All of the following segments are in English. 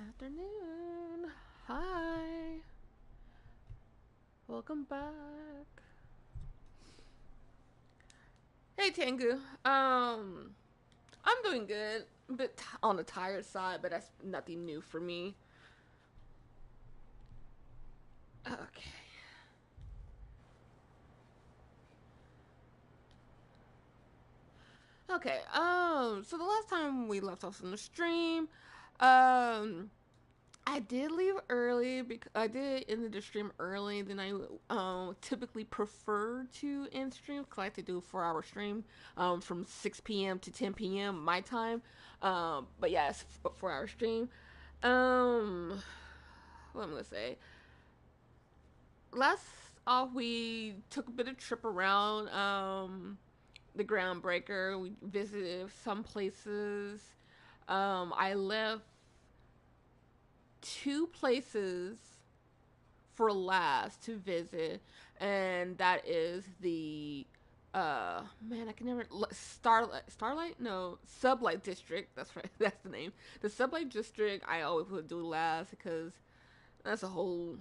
Afternoon. Hi. Welcome back. Hey Tengu. I'm doing good. A bit on the tired side, but that's nothing new for me. Okay. Okay. So the last time we left off in the stream, um, I did leave early because I did end the stream early than I typically prefer to end stream because I like to do a 4 hour stream from 6 p.m. to 10 p.m. my time. But yeah, it's a 4 hour stream. Um, what am I gonna say? Last off, we took a bit of trip around the Groundbreaker. We visited some places. I left two places for last to visit, and that is the man, I can never Starlight, no, Sublight District. That's right, that's the name. The Sublight District I always would do last because that's a whole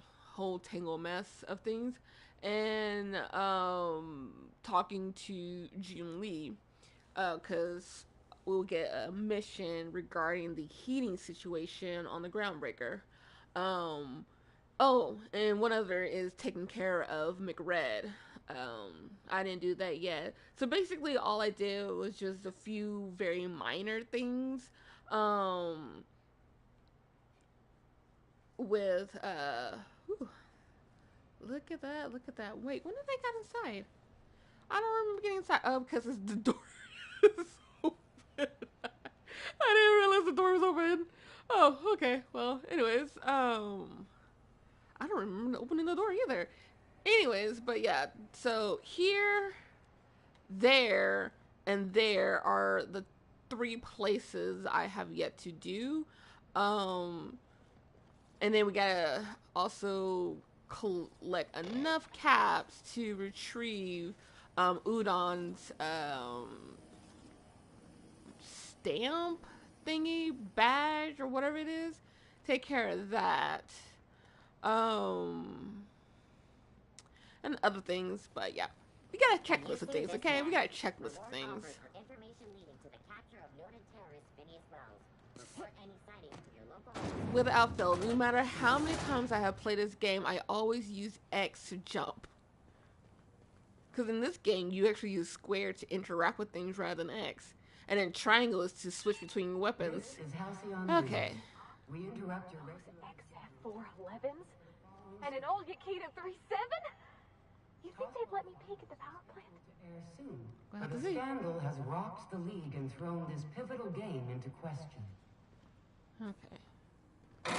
tangle mess of things. And talking to June Lee, because we'll get a mission regarding the heating situation on the Groundbreaker. Um, Oh, and one other is taking care of McRed. I didn't do that yet. So basically, all I did was just a few very minor things. Um, with whew, look at that, look at that. Wait, when did I get inside? I don't remember getting inside. Oh, because it's the door is open. I didn't realize the door was open. Oh, okay. Well, anyways, I don't remember opening the door either. Anyways, but yeah, so here, there, and there are the three places I have yet to do. Um, and then we gotta also collect enough caps to retrieve Udon's stamp thingy, badge, or whatever it is. Take care of that. Um, and other things, but yeah. We got a checklist of things, okay? We got a checklist of things. Without fail, no matter how many times I have played this game, I always use X to jump. Because in this game, you actually use square to interact with things rather than X. And then triangle is to switch between weapons. Okay. We interrupt your XF411s? And an old Yakita 37? You think they'd let me peek at the power plant? Soon. We'll have But to the see. scandal has rocked the league and thrown this pivotal game into question. Okay. I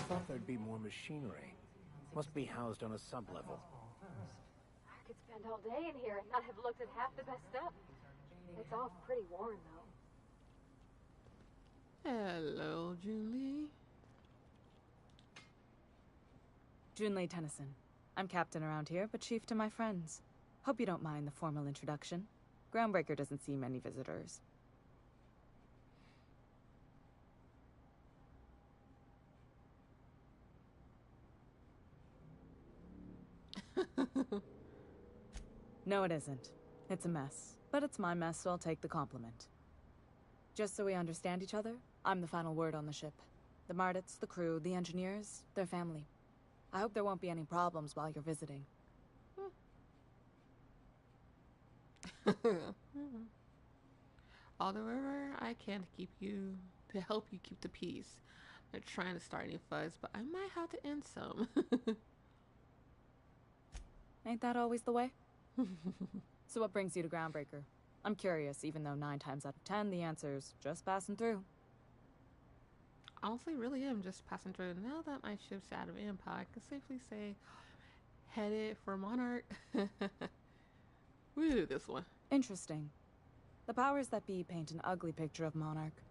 thought there'd be more machinery. Must be housed on a sub-level. I could spend all day in here and not have looked at half the best stuff. It's all pretty worn, though. Hello, Julie. Junlei Tennyson. I'm captain around here, but chief to my friends. Hope you don't mind the formal introduction. Groundbreaker doesn't see many visitors. No, it isn't. It's a mess. But it's my mess, so I'll take the compliment. Just so we understand each other, I'm the final word on the ship. The Mardits, the crew, the engineers, their family. I hope there won't be any problems while you're visiting. Although ever I can to help you keep the peace. They're trying to start any fuzz, but I might have to end some. Ain't that always the way? So what brings you to Groundbreaker? I'm curious, even though 9 times out of 10 the answer's just passing through. Honestly, really am just passing through. Now that my ship's out of Empire, I can safely say headed for Monarch. We do this one. Interesting. The powers that be paint an ugly picture of Monarch.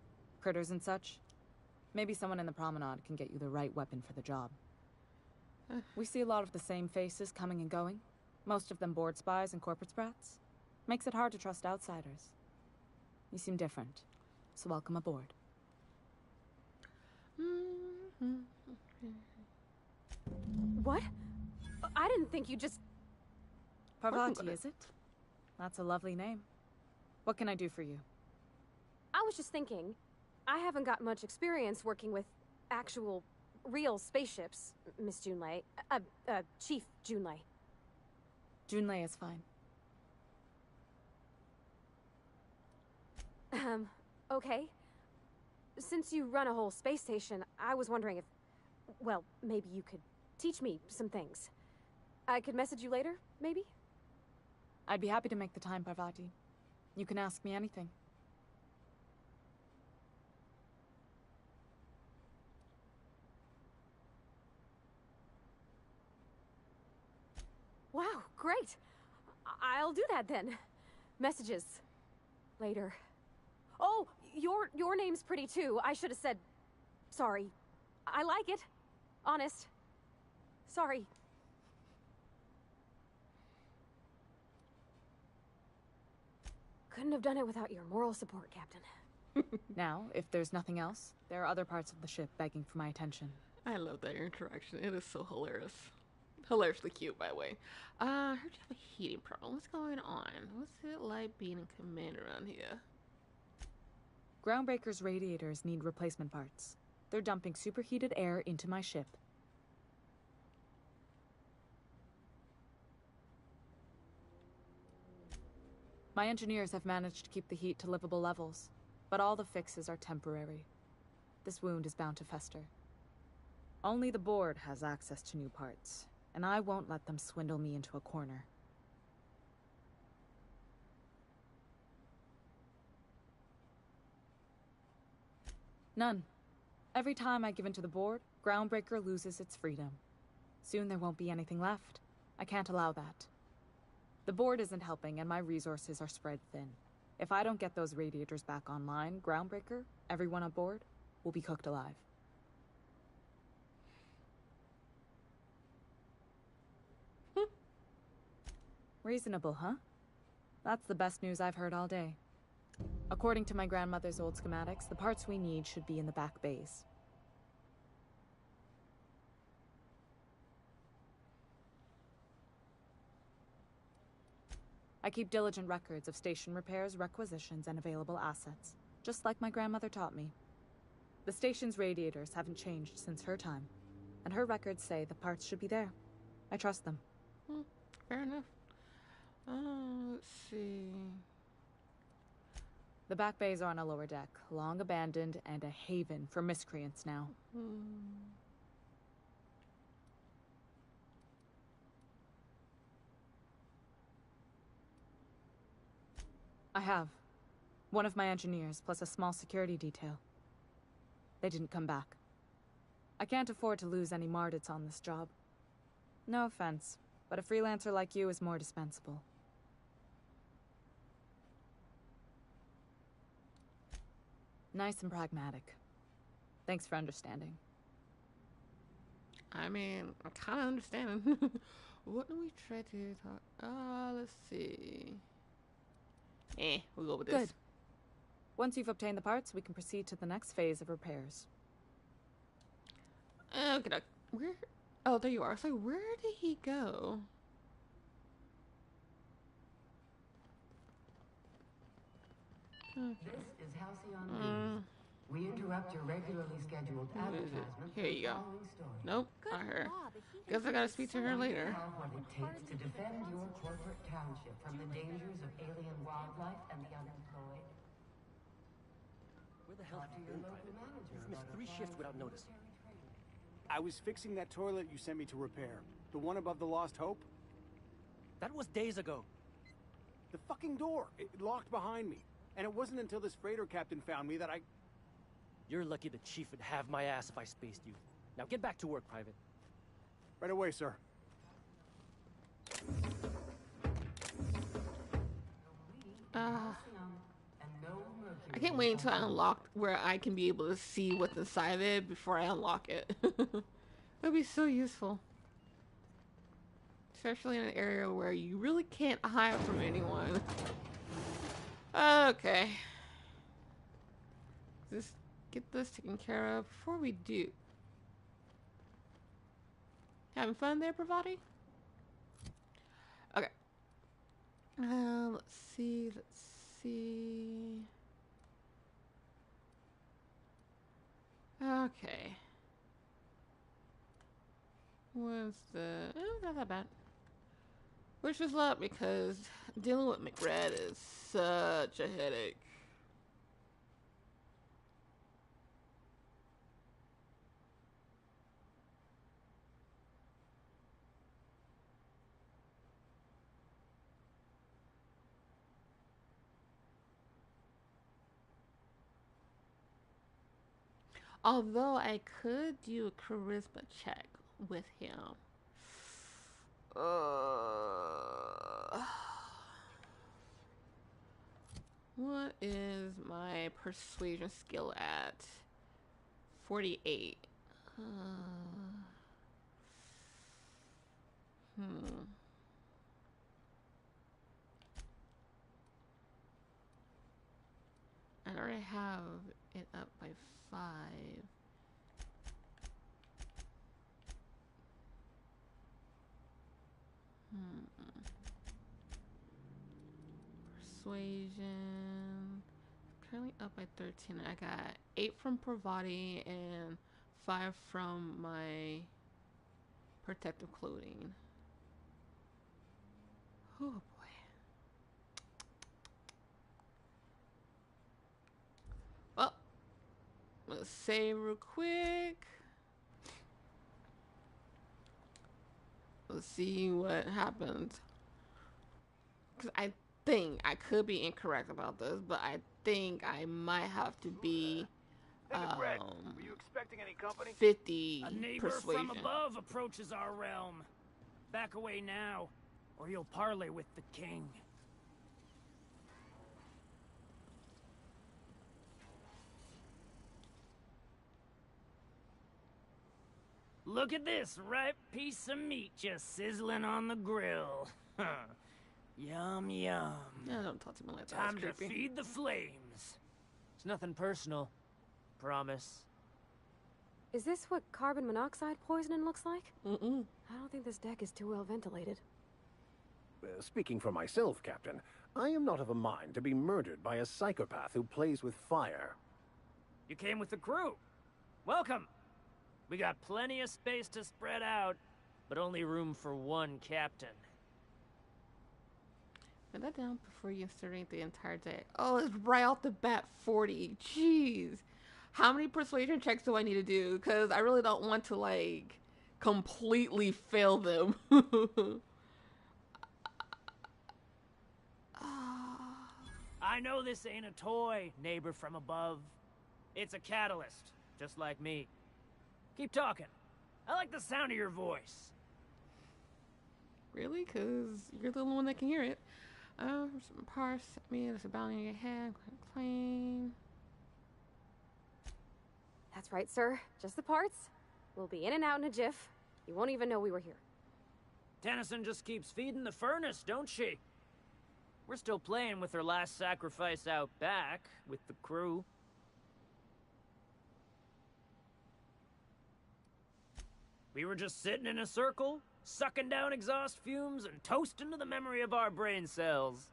Critters and such. Maybe someone in the promenade can get you the right weapon for the job. We see a lot of the same faces coming and going. Most of them board spies and corporate sprats. Makes it hard to trust outsiders. You seem different, so welcome aboard. What? I didn't think you just... Parvati, is it? That's a lovely name. What can I do for you? I was just thinking, I haven't got much experience working with actual, real spaceships, Miss Junlei. Chief Junlei. Junlei is fine. Okay. Since you run a whole space station, I was wondering if... Well, maybe you could teach me some things. I could message you later, maybe? I'd be happy to make the time, Parvati. You can ask me anything. Wow, great! I'll do that then. Messages. Later. Oh, your name's pretty too. I should have said... Sorry. I like it. Honest. Sorry. Couldn't have done it without your moral support, Captain. Now, if there's nothing else, there are other parts of the ship begging for my attention. I love that interaction. It is so hilarious. Hilariously cute, by the way. I heard you have a heating problem. What's going on? What's it like being in command around here? Groundbreaker's radiators need replacement parts. They're dumping superheated air into my ship. My engineers have managed to keep the heat to livable levels, but all the fixes are temporary. This wound is bound to fester. Only the board has access to new parts, and I won't let them swindle me into a corner. None. Every time I give in to the board, Groundbreaker loses its freedom. Soon there won't be anything left. I can't allow that. The board isn't helping, and my resources are spread thin. If I don't get those radiators back online, Groundbreaker, everyone on board, will be cooked alive. Reasonable, huh? That's the best news I've heard all day. According to my grandmother's old schematics, the parts we need should be in the back bays. I keep diligent records of station repairs, requisitions, and available assets, just like my grandmother taught me. The station's radiators haven't changed since her time, and her records say the parts should be there. I trust them. Fair enough. Let's see. The back bays are on a lower deck, long abandoned and a haven for miscreants now. I have. One of my engineers, plus a small security detail. They didn't come back. I can't afford to lose any Mardits on this job. No offense, but a freelancer like you is more dispensable. Nice and pragmatic. Thanks for understanding. I mean, I'm kind of understanding. What do we try to talk? Let's see. We'll go with this. Good. Once you've obtained the parts, we can proceed to the next phase of repairs. Okay, where? Oh, there you are. So where did he go? This is Halcyon News. We interrupt your regularly scheduled advertisement. Here you go. Following story. Nope, not her. Guess I gotta speak to her later. Know what it takes to defend your corporate township from the dangers of alien wildlife and the unemployed. Where the hell have Talk to you your been, local Private? manager You've missed about 3 shifts applying without for notice. military training. I was fixing that toilet you sent me to repair. The one above the Lost Hope. That was days ago. The fucking door. It locked behind me. And it wasn't until this freighter captain found me that I... You're lucky the chief would have my ass if I spaced you. Now get back to work, Private. Right away, sir. I can't wait until I unlock where I can be able to see what's inside of it before I unlock it. That'd be so useful. Especially in an area where you really can't hide from anyone. Okay. Just get this taken care of before we do. Having fun there, Pravati? Okay. Let's see. Let's see. Okay. What's the... not that bad. Wish us luck because dealing with McRed is such a headache. Although I could do a charisma check with him. What is my persuasion skill at? 48. I already have it up by 5. Persuasion. Currently up by 13. I got 8 from Pravati and 5 from my protective clothing. Oh boy. Well, let's save real quick. Let's see what happens. Because I think I could be incorrect about this, but I think I might have to be Were you expecting any company? 50 A neighbor persuasion. from above approaches our realm. Back away now, or you'll parley with the king. Look at this ripe piece of meat just sizzling on the grill. Yum, yum. Yeah, don't talk to me like that. Time That's to creepy. feed the flames. It's nothing personal. Promise. Is this what carbon monoxide poisoning looks like? Mm-mm. I don't think this deck is too well ventilated. Speaking for myself, Captain, I am not of a mind to be murdered by a psychopath who plays with fire. You came with the crew. Welcome. We got plenty of space to spread out, but only room for one captain. Put that down before you insert the entire day. Oh, it's right off the bat 40. Jeez. How many persuasion checks do I need to do? Because I really don't want to, like, completely fail them. I know this ain't a toy, neighbor from above. It's a catalyst, just like me. Keep talking. I like the sound of your voice. Really? Because you're the only one that can hear it. Some parts. There's a bounty on your head. Claim. That's right, sir. Just the parts. We'll be in and out in a jiff. You won't even know we were here. Tennyson just keeps feeding the furnace, don't she? We're still playing with her last sacrifice out back, with the crew. We were just sitting in a circle, sucking down exhaust fumes and toasting to the memory of our brain cells.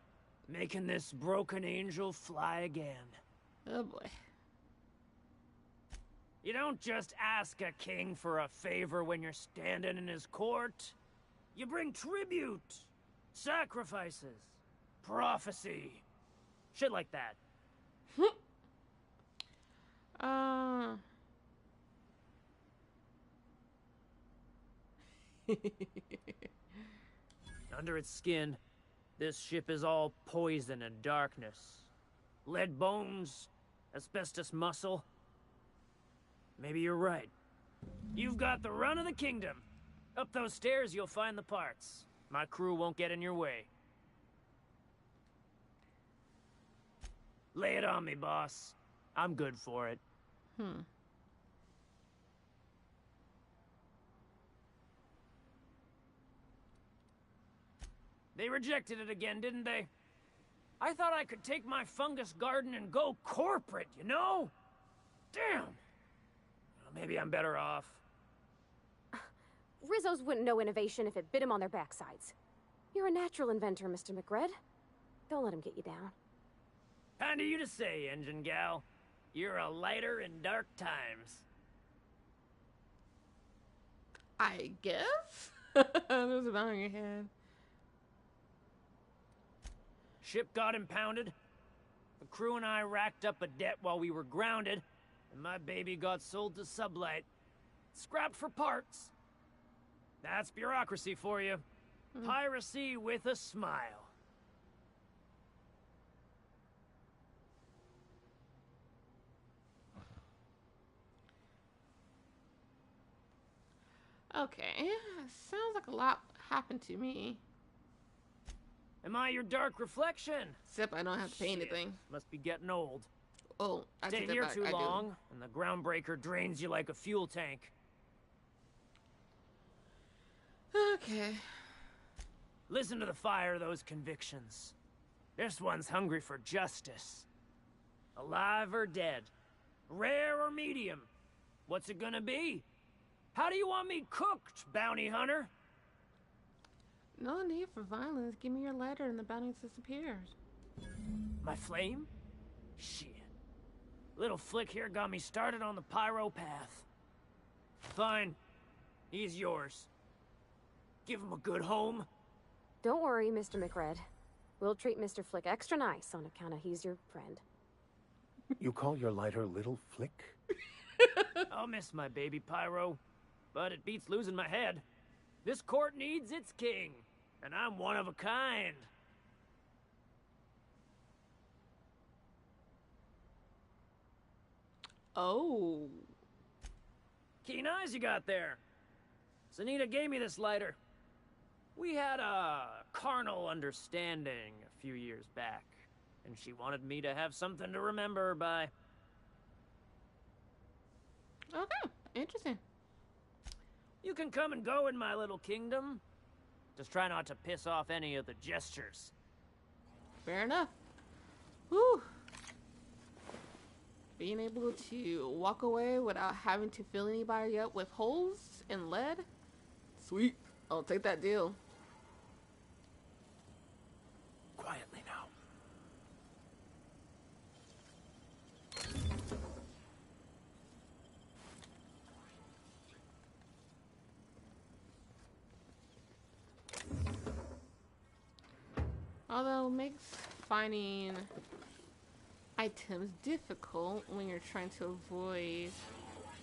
Making this broken angel fly again. Oh boy. You don't just ask a king for a favor when you're standing in his court. You bring tribute, sacrifices, prophecy, shit like that. Under its skin, this ship is all poison and darkness. Lead bones, asbestos muscle. Maybe you're right. You've got the run of the kingdom. Up those stairs, you'll find the parts. My crew won't get in your way. Lay it on me, boss. I'm good for it. They rejected it again, didn't they? I thought I could take my fungus garden and go corporate, you know? Damn! Well, maybe I'm better off. Rizzos wouldn't know innovation if it bit him on their backsides. You're a natural inventor, Mr. McRed. Don't let him get you down. Kind of you to say, engine gal. You're a lighter in dark times. I guess? There's a bell on your head. Ship got impounded. The crew and I racked up a debt while we were grounded, and my baby got sold to Sublight. Scrapped for parts. That's bureaucracy for you. Piracy with a smile. Okay, sounds like a lot happened to me. Am I your dark reflection? Except I don't have to pay anything. Must be getting old. Oh, I Stay take that here back. too I do. long, and the Groundbreaker drains you like a fuel tank. Okay. Listen to the fire of those convictions. This one's hungry for justice. Alive or dead? Rare or medium? What's it gonna be? How do you want me cooked, bounty hunter? No need for violence. Give me your letter and the bounty disappears. My flame? Shit. Little Flick here got me started on the pyro path. Fine. He's yours. Give him a good home. Don't worry, Mr. McRed. We'll treat Mr. Flick extra nice on account of he's your friend. You call your lighter Little Flick? I'll miss my baby Pyro, but it beats losing my head. This court needs its king, and I'm one of a kind. Oh. Keen eyes you got there. Sanita gave me this lighter. We had a carnal understanding a few years back, and she wanted me to have something to remember her by. Okay, interesting. You can come and go in my little kingdom. Just try not to piss off any of the gestures. Fair enough. Whew. Being able to walk away without having to fill anybody up with holes and lead. Sweet. I'll take that deal. Quietly now. Although it makes finding items difficult when you're trying to avoid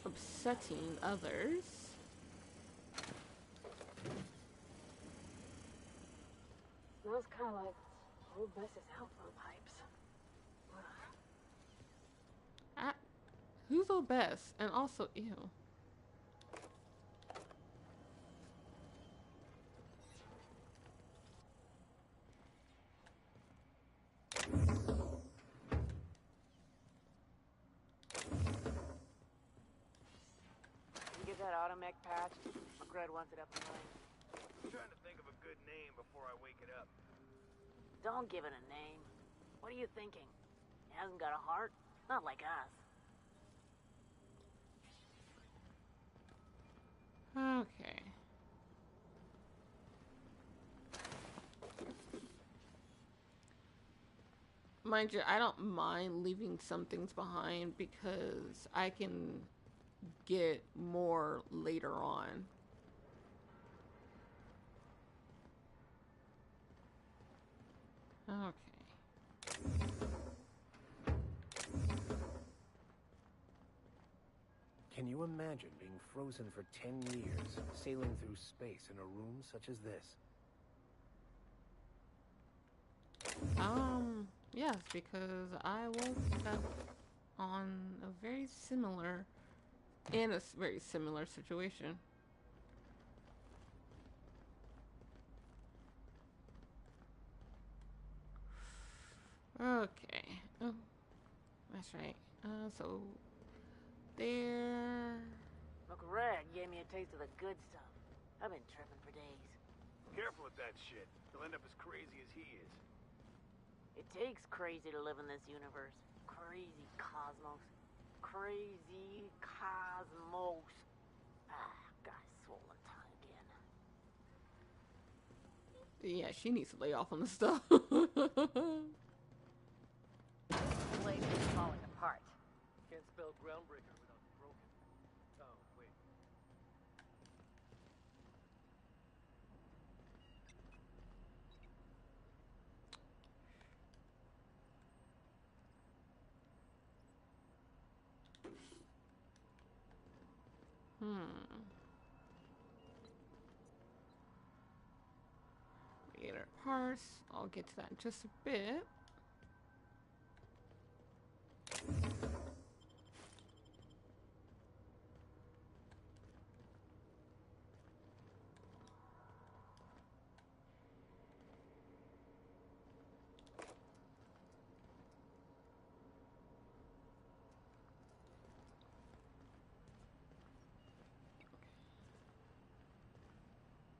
upsetting others. Smells kind of like old Bess's outflow pipes. Who's old Bess? And also, ew. Get that automech patch. McRed wants it up and running. I'm trying to think of a good name before I wake it up. Don't give it a name. What are you thinking? It hasn't got a heart? Not like us. Okay. Mind you, I don't mind leaving some things behind because I can get more later on. Okay. Can you imagine being frozen for 10 years, sailing through space in a room such as this? Yes, because I was on a very similar situation. Okay. Oh, that's right. So there. McRed gave me a taste of the good stuff. I've been tripping for days. Careful with that shit. You'll end up as crazy as he is. It takes crazy to live in this universe. Crazy cosmos. Crazy cosmos. Ah, got a swollen tongue again. Yeah, she needs to lay off on the stuff. This place is falling apart. Can't spell Groundbreaker without broken. Oh, wait. Creator parse. I'll get to that in just a bit.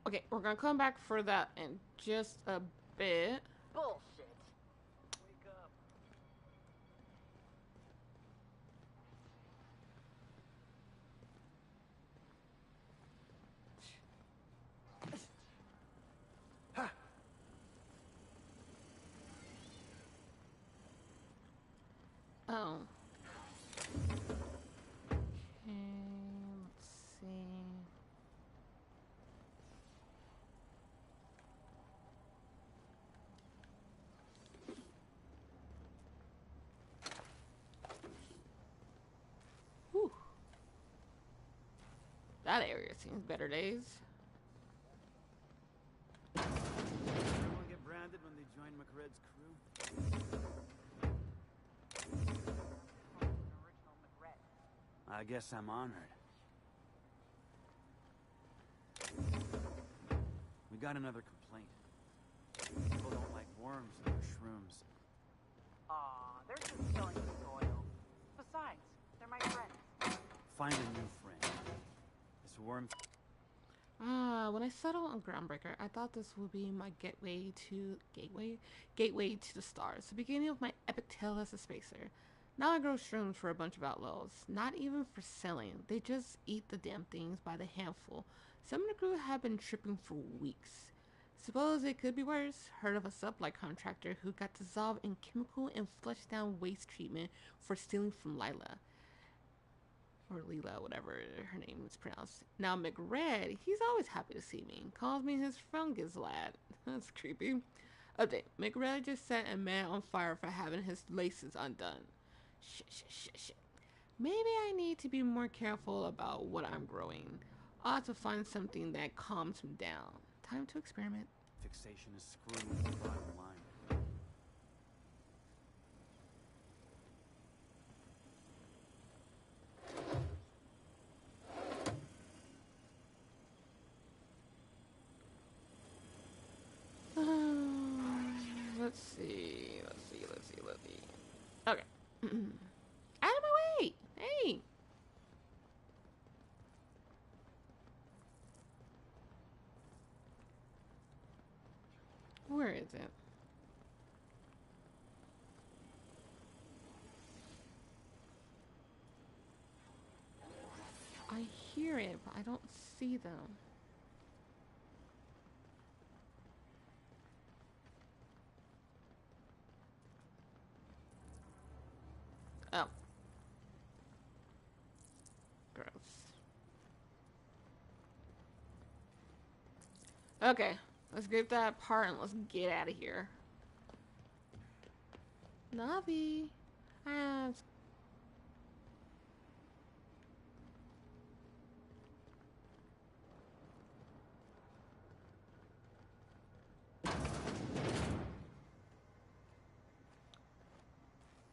Okay, we're gonna come back for that in just a bit. Bullshit. Wake up. Oh. Okay, let's see. Whew. That area seems better days. Everyone get branded when they join McRed's crew? Original McRed. I guess I'm honored. We got another complaint. People don't like worms in their shrooms. Aw, they're just filling the soil. Besides, they're my friends. Find a new friend. This worm... When I settled on Groundbreaker, I thought this would be my gateway to the stars, the beginning of my epic tale as a spacer. Now I grow shrooms for a bunch of outlaws, not even for selling. They just eat the damn things by the handful. Some of the crew have been tripping for weeks. Suppose it could be worse. Heard of a supply contractor who got dissolved in chemical and flushed down waste treatment for stealing from Lila. Or Leela, whatever her name is pronounced. Now McRed, he's always happy to see me. Calls me his fungus lad. That's creepy. Update. McRed just set a man on fire for having his laces undone. Shit. Maybe I need to be more careful about what I'm growing. Ought to find something that calms him down. Time to experiment. Fixation is screwing with the bottom line. Let's see. Okay. Out of my way! Hey! Where is it? I hear it, but I don't see them. Oh. Gross. Okay, let's grab that part and let's get out of here. Navi.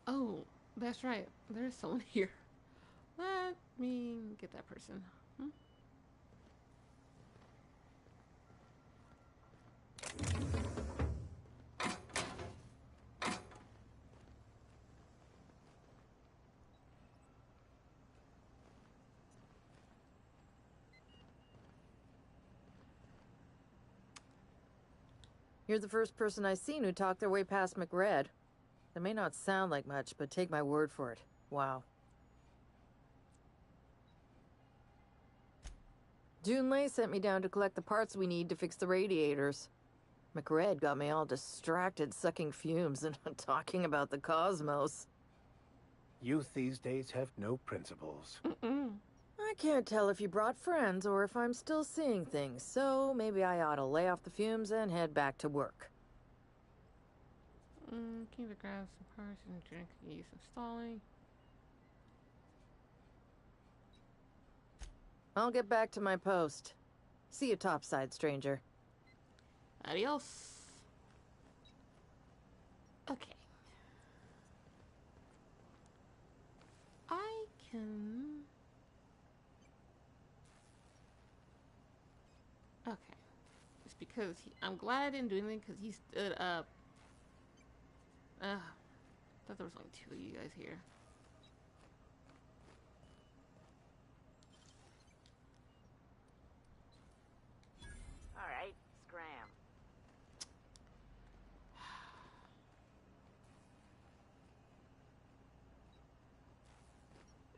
Oh, that's right. There's someone here. Let me get that person. You're the first person I've seen who talked their way past McRed. That may not sound like much, but take my word for it. Wow. Junlei sent me down to collect the parts we need to fix the radiators. McRed got me all distracted sucking fumes and talking about the cosmos. Youth these days have no principles. I can't tell if you brought friends or if I'm still seeing things, so maybe I ought to lay off the fumes and head back to work. Can you grab some parts and drink and use some stalling? I'll get back to my post. See you topside, stranger. Adios. Okay. I can... Okay. It's because I'm glad I didn't do anything because he stood up. I thought there was only two of you guys here. All right, scram.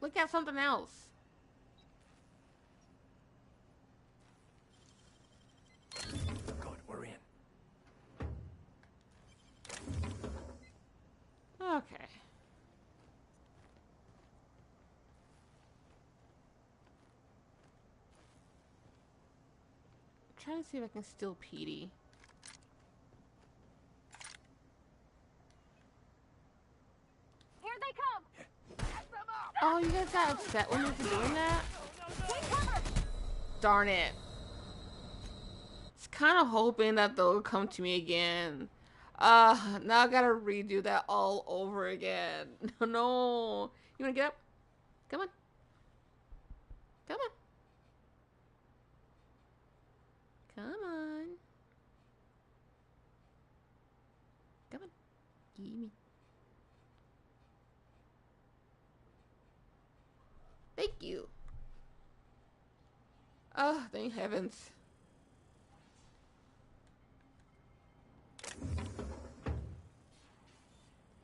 Look at something else. Good, we're in. Okay. I'm trying to see if I can steal Petey. Here they come! Oh, you guys got upset when we were doing that? Darn it. It's kind of hoping that they'll come to me again. Now I gotta redo that all over again. No. You wanna get up? Come on. Come on. Come on. Come on. Gimme. Thank you. Oh, thank heavens.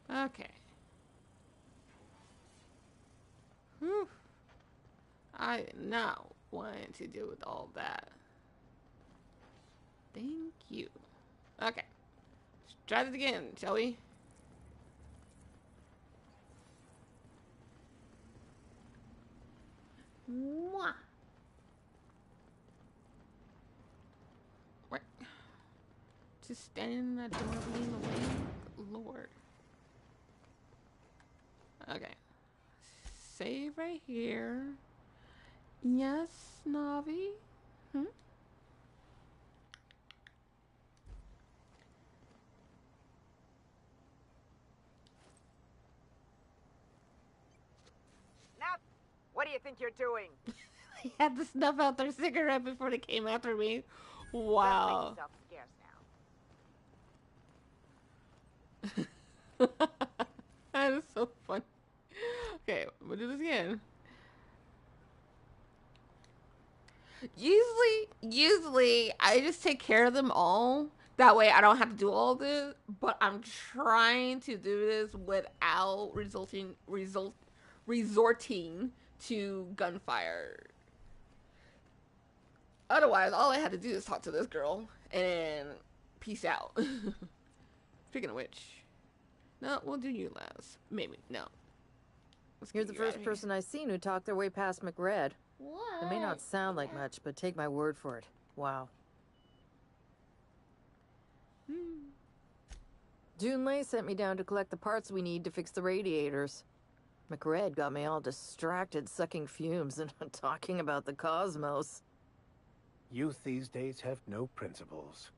Okay. Whew. I did not want to deal with all that. Thank you. Okay. Let's try this again, shall we? Mwah. Right. Just standing in that door being away. Lord. Okay. Save right here. Yes, Navi? Hmm? Nap, what do you think you're doing? They had to snuff out their cigarette before they came after me. Don't Wow. make yourself scarce now. That is so funny. Okay, we'll do this again. Usually, I just take care of them all. That way, I don't have to do all this. But I'm trying to do this without resorting to gunfire. Otherwise, all I had to do is talk to this girl and peace out. Speaking of which, no, we'll do you last. Maybe no. You're the first person I've seen who talked their way past McRed. What? It may not sound like much, but take my word for it. Wow. Junlei sent me down to collect the parts we need to fix the radiators. McRed got me all distracted sucking fumes and talking about the cosmos. Youth these days have no principles.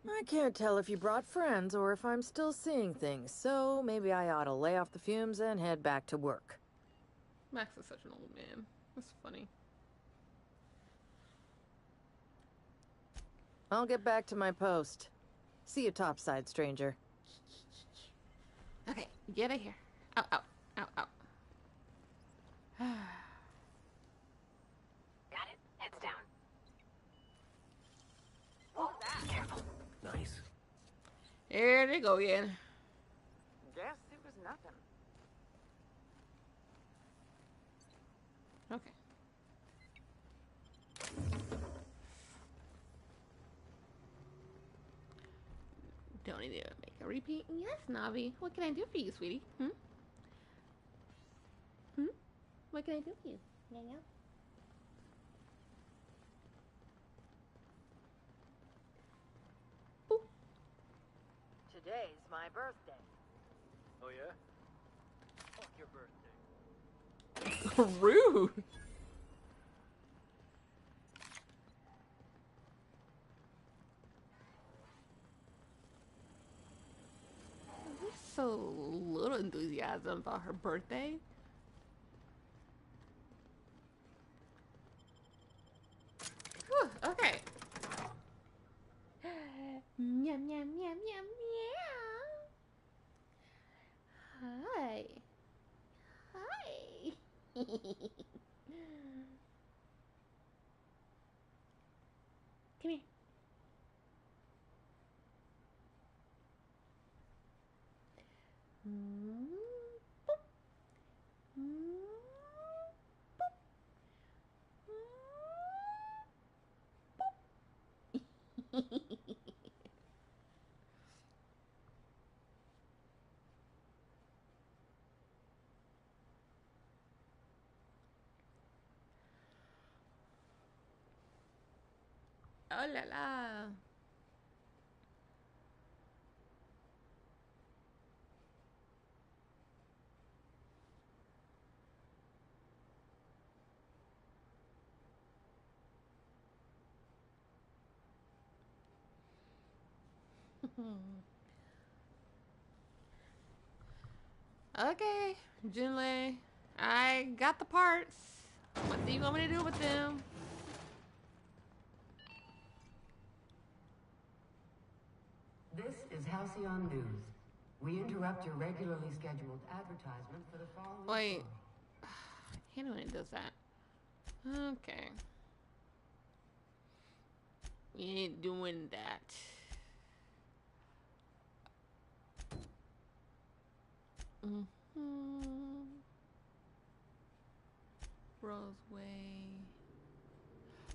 I can't tell if you brought friends or if I'm still seeing things, so maybe I ought to lay off the fumes and head back to work. Max is such an old man. That's funny. I'll get back to my post. See you topside, stranger. Okay, get out of here. Ow, ow, ow, ow. Got it. Heads down. Oh, that. Careful. Nice. Here they go again. Guess it was nothing. Okay. Don't need to make a repeat. Yes, Navi. What can I do for you, sweetie? What can I do for you? Yeah. Boop. Today's my birthday. Oh, yeah? Fuck your birthday. Rude. There's so little enthusiasm about her birthday. Whew, okay. Meow, meow, meow, meow, meow. Hi. Hi. Come here. Boop. Boop. Oh la la. Okay, Junlei, I got the parts. What do you want me to do with them? This is Halcyon News. We interrupt your regularly scheduled advertisement for the following. Wait. story. I hate when it does that. Okay. We ain't doing that. Roseway.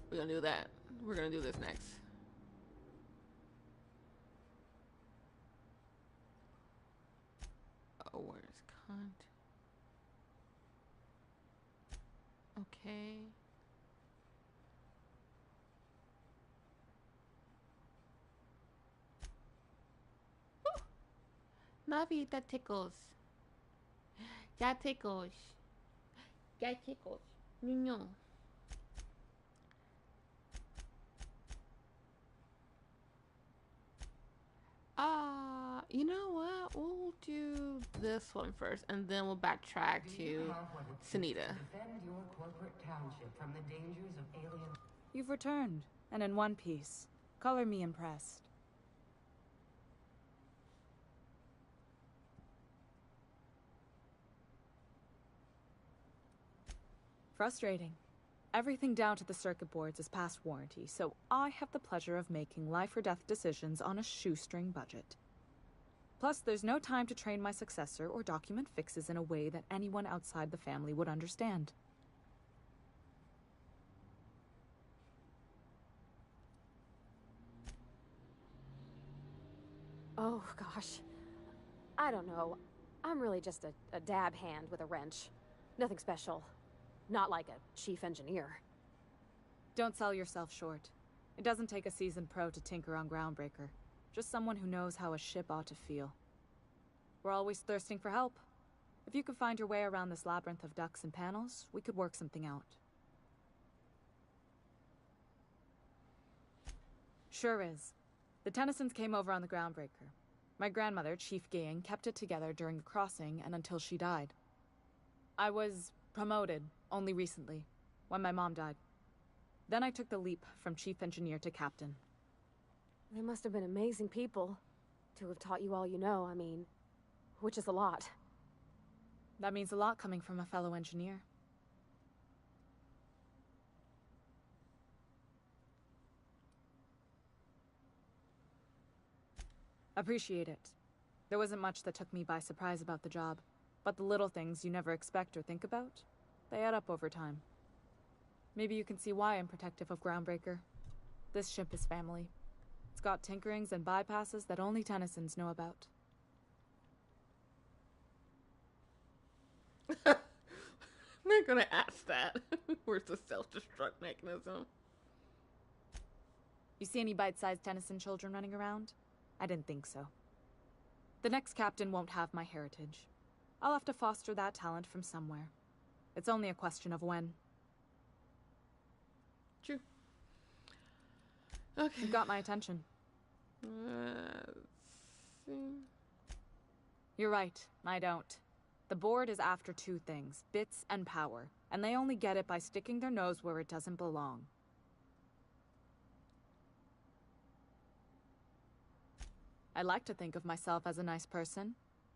We're gonna do that. We're gonna do this next. Oh, where's Cunt? Okay. Woo! Navi, that tickles. That tickles. That tickles. No. You know what? We'll do this one first, and then we'll backtrack Do you to have what it takes Sunita. to defend your corporate township from the dangers of alien. You've returned, and in one piece. Color me impressed. Frustrating. Everything down to the circuit boards is past warranty, so I have the pleasure of making life or death decisions on a shoestring budget. Plus, there's no time to train my successor or document fixes in a way that anyone outside the family would understand. Oh, gosh. I don't know. I'm really just a dab hand with a wrench. Nothing special. Not like a chief engineer. Don't sell yourself short. It doesn't take a seasoned pro to tinker on Groundbreaker. Just someone who knows how a ship ought to feel. We're always thirsting for help. If you could find your way around this labyrinth of ducts and panels, we could work something out. Sure is. The Tennysons came over on the Groundbreaker. My grandmother, Chief Gayan, kept it together during the crossing and until she died. I was promoted only recently, when my mom died. Then I took the leap from chief engineer to captain. They must have been amazing people to have taught you all you know, I mean, which is a lot. That means a lot coming from a fellow engineer. Appreciate it. There wasn't much that took me by surprise about the job, but the little things you never expect or think about, they add up over time. Maybe you can see why I'm protective of Groundbreaker. This ship is family. It's got tinkerings and bypasses that only Tennysons know about. I'm not gonna ask that. Where's the self-destruct mechanism? You see any bite-sized Tennyson children running around? I didn't think so. The next captain won't have my heritage. I'll have to foster that talent from somewhere. It's only a question of when. True. Okay. You've got my attention. See. You're right, I don't. The board is after two things, bits and power, and they only get it by sticking their nose where it doesn't belong. I like to think of myself as a nice person,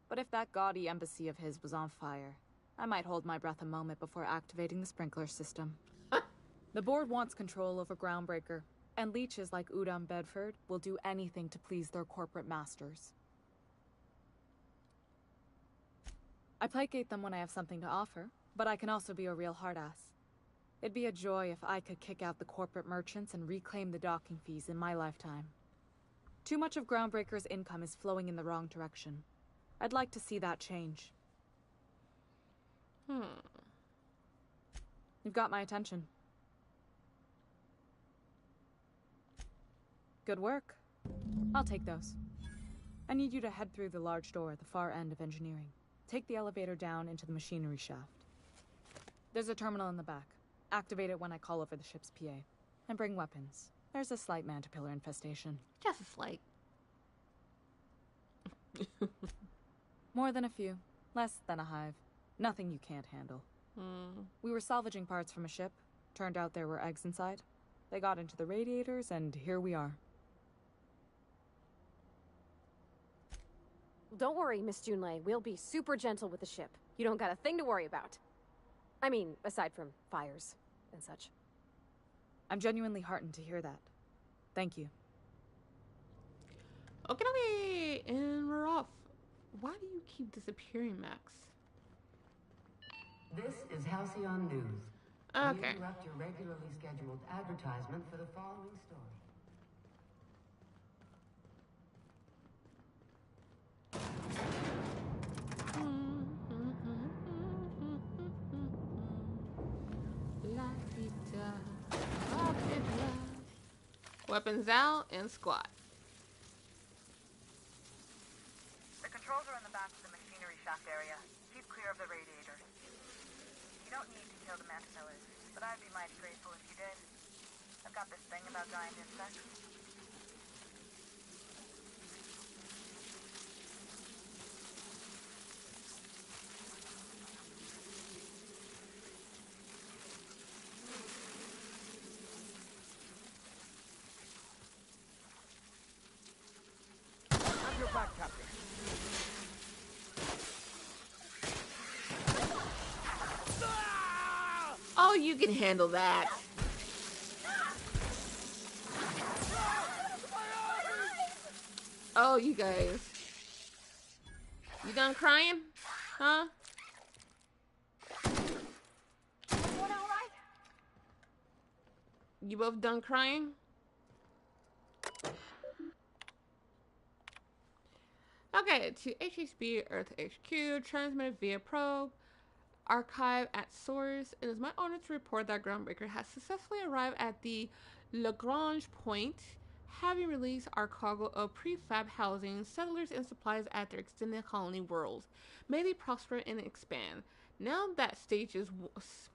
but if that gaudy embassy of his was on fire, I might hold my breath a moment before activating the sprinkler system. The board wants control over Groundbreaker, and leeches like Udom Bedford will do anything to please their corporate masters. I placate them when I have something to offer, but I can also be a real hard-ass. It'd be a joy if I could kick out the corporate merchants and reclaim the docking fees in my lifetime. Too much of Groundbreaker's income is flowing in the wrong direction. I'd like to see that change. You've got my attention. Good work. I'll take those. I need you to head through the large door at the far end of engineering. Take the elevator down into the machinery shaft. There's a terminal in the back. Activate it when I call over the ship's PA. And bring weapons. There's a slight mantipillar infestation. Just a slight. More than a few. Less than a hive. Nothing you can't handle. We were salvaging parts from a ship. Turned out there were eggs inside. They got into the radiators, and here we are. Don't worry, Miss Junlei. We'll be super gentle with the ship. You don't got a thing to worry about. I mean, aside from fires and such. I'm genuinely heartened to hear that. Thank you. Okay, and we're off. Why do you keep disappearing, Max? This is Halcyon News. Okay. We interrupt your regularly scheduled advertisement for the following story. Weapons out and squat. The controls are in the back of the machinery shaft area. Keep clear of the radiators. You don't need to kill the mantibillas, but I'd be mighty grateful if you did. I've got this thing about giant insects. Have your back, Captain. Oh, you can handle that. Oh, you guys. You done crying? Huh? Everyone all right? You both done crying? Okay, to HHB Earth HQ, transmitted via probe, archive at source. It is my honor to report that Groundbreaker has successfully arrived at the Lagrange point, having released our cargo of prefab housing, settlers, and supplies at their extended colony worlds. May they prosper and expand. Now that stages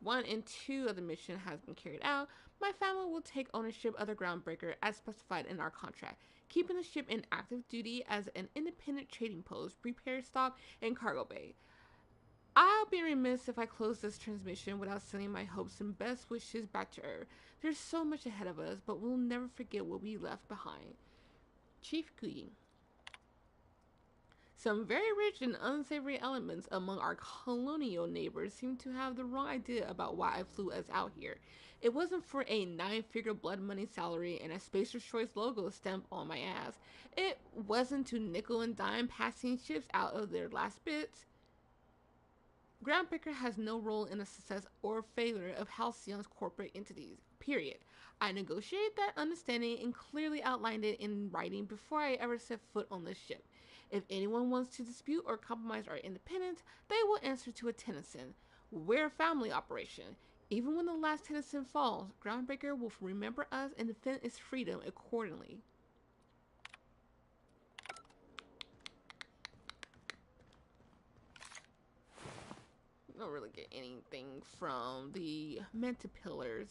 1 and 2 of the mission has been carried out, my family will take ownership of the Groundbreaker as specified in our contract, keeping the ship in active duty as an independent trading post, repair stop, and cargo bay. I'll be remiss if I close this transmission without sending my hopes and best wishes back to Earth. There's so much ahead of us, but we'll never forget what we left behind. Chief Guyi. Some very rich and unsavory elements among our colonial neighbors seem to have the wrong idea about why I flew us out here. It wasn't for a 9-figure blood money salary and a Spacer's Choice logo stamped on my ass. It wasn't to nickel and dime passing ships out of their last bits. Groundbreaker has no role in the success or failure of Halcyon's corporate entities. period. I negotiated that understanding and clearly outlined it in writing before I ever set foot on the ship. If anyone wants to dispute or compromise our independence, they will answer to a Tennyson. We're a family operation. Even when the last Tennyson falls, Groundbreaker will remember us and defend its freedom accordingly. Don't really get anything from the Mentapillars.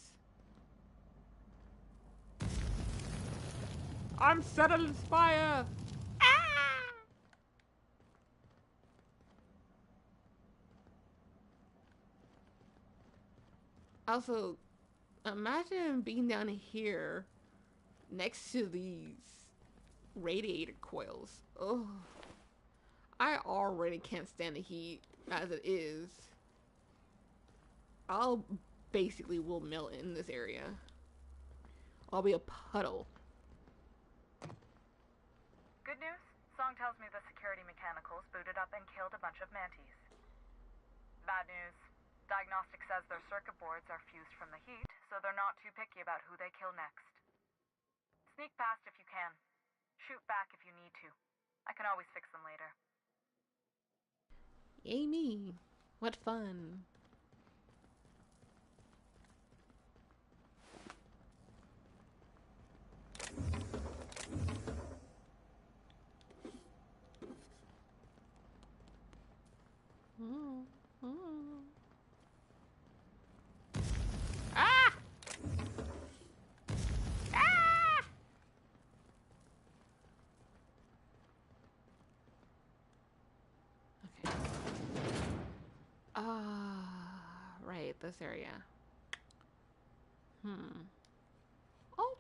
I'm set on fire! Ah! Also, imagine being down here next to these radiator coils. Oh, I already can't stand the heat as it is. I'll basically will melt in this area. I'll be a puddle. Good news? Song tells me the security mechanicals booted up and killed a bunch of mantis. Bad news. Diagnostic says their circuit boards are fused from the heat, so they're not too picky about who they kill next. Sneak past if you can. Shoot back if you need to. I can always fix them later. Yay me. What fun. Ah! Ah! Okay. Right, this area. I'll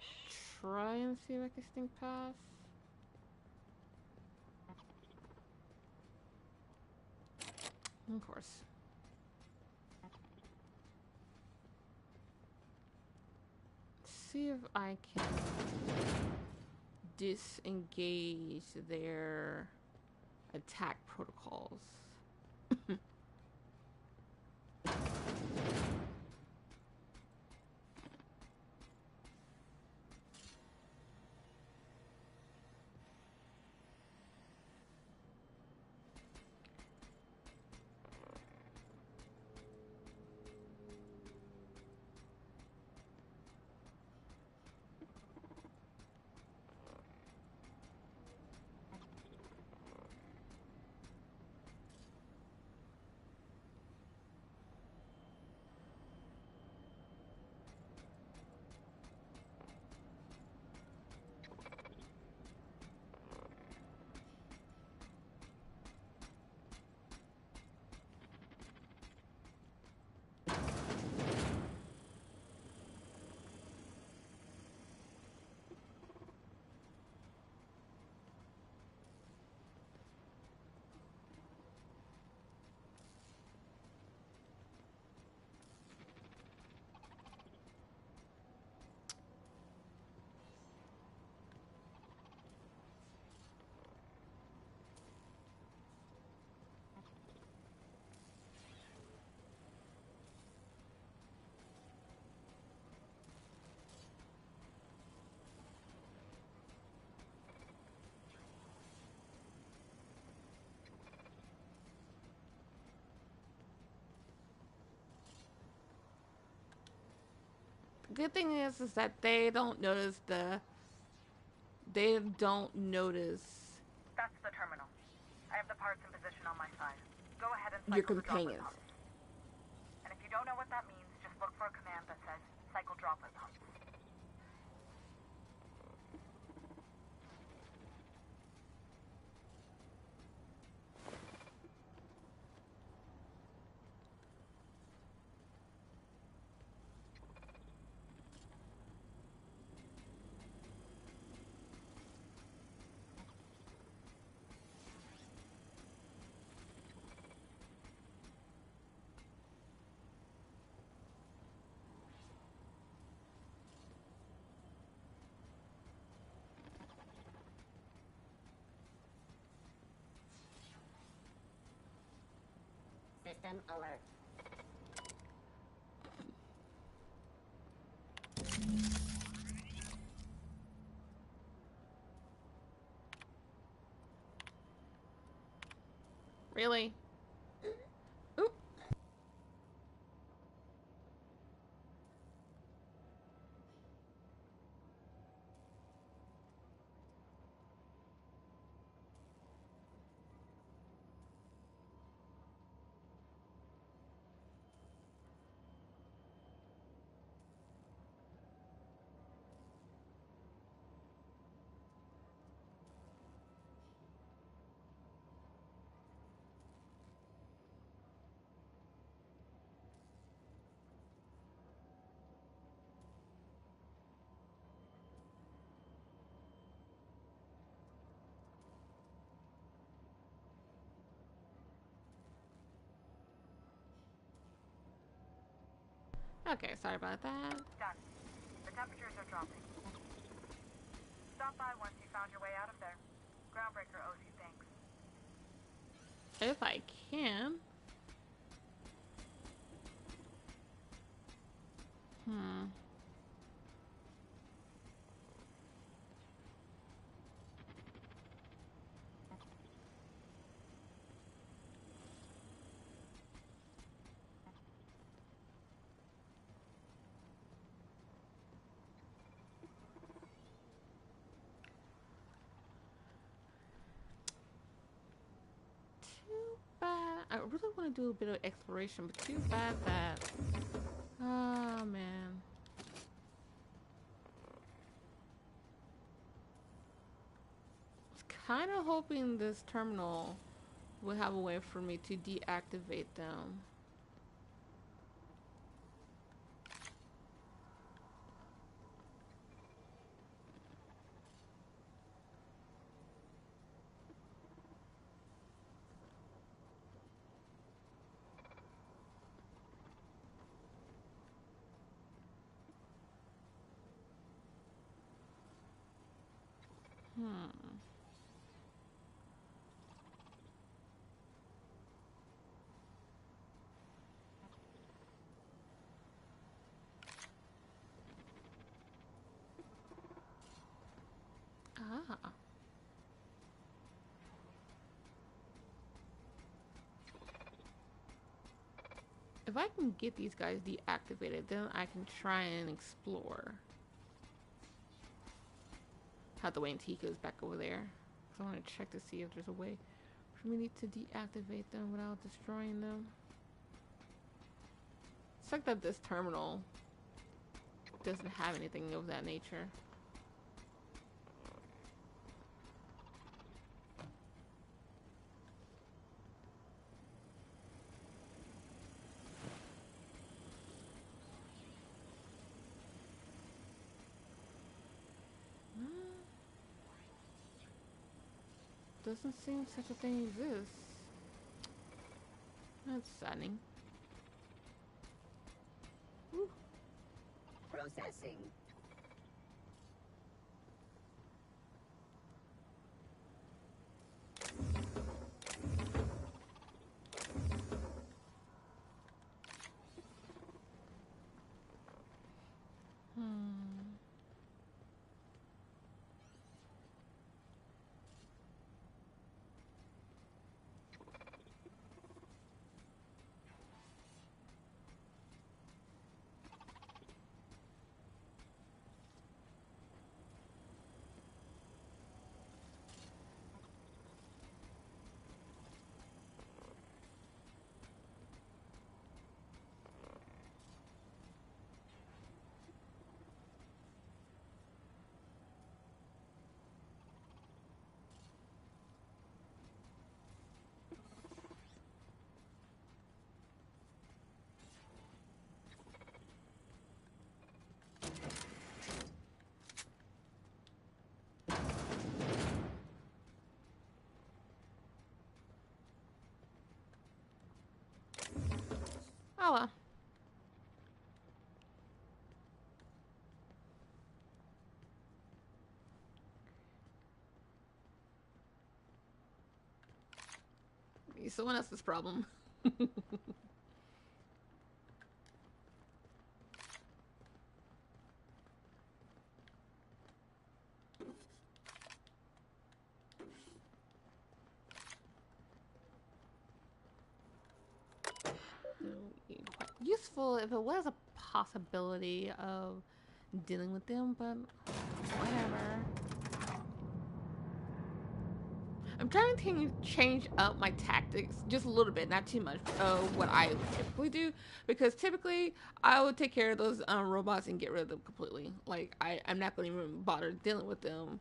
try and see if I can sneak past. Of course. See if I can disengage their attack protocols. Good thing is that they don't notice they don't notice That's the terminal. I have the parts in position on my side. Go ahead and your cycle the droplet companions. pumps. And if you don't know what that means, just look for a command that says cycle droplet pumps. System alert. Really? Oop. Okay, sorry about that. Done. The temperatures are dropping. Stop by once you found your way out of there. Groundbreaker owes you thanks. If I can. Hmm. Too bad. I really want to do a bit of exploration, but too bad that. Oh man. I was kind of hoping this terminal would have a way for me to deactivate them. Hmm. Ah. If I can get these guys deactivated, then I can try and explore. Have to wait until he goes back over there. So I want to check to see if there's a way for me to deactivate them without destroying them. It's like that this terminal doesn't have anything of that nature. Doesn't seem such a thing exists. That's saddening. Whew. Processing. Oh well. It's someone else's problem. useful if it was a possibility of dealing with them, but whatever. I'm trying to change up my tactics just a little bit, not too much, of what I would typically do, because typically I would take care of those robots and get rid of them completely. Like I'm not going to even bother dealing with them,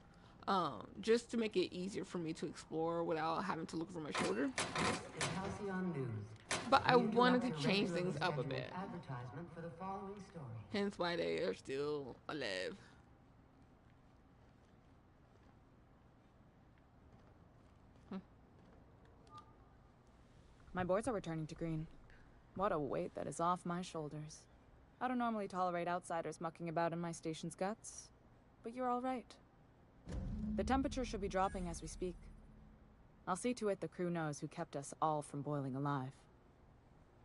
just to make it easier for me to explore without having to look over my shoulder. This is Halcyon News. But I We wanted interrupt to your change regularly things up a scheduled bit, advertisement for the following story. hence why they are still alive. My boards are returning to green. What a weight that is off my shoulders. I don't normally tolerate outsiders mucking about in my station's guts, but you're all right. The temperature should be dropping as we speak. I'll see to it the crew knows who kept us all from boiling alive.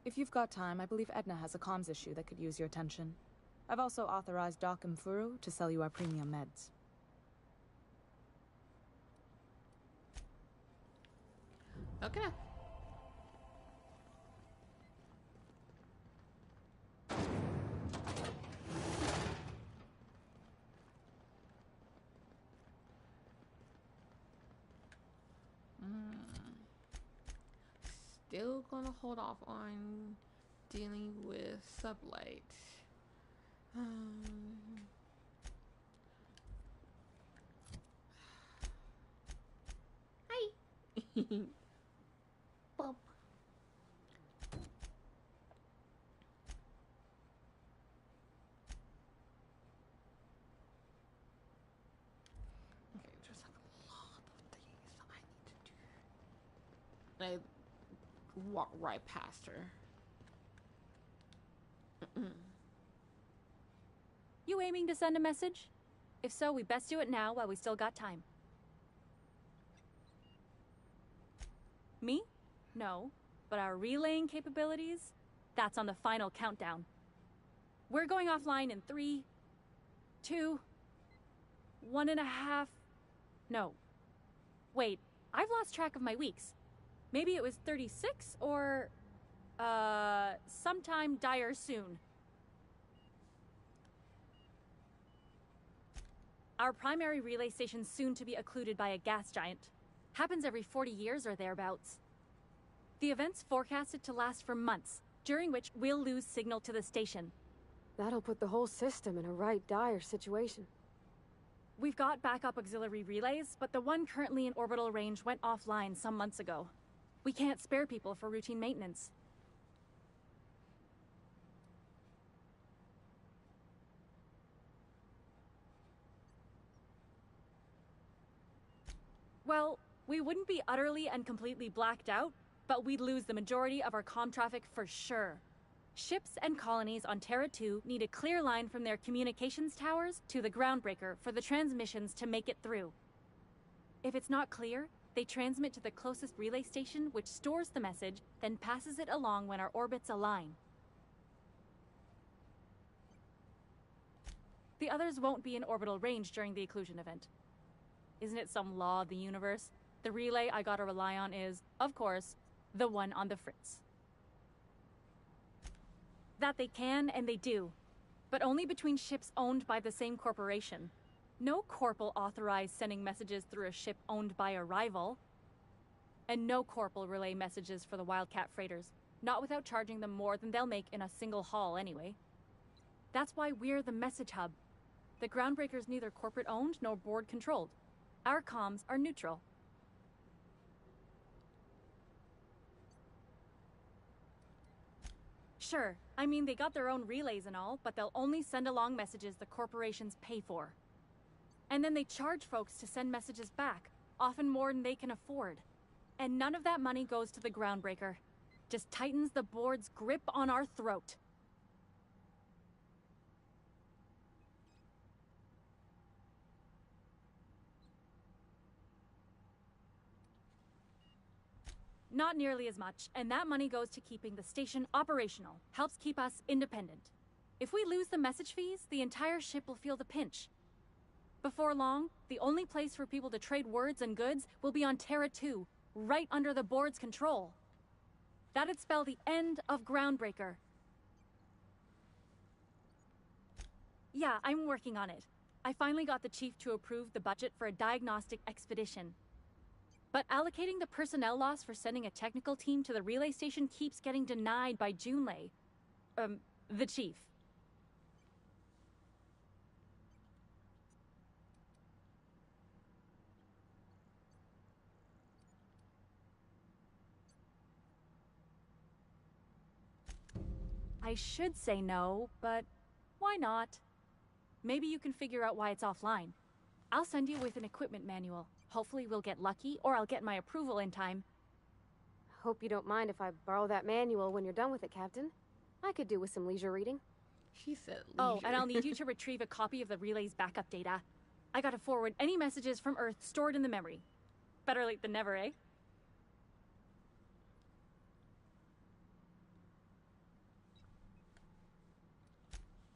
If you've got time, I believe Edna has a comms issue that could use your attention. I've also authorized Doc and Furu to sell you our premium meds. Okay. Still gonna hold off on dealing with Sublight. Hi. Bump. Okay, there's like a lot of things I need to do. I walk right past her. You aiming to send a message? If so, we best do it now while we still got time. Me? No. But our relaying capabilities? That's on the final countdown. We're going offline in 3, 2, 1.5... No. Wait, I've lost track of my weeks. Maybe it was 36 or... sometime dire soon. Our primary relay station's soon to be occluded by a gas giant. Happens every 40 years or thereabouts. The event's forecasted to last for months, during which we'll lose signal to the station. That'll put the whole system in a right dire situation. We've got backup auxiliary relays, but the one currently in orbital range went offline some months ago. We can't spare people for routine maintenance. Well, we wouldn't be utterly and completely blacked out, but we'd lose the majority of our comm traffic for sure. Ships and colonies on Terra 2 need a clear line from their communications towers to the Groundbreaker for the transmissions to make it through. If it's not clear, they transmit to the closest relay station, which stores the message, then passes it along when our orbits align. The others won't be in orbital range during the occlusion event. Isn't it some law of the universe? The relay I gotta rely on is, of course, the one on the fritz. That they can and they do, but only between ships owned by the same corporation. No corp will authorize sending messages through a ship owned by a rival. And no corp will relay messages for the Wildcat freighters, not without charging them more than they'll make in a single haul anyway. That's why we're the message hub. The Groundbreaker's neither corporate owned nor board controlled. Our comms are neutral. Sure, I mean they got their own relays and all, but they'll only send along messages the corporations pay for. And then they charge folks to send messages back, often more than they can afford. And none of that money goes to the Groundbreaker. Just tightens the board's grip on our throat. Not nearly as much, and that money goes to keeping the station operational, helps keep us independent. If we lose the message fees, the entire ship will feel the pinch. Before long, the only place for people to trade words and goods will be on Terra 2, right under the board's control. That'd spell the end of Groundbreaker. Yeah, I'm working on it. I finally got the chief to approve the budget for a diagnostic expedition. But allocating the personnel loss for sending a technical team to the relay station keeps getting denied by Junlei. The chief. I should say no, but why not? Maybe you can figure out why it's offline. I'll send you with an equipment manual. Hopefully we'll get lucky, or I'll get my approval in time. Hope you don't mind if I borrow that manual when you're done with it, Captain. I could do with some leisure reading. She said leisure. Oh, and I'll need you to retrieve a copy of the relay's backup data. I gotta forward any messages from Earth stored in the memory. Better late than never, eh?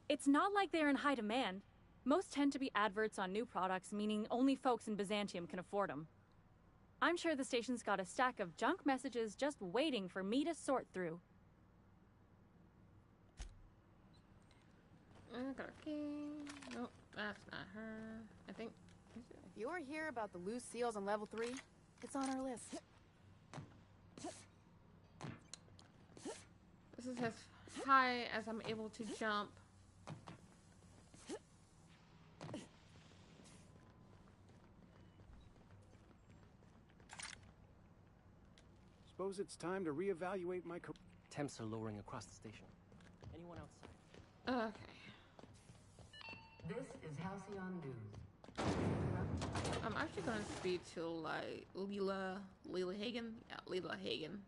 It's not like they're in high demand. Most tend to be adverts on new products, meaning only folks in Byzantium can afford them. I'm sure the station's got a stack of junk messages just waiting for me to sort through. Okay. Nope, that's not her. I think. If you were here about the loose seals on level 3, it's on our list. This is as high as I'm able to jump. Suppose it's time to reevaluate my career. Temps are lowering across the station. Anyone outside? Okay. This is Halcyon News. I'm actually gonna speak to like Leela Hagen. Yeah, Leela Hagen.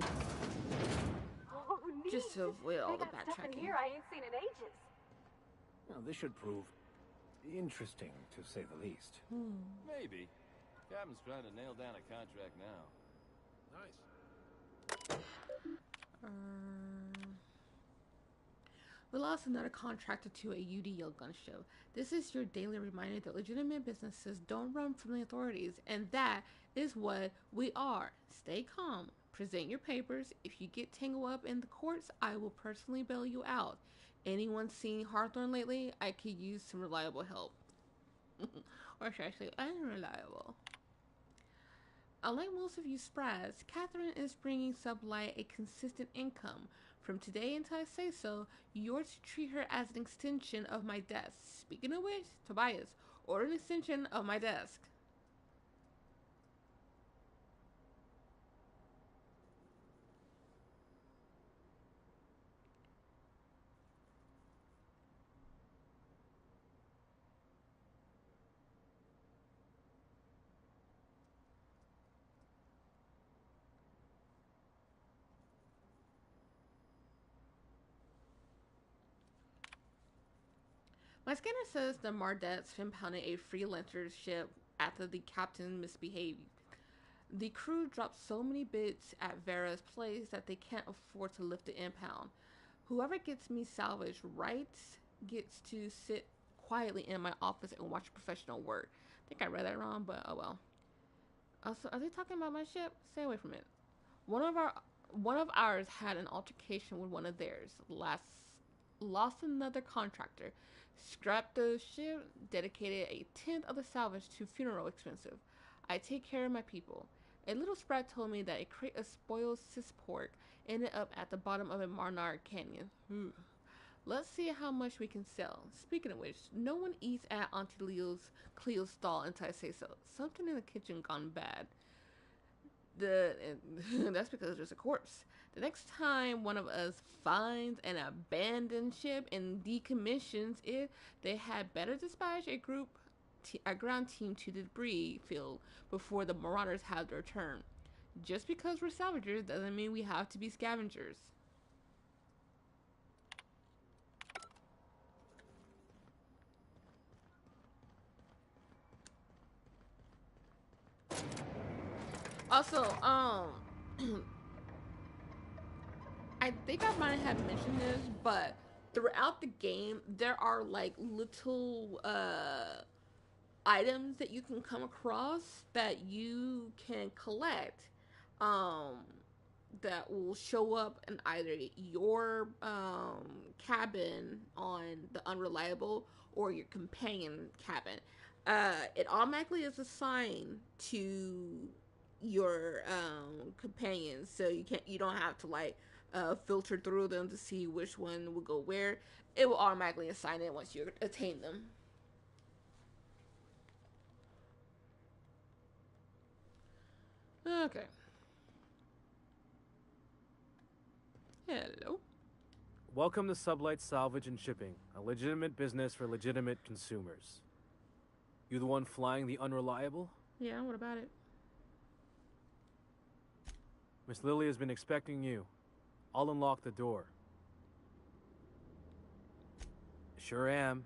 Oh, neat. Just to avoid all They the got stuff in backtracking. here I ain't seen in ages. Now, this should prove interesting, to say the least. Maybe. Captain's trying to nail down a contract now. Nice. We lost another contractor to a UDO gun show. This is your daily reminder that legitimate businesses don't run from the authorities, and that is what we are. Stay calm. Present your papers. If you get tangled up in the courts, I will personally bail you out. Anyone seen Hawthorne lately? I could use some reliable help. Or should I say unreliable? Unlike most of you sprads, Catherine is bringing Sublight a consistent income. From today until I say so, you're to treat her as an extension of my desk. Speaking of which, Tobias, order an extension of my desk. My scanner says the Mardets impounded a freelancer ship after the captain misbehaved. The crew dropped so many bits at Vera's place that they can't afford to lift the impound. Whoever gets me salvaged right gets to sit quietly in my office and watch professional work. I think I read that wrong, but oh well. Also, are they talking about my ship? Stay away from it. One of ours had an altercation with one of theirs. Lost another contractor. Scrapped the ship, dedicated a tenth of the salvage to funeral expenses. I take care of my people. A little sprat told me that a crate of spoiled cispork ended up at the bottom of a Marnard canyon. Let's see how much we can sell. Speaking of which, no one eats at Auntie Cleo's stall until I say so. Something in the kitchen gone bad. That's because there's a corpse. The next time one of us finds an abandoned ship and decommissions it, they had better dispatch a ground team to the debris field before the marauders have their turn. Just because we're salvagers doesn't mean we have to be scavengers. Also, I think I might have mentioned this, but throughout the game, there are like little items that you can come across that you can collect. that will show up in either your cabin on the Unreliable or your companion cabin. It automatically is assigned to your companions, so you don't have to like filter through them to see which one will go where. It will automatically assign it once you attain them. Okay. Hello. Welcome to Sublight Salvage and Shipping, a legitimate business for legitimate consumers. You the one flying the Unreliable? Yeah, what about it? Miss Lily has been expecting you. I'll unlock the door. Sure am.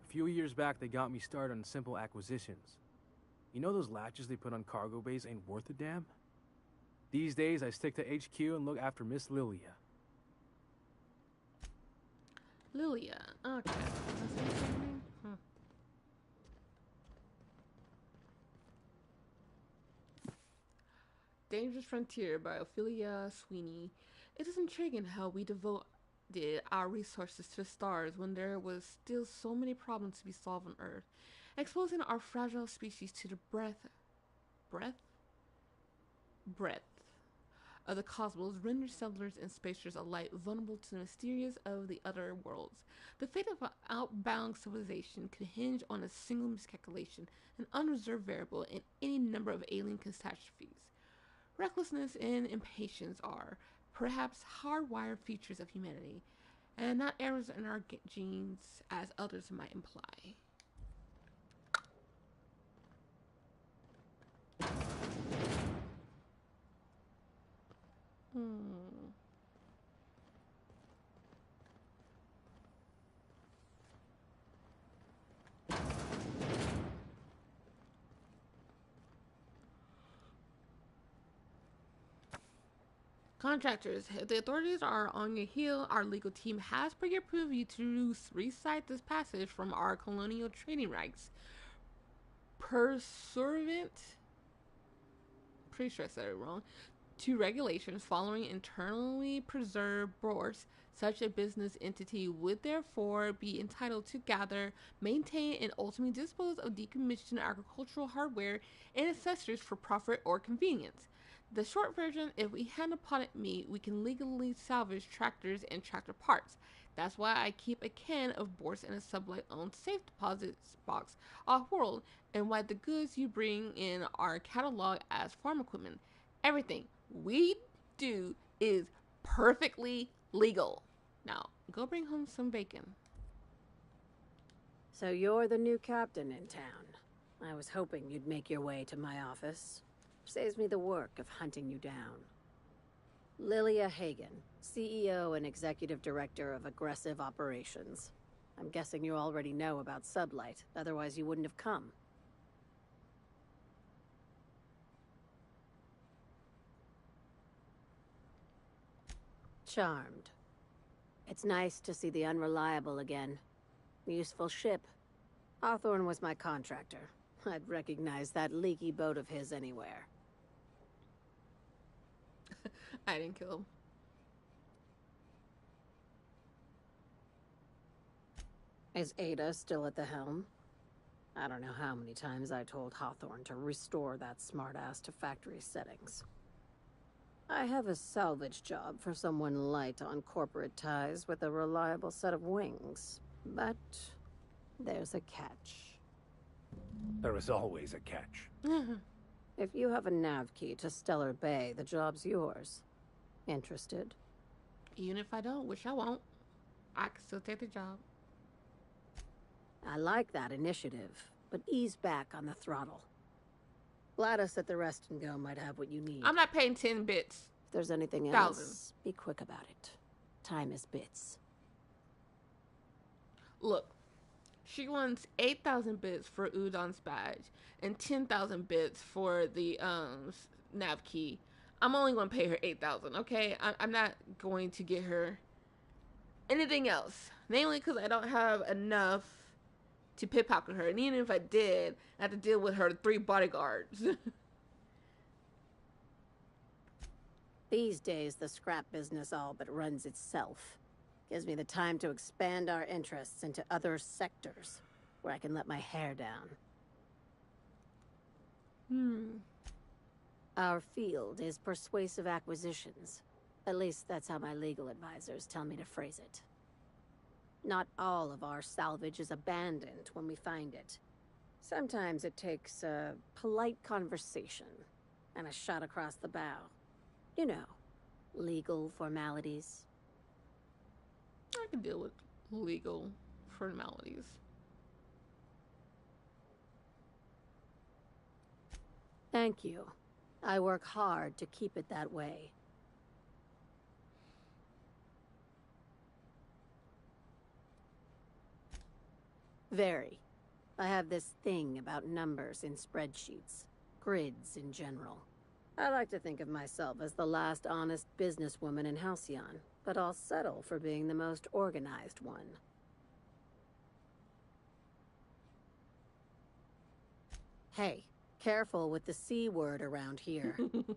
A few years back, they got me started on simple acquisitions. You know those latches they put on cargo bays ain't worth a damn? These days, I stick to HQ and look after Miss Lilia. Lilia. Okay. That's her name? Huh. Dangerous Frontier by Ophelia Sweeney. It is intriguing how we devoted our resources to the stars when there was still so many problems to be solved on Earth, exposing our fragile species to the breath of the cosmos renders settlers and spacers alike vulnerable to the mysterious of the other worlds. The fate of an outbound civilization could hinge on a single miscalculation, an unreserved variable in any number of alien catastrophes. Recklessness and impatience are, perhaps, hardwired features of humanity, and not errors in our genes as others might imply. Contractors, if the authorities are on your heel, our legal team has pre-approved you to recite this passage from our colonial trading rights. Pursuant, pretty sure I said it wrong, to regulations following internally preserved boards, such a business entity would therefore be entitled to gather, maintain, and ultimately dispose of decommissioned agricultural hardware and accessories for profit or convenience. The short version, if we hand upon it meat, we can legally salvage tractors and tractor parts. That's why I keep a can of boards in a Sublight-owned safe deposit box off-world, and why the goods you bring in are cataloged as farm equipment. Everything we do is perfectly legal. Now, go bring home some bacon. So you're the new captain in town. I was hoping you'd make your way to my office. Saves me the work of hunting you down. Lilia Hagen, CEO and Executive Director of Aggressive Operations. I'm guessing you already know about Sublight, otherwise you wouldn't have come. Charmed. It's nice to see the Unreliable again. Useful ship. Hawthorne was my contractor. I'd recognize that leaky boat of his anywhere. I didn't kill him. Is Ada still at the helm? I don't know how many times I told Hawthorne to restore that smartass to factory settings. I have a salvage job for someone light on corporate ties with a reliable set of wings. But there's a catch. There is always a catch. If you have a nav key to Stellar Bay, the job's yours. Interested? Even if I don't, which I won't, I can still take the job. I like that initiative, but ease back on the throttle. Gladys at the Rest and Go might have what you need. I'm not paying 10 bits. If there's anything 1,000. else, be quick about it. Time is bits. Look, she wants 8,000 bits for Udon's badge and 10,000 bits for the nav key. I'm only going to pay her 8,000, okay? I'm not going to get her anything else. Namely because I don't have enough to pickpocket her. And even if I did, I have to deal with her 3 bodyguards. These days, the scrap business all but runs itself. Gives me the time to expand our interests into other sectors, where I can let my hair down. Our field is persuasive acquisitions. At least that's how my legal advisors tell me to phrase it. Not all of our salvage is abandoned when we find it. Sometimes it takes a polite conversation and a shot across the bow. You know, legal formalities. I can deal with legal formalities. Thank you. I work hard to keep it that way. Very. I have this thing about numbers in spreadsheets. Grids in general. I like to think of myself as the last honest businesswoman in Halcyon, but I'll settle for being the most organized one. Hey, careful with the C word around here.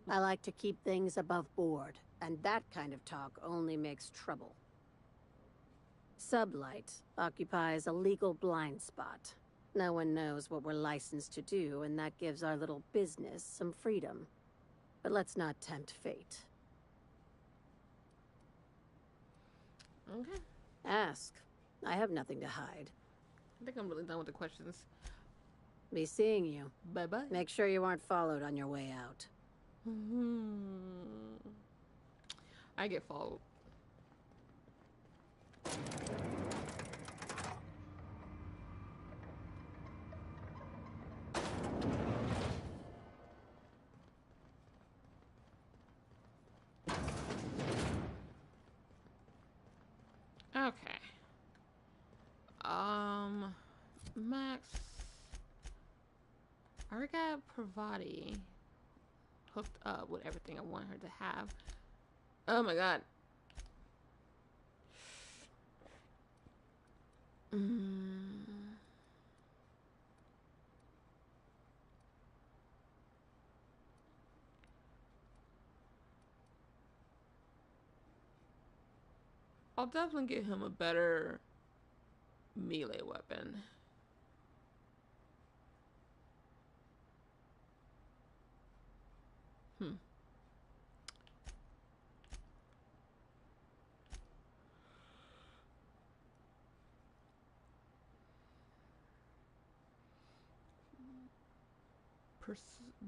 I like to keep things above board, and that kind of talk only makes trouble. Sublight occupies a legal blind spot. No one knows what we're licensed to do, and that gives our little business some freedom. But let's not tempt fate. Okay. Ask. I have nothing to hide. I think I'm really done with the questions. Be seeing you. Bye-bye. Make sure you aren't followed on your way out. I get followed. Okay. Max. I already got Pravati hooked up with everything I want her to have. Oh my god. I'll definitely get him a better melee weapon.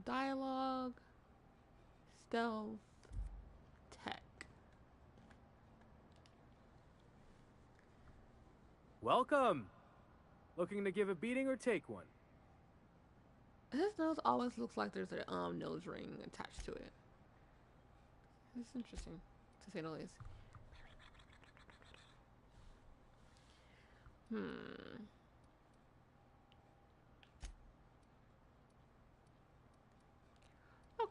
Dialogue, stealth, tech. Welcome! Looking to give a beating or take one? His nose always looks like there's a nose ring attached to it. It's interesting, to say the least.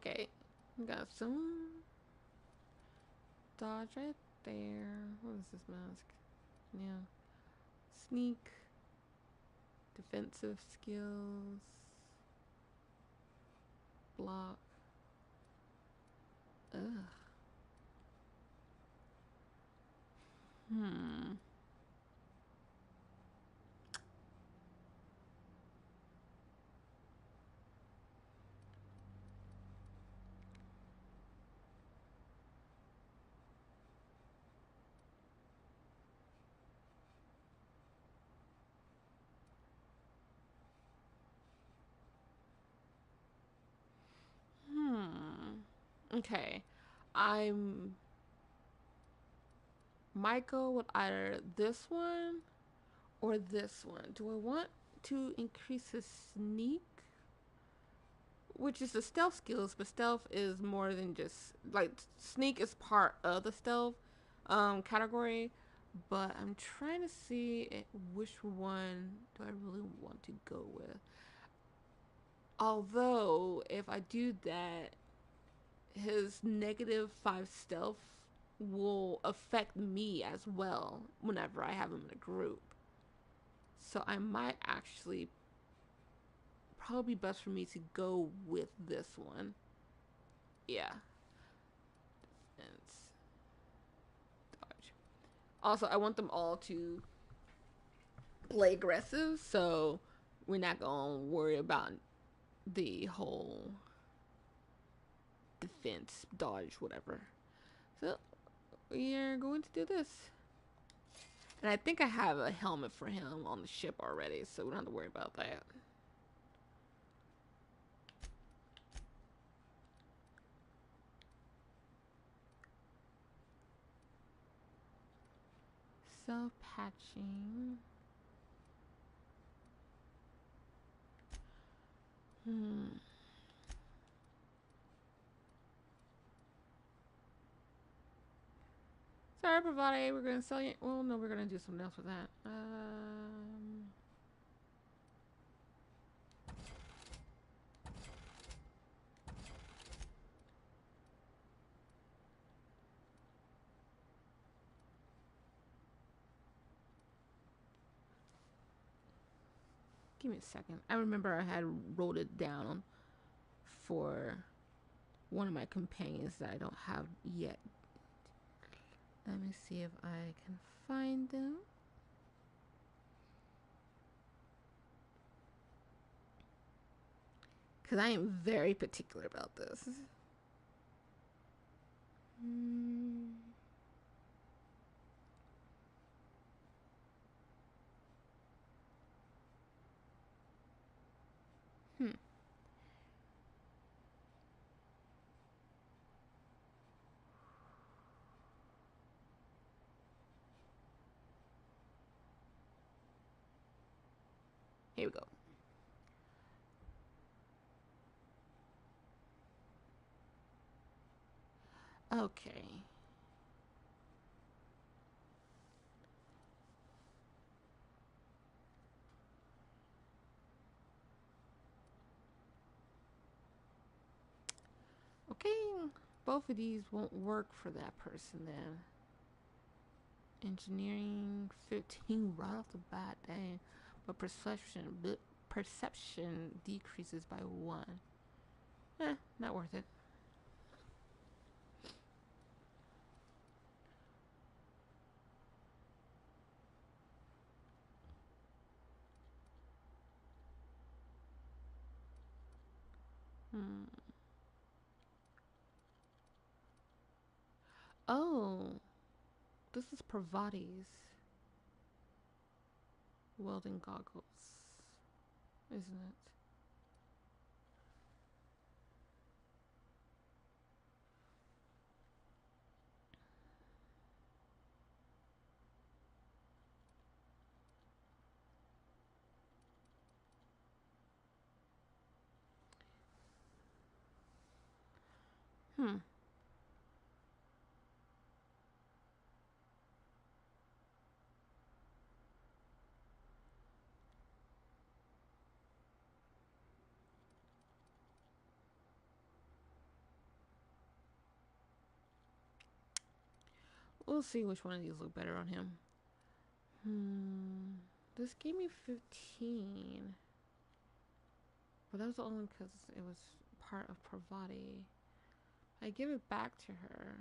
Okay, we got some dodge right there. What is this mask? Yeah. Sneak. Defensive skills. Block. Ugh. Okay. I'm might go with either this one or this one. Do I want to increase his sneak? Which is the stealth skills, but stealth is more than just like sneak is part of the stealth category. But I'm trying to see which one do I really want to go with. Although if I do that, his -5 stealth will affect me as well whenever I have him in a group. So I might actually probably be best for me to go with this one. Yeah. Dodge. Also, I want them all to play aggressive, so we're not gonna worry about the whole defense, dodge, whatever. So we are going to do this. And I think I have a helmet for him on the ship already, so we don't have to worry about that. Self-patching. Sorry, Bravade, we're gonna sell you. Well, no, we're gonna do something else with that. Give me a second. I remember I had wrote it down for one of my companions that I don't have yet. Let me see if I can find them. Because I am very particular about this. Here we go. Okay. Okay, both of these won't work for that person then. Engineering 15 right off the bat, dang. But perception decreases by 1. Not worth it. Oh, this is Pravati's welding goggles, isn't it? We'll see which one of these look better on him. This gave me 15. But that was only because it was part of Pravati. I give it back to her.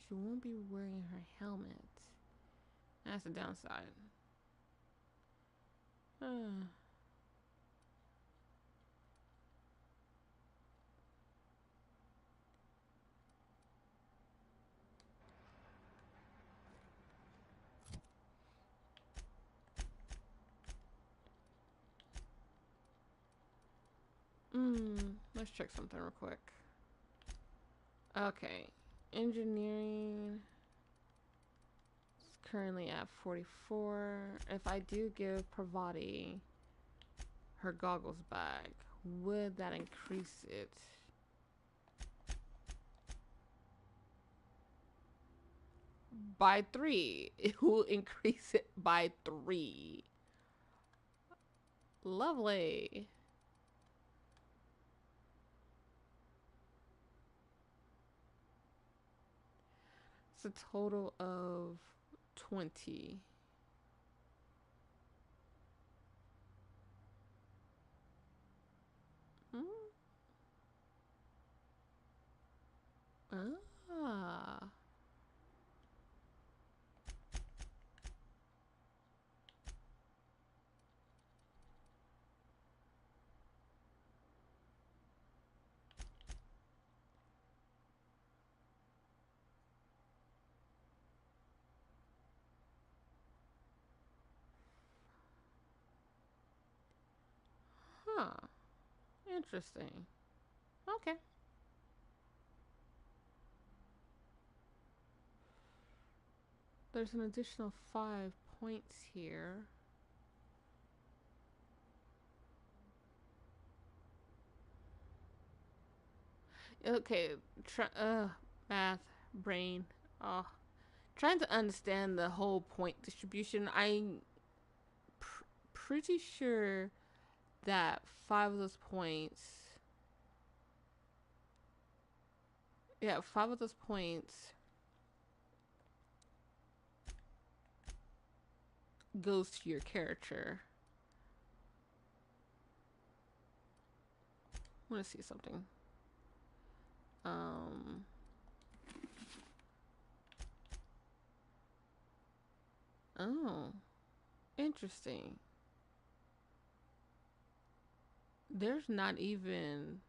She won't be wearing her helmet. That's the downside. Let's check something real quick. Okay. Engineering is currently at 44. If I do give Pravati her goggles back, would that increase it? By 3. It will increase it by 3. Lovely. It's a total of 20. Ah. Huh. Interesting. Okay. There's an additional 5 points here. Okay, math, brain. Oh, trying to understand the whole point distribution. I'm pretty sure that 5 of those points. Yeah, 5 of those points goes to your character. I want to see something. Oh, interesting. There's not even.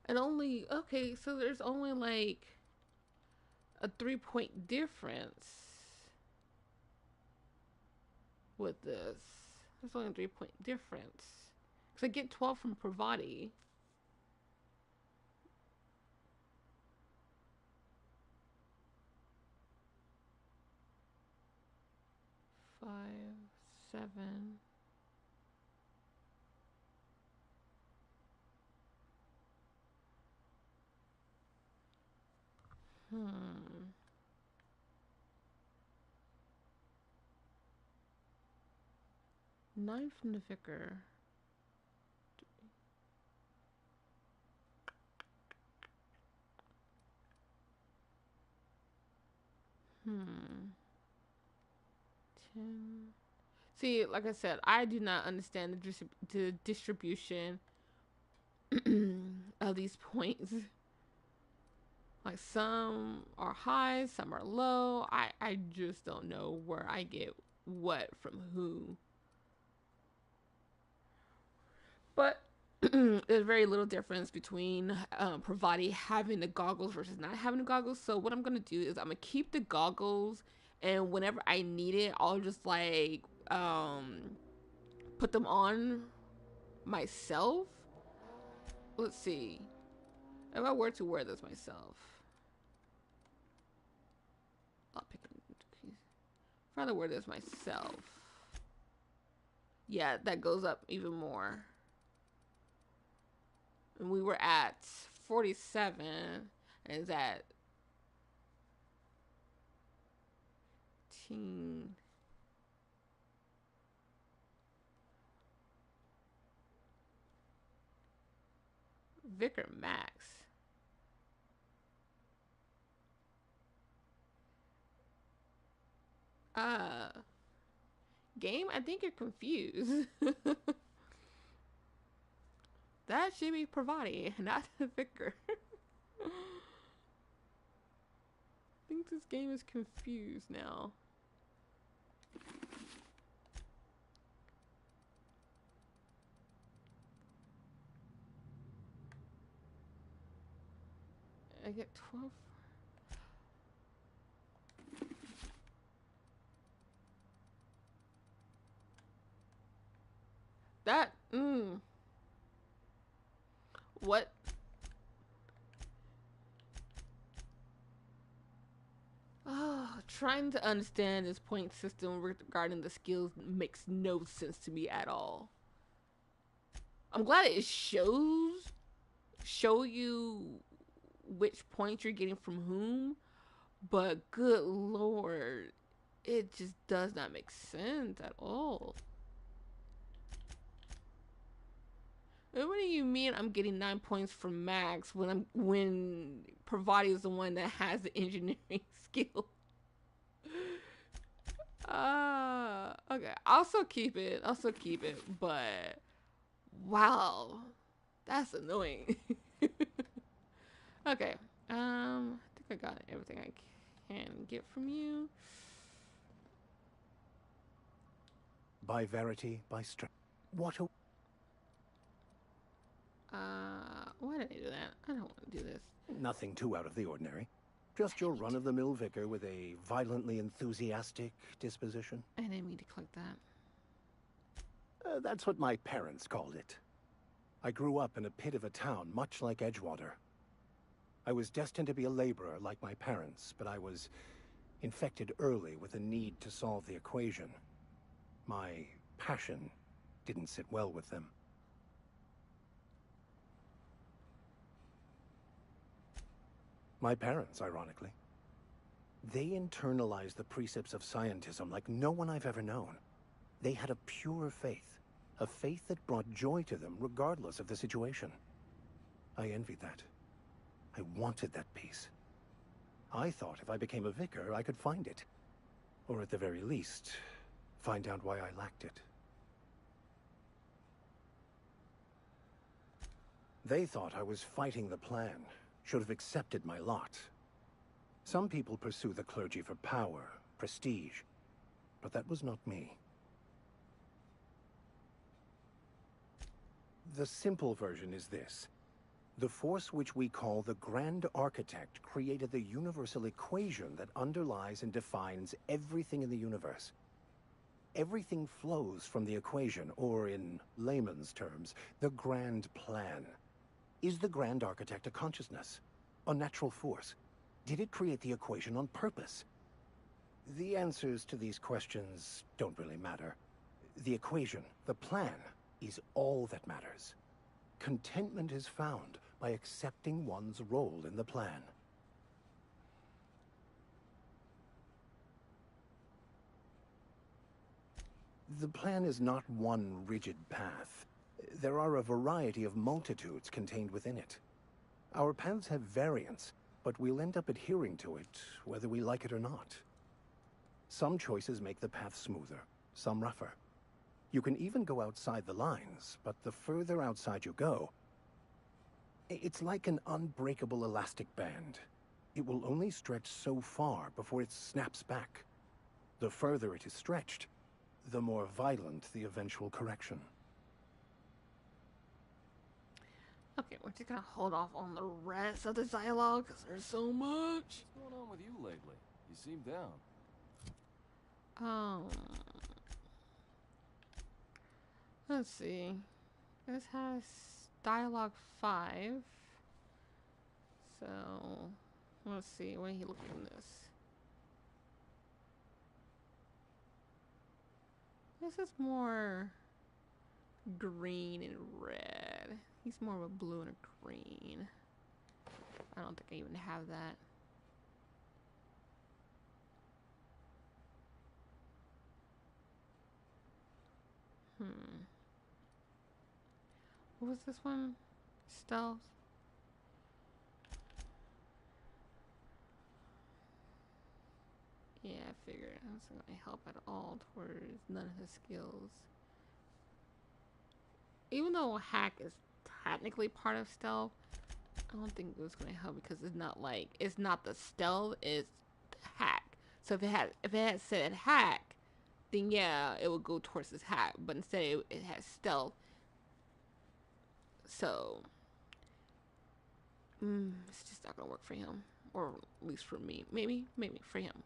And only. Okay, so there's only like a 3 point difference with this. There's only a 3 point difference. Because I get 12 from Pravati. Five, 7. Hmm. Nine from the vicar. Hmm. 10. See, like I said, I do not understand the distribution of these points. Like some are high, some are low. I just don't know where I get what from who. But there's very little difference between Pravati having the goggles versus not having the goggles. So what I'm gonna do is I'm gonna keep the goggles, and whenever I need it, I'll just like put them on myself. Let's see. If I were to wear this myself, I'll pick it. If I were to wear this myself, yeah, that goes up even more. And we were at 47, and is at teen. Vicar Max. Game, I think you're confused. That should be Pravati, not the Vicar. I think this game is confused now. I get 12. That, What? Oh, trying to understand this point system regarding the skills makes no sense to me at all. I'm glad it show you which points you're getting from whom, but good lord, it just does not make sense at all. And what do you mean I'm getting 9 points from Max when Pravati is the one that has the engineering skill? Okay. I'll still keep it. But wow. That's annoying. Okay. I think I got everything I can get from you. By verity, by strength. What a... Why did I do that? I don't want to do this. Nothing too out of the ordinary. Just your run-of-the-mill vicar with a violently enthusiastic disposition. I didn't mean to click that. That's what my parents called it. I grew up in a pit of a town, much like Edgewater. I was destined to be a laborer like my parents, but I was infected early with a need to solve the equation. My passion didn't sit well with them. My parents, ironically. They internalized the precepts of scientism like no one I've ever known. They had a pure faith, a faith that brought joy to them regardless of the situation. I envied that. I wanted that peace. I thought if I became a vicar, I could find it. Or at the very least, find out why I lacked it. They thought I was fighting the plan, should have accepted my lot. Some people pursue the clergy for power, prestige, but that was not me. The simple version is this. The force which we call the Grand Architect created the universal equation that underlies and defines everything in the universe. Everything flows from the equation, or in layman's terms, the grand plan. Is the Grand Architect a consciousness? A natural force? Did it create the equation on purpose? The answers to these questions don't really matter. The equation, the plan, is all that matters. Contentment is found by accepting one's role in the plan. The plan is not one rigid path. There are a variety of multitudes contained within it. Our paths have variance, but we'll end up adhering to it, whether we like it or not. Some choices make the path smoother, some rougher. You can even go outside the lines, but the further outside you go, it's like an unbreakable elastic band. It will only stretch so far before it snaps back. The further it is stretched, the more violent the eventual correction. Okay, we're just gonna hold off on the rest of the dialogue because there's so much. What's going on with you lately? You seem down. Let's see. This has dialogue 5. So, let's see. When he looked in this. This is more green and red. He's more of a blue and a green. I don't think I even have that. What was this one? Stealth? Yeah, I figured it wasn't going to help at all towards none of his skills. Even though hack is technically part of stealth, I don't think it was going to help because it's not like, it's not the stealth, it's hack. So if it had said hack, then yeah, it would go towards his hack. But instead it has stealth. So it's just not going to work for him. Or at least for me. Maybe for him.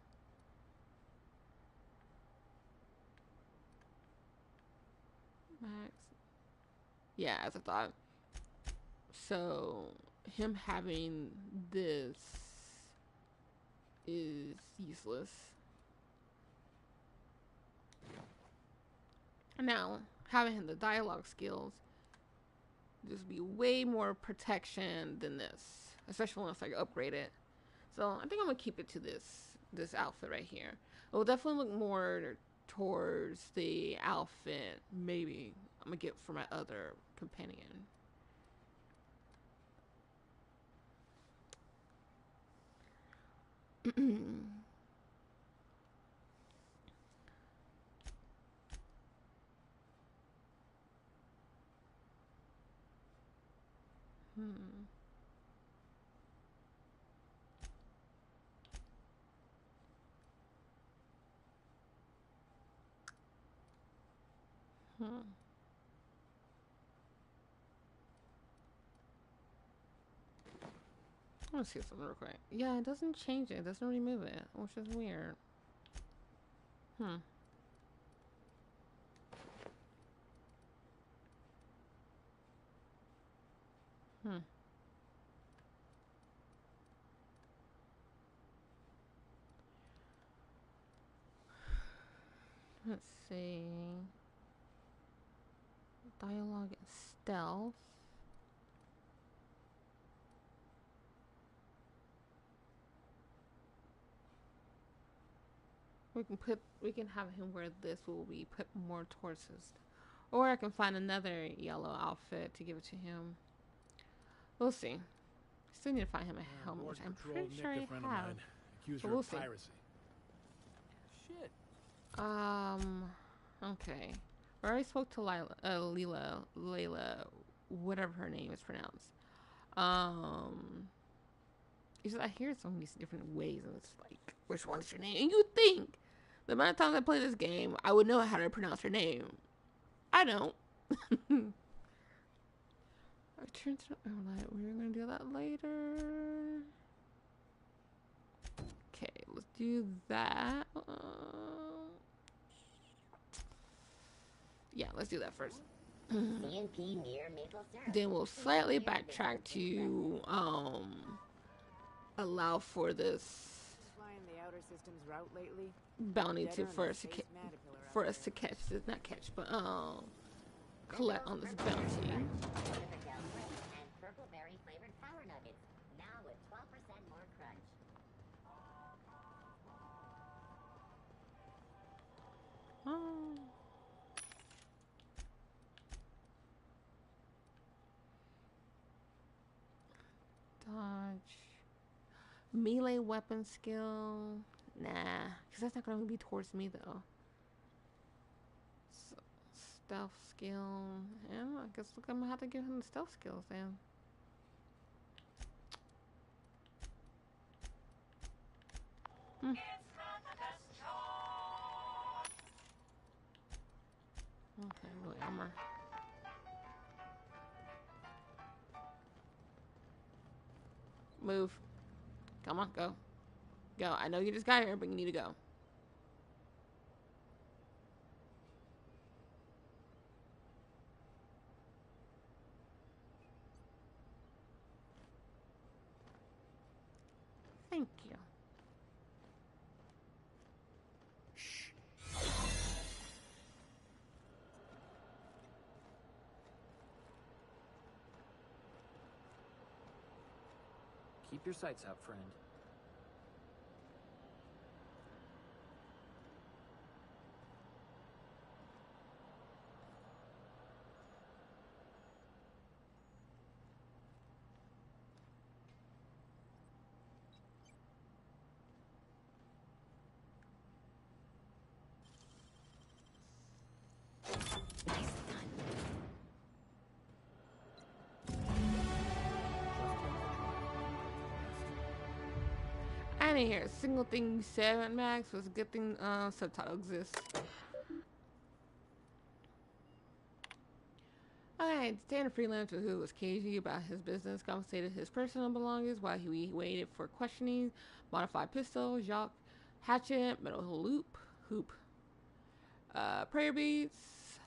Max. Yeah, as I thought. So him having this is useless. Now, having the dialogue skills, just be way more protection than this, especially once I upgrade it. So I think I'm gonna keep it to this outfit right here. It will definitely look more towards the outfit maybe I'm gonna get for my other companion. Let's see something real quick. Yeah, it doesn't change it. It doesn't remove it, which is weird. Let's see. Dialogue and stealth. We can have him wear this will be put more towards his, or I can find another yellow outfit to give it to him. We'll see. Still need to find him a helmet, which I'm pretty sure I have. Accused But her we'll of see. piracy. Shit. Okay. I already spoke to Layla, whatever her name is pronounced. I hear so many different ways, and it's like, which one's your name? And you think the amount of times I play this game, I would know how to pronounce her name. I don't. I turned to we're gonna do that later. Okay, let's do that. Yeah, let's do that first. CNP near maple syrup. Then we'll slightly backtrack to allow for this Flying the outer system's route lately. bounty to for us to catch this, not catch, but collect on this bounty. And purple berry flavored power nuggets, now with 12% more crunch. Dodge. Melee weapon skill. Nah, because that's not going to be towards me, though. So, stealth skill. Yeah, I guess I'm going to have to give him the stealth skills, then. Okay, really armor. Move. Come on, go. Go. I know you just got here, but you need to go. Thank you. Shh. Keep your sights out, friend. I didn't hear a single thing you said, Max. Was a good thing subtitle exists. Okay, standard freelancer who was cagey about his business confiscated his personal belongings while he waited for questioning. Modified pistol, Jacques, hatchet, metal hoop, prayer beads,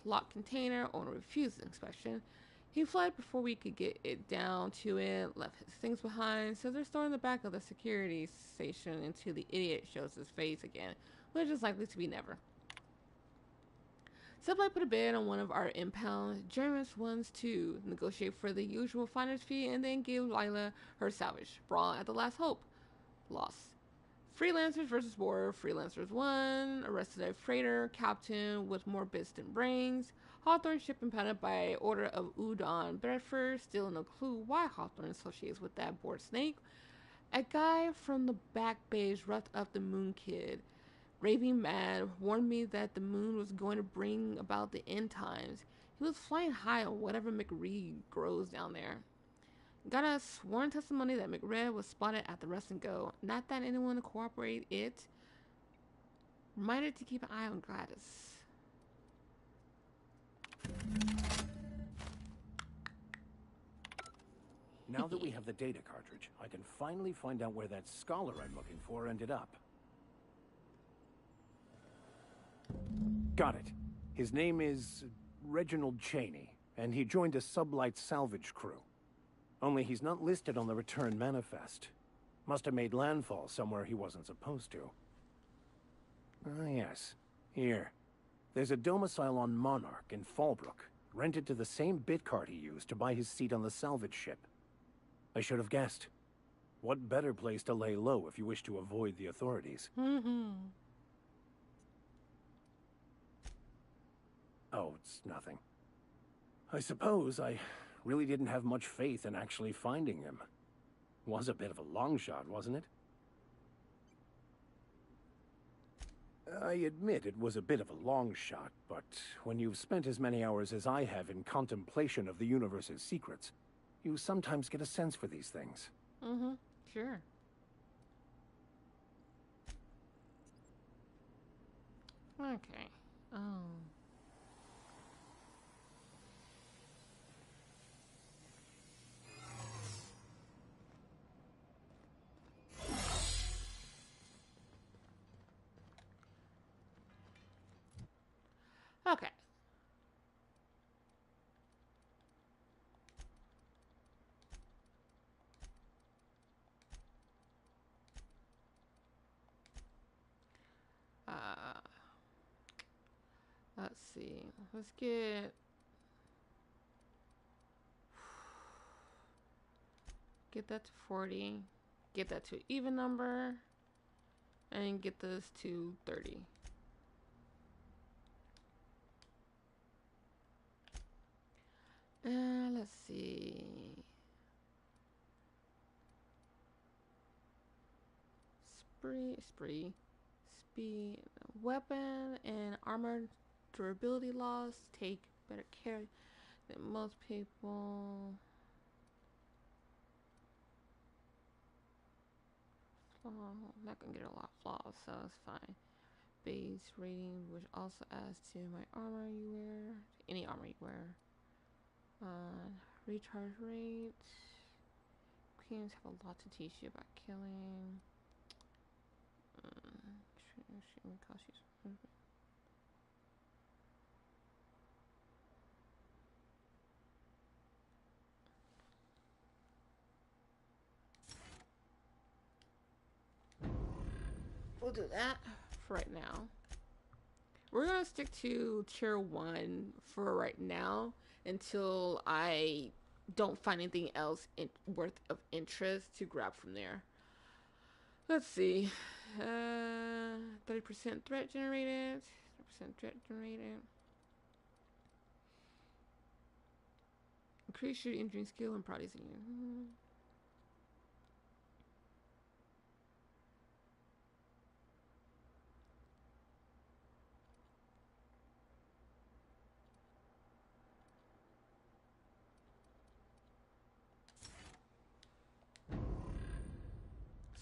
locked container. Owner refused inspection. He fled before we could get it down to it, left his things behind, so they're stored in the back of the security station until the idiot shows his face again, which is likely to be never. Subway put a bid on one of our impound Germans ones to negotiate for the usual finder's fee and then give Lila her salvage. Brawl at the last hope. Loss. Freelancers versus Border. Freelancers won. Arrested a freighter captain with more bits than brains. Hawthorne ship impounded by order of Udon Bedford. Still no clue why Hawthorne associates with that bored snake. A guy from the back bays roughed up the Moon Kid. Raving mad, warned me that the moon was going to bring about the end times. He was flying high on whatever McRee grows down there. Got a sworn testimony that McRed was spotted at the Rest and Go. Not that anyone cooperated it. Reminder to keep an eye on Gladys. Now that we have the data cartridge, I can finally find out where that scholar I'm looking for ended up. Got it. His name is Reginald Cheney, and he joined a sublight salvage crew. Only he's not listed on the return manifest. Must have made landfall somewhere he wasn't supposed to. Ah, yes. Here. There's a domicile on Monarch in Fallbrook, rented to the same bit card he used to buy his seat on the salvage ship. I should have guessed. What better place to lay low if you wish to avoid the authorities? Oh, it's nothing. I suppose I really didn't have much faith in actually finding him. Was a bit of a long shot, wasn't it? I admit it was a bit of a long shot, but when you've spent as many hours as I have in contemplation of the universe's secrets, you sometimes get a sense for these things. Sure. Okay. Okay. Let's see. Let's get that to 40. Get that to an even number. And get this to 30. Let's see. Speed, weapon, and armor durability loss. Take better care than most people. I'm not gonna get a lot of flaws, so it's fine. Base rating, which also adds to my armor you wear, any armor you wear. Recharge rate. Queens have a lot to teach you about killing. We'll do that for right now. We're gonna stick to tier 1 for right now until I don't find anything else worth of interest to grab from there. Let's see. 30% threat generated. 30% threat generated. Increase your engineering skill and practice in you.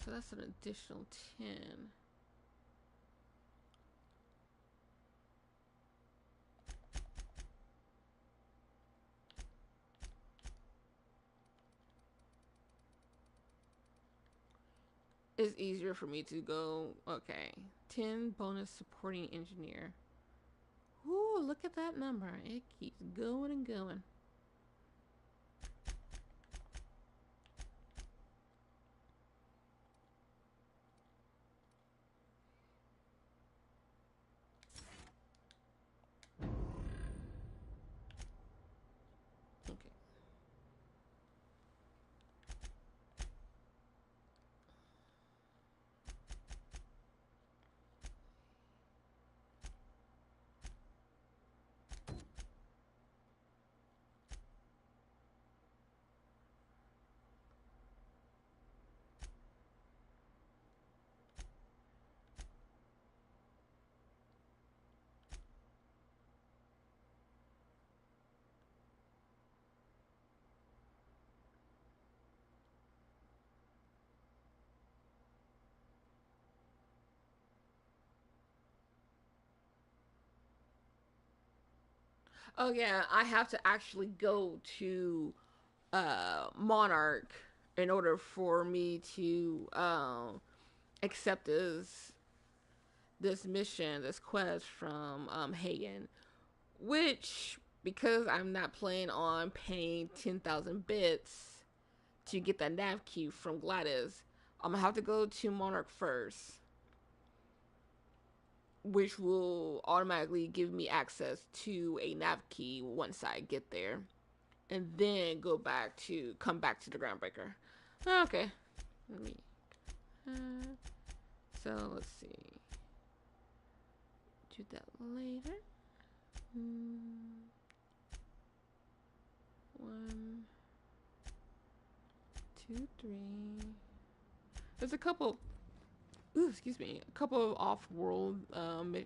So that's an additional 10. It's easier for me to go, okay. 10 bonus supporting engineer. Ooh, look at that number. It keeps going and going. Oh yeah, I have to actually go to Monarch in order for me to accept this mission, this quest from Hagen, which, because I'm not planning on paying 10,000 bits to get that nav key from Gladys, I'm gonna have to go to Monarch first, which will automatically give me access to a nav key once I get there, and then come back to the Groundbreaker. Okay, let me. So let's see. Do that later. 1, 2, 3. There's a couple. Ooh, excuse me. A couple of off-world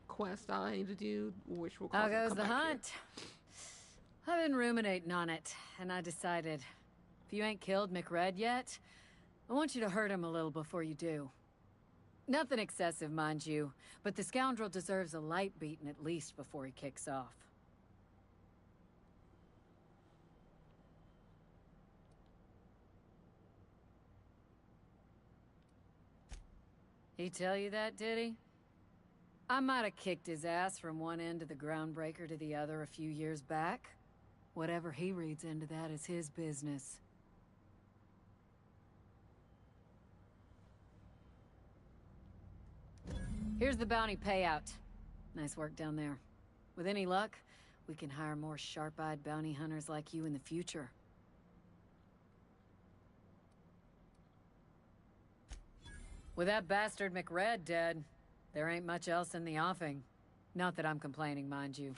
quests that I need to do, which will cause How me to goes come the back hunt? I've been ruminating on it, and I decided if you ain't killed McRed yet, I want you to hurt him a little before you do. Nothing excessive, mind you, but the scoundrel deserves a light beating at least before he kicks off. He tell you that, did he? I might have kicked his ass from one end of the Groundbreaker to the other a few years back. Whatever he reads into that is his business. Here's the bounty payout. Nice work down there. With any luck, we can hire more sharp-eyed bounty hunters like you in the future. With that bastard McRed dead, there ain't much else in the offing. Not that I'm complaining, mind you.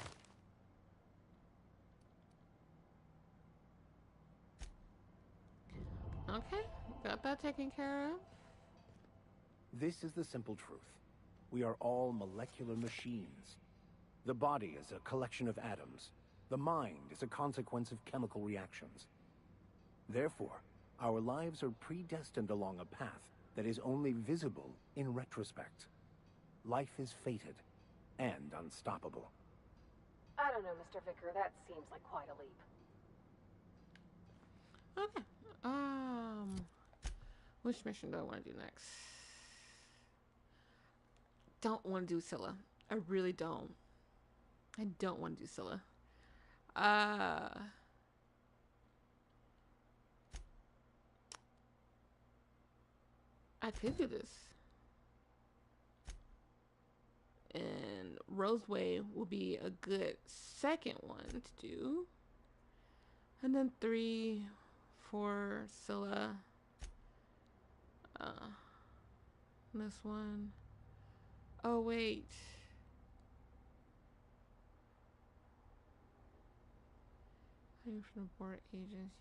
Okay, got that taken care of. This is the simple truth. We are all molecular machines. The body is a collection of atoms. The mind is a consequence of chemical reactions. Therefore, our lives are predestined along a path that is only visible in retrospect. Life is fated and unstoppable. I don't know, Mr. Vicker. That seems like quite a leap. Okay. Which mission do I want to do next? Don't want to do Scylla. I really don't. I don't want to do Scylla. I could do this. And Roseway will be a good second one to do. And then 3 for Scylla. This one. Oh, wait. I'm from the board agents.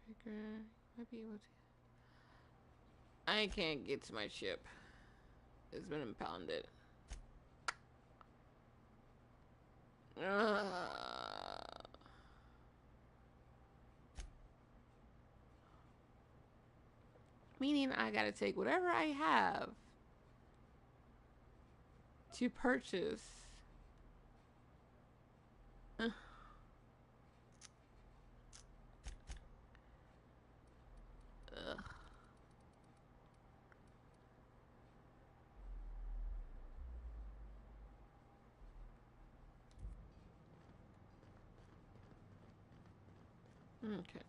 Breaker. Might be able to. I can't get to my ship. It's been impounded. Meaning I gotta take whatever I have to purchase. Ugh. Okay.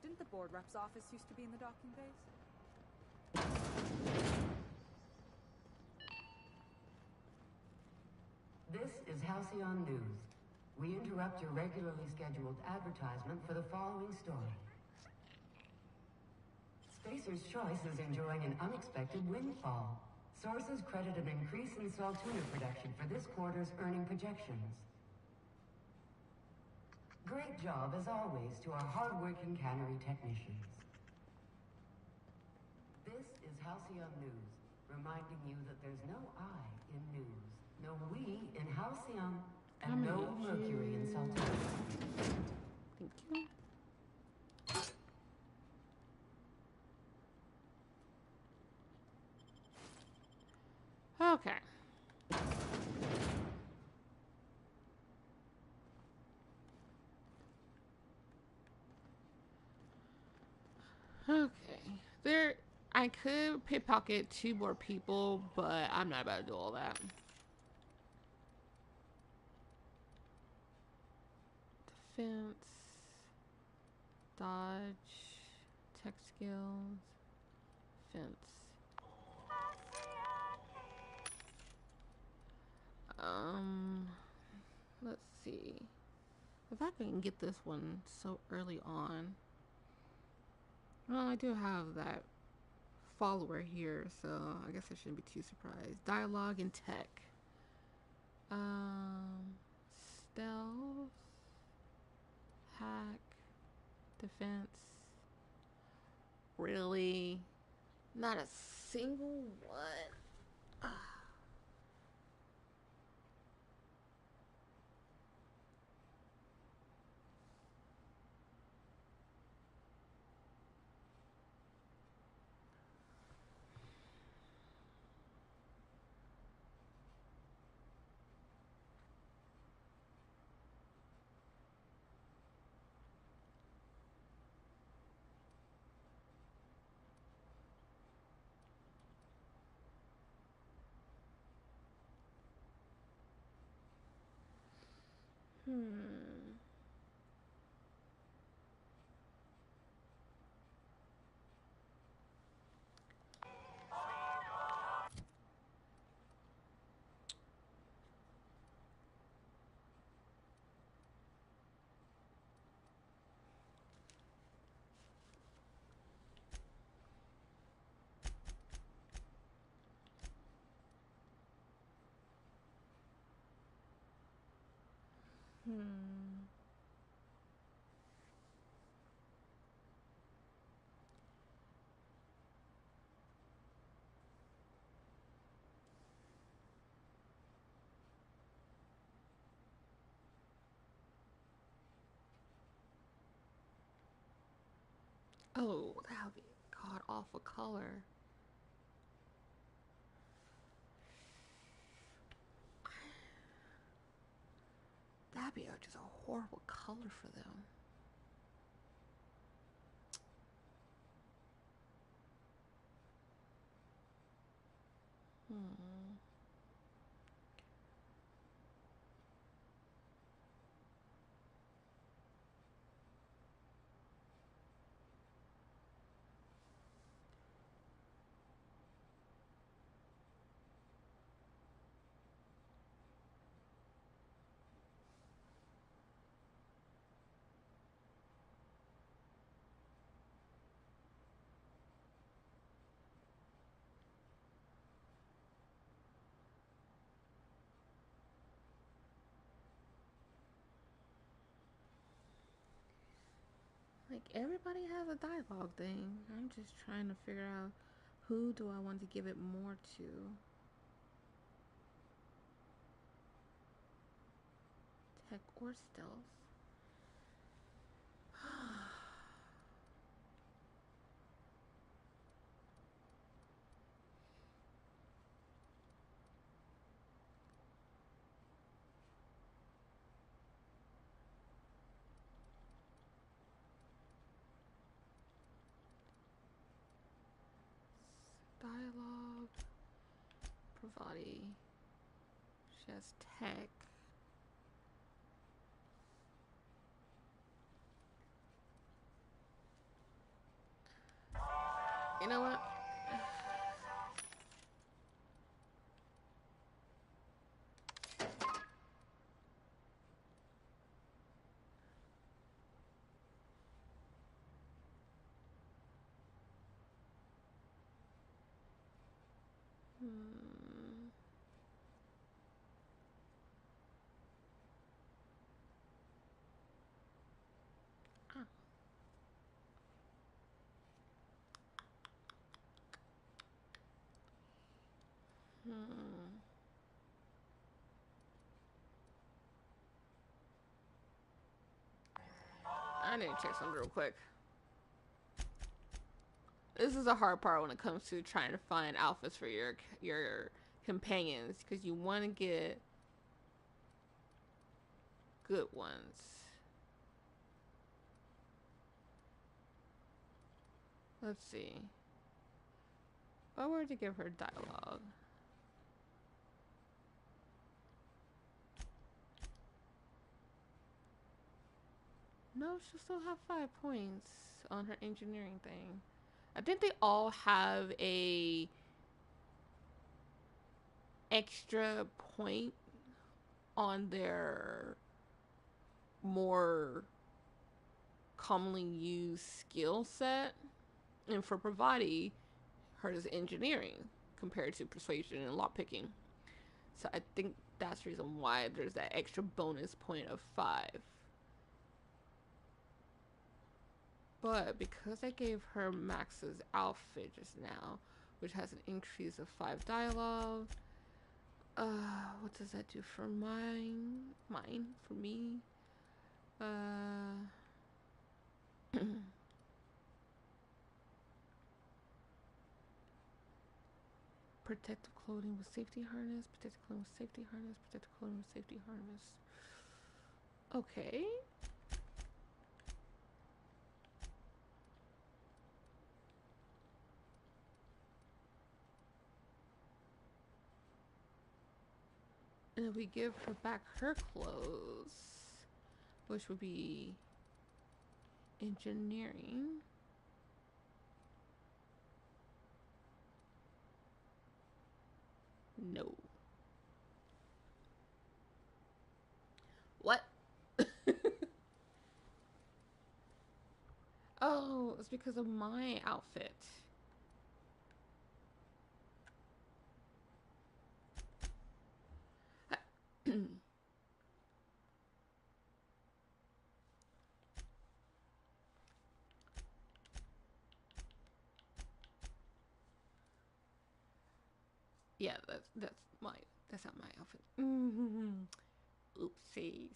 Didn't the board rep's office used to be in the docking bays? This is Halcyon News. We interrupt your regularly scheduled advertisement for the following story. Spacer's Choice is enjoying an unexpected windfall. Sources credit an increase in salt tuna production for this quarter's earning projections. Great job, as always, to our hard-working cannery technicians. This is Halcyon News, reminding you that there's no I in news, no we in Halcyon, and no mercury in saltine. Thank you. Okay. Okay. There, I could pickpocket 2 more people, but I'm not about to do all that. Defense, dodge, tech skills, fence. Let's see. If I can get this one so early on. Well, I do have that follower here, so I guess I shouldn't be too surprised. Dialogue and tech. Stealth, hack, defense. Really? Not a single one? Oh, that would be a god awful color. That'd be just a horrible color for them. Like, everybody has a dialogue thing. I'm just trying to figure out who do I want to give it more to. Tech or stealth? Dialogue. Pravati. She has tech. You know what? I need to check something real quick. This is a hard part when it comes to trying to find outfits for your companions because you want to get good ones. Let's see. If I were to give her dialogue. No, she'll still have 5 points on her engineering thing. I think they all have a extra point on their more commonly used skill set. And for Pravati, hers is engineering compared to persuasion and lockpicking. So I think that's the reason why there's that extra bonus point of 5. But because I gave her Max's outfit just now, which has an increase of 5 dialogue, what does that do for mine? For me? Protective clothing with safety harness, protective clothing with safety harness, protective clothing with safety harness. Okay. And if we give her back her clothes, which would be engineering. No. What? Oh, it's because of my outfit. Yeah, that's not my outfit. Oopsies.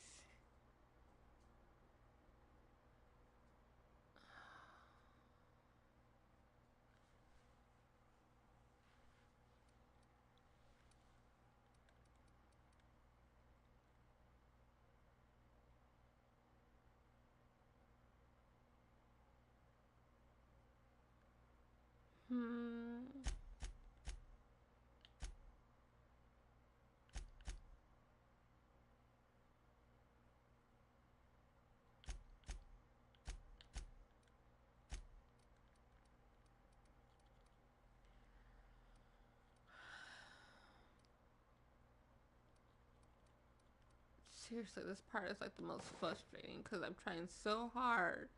Seriously, this part is like the most frustrating because I'm trying so hard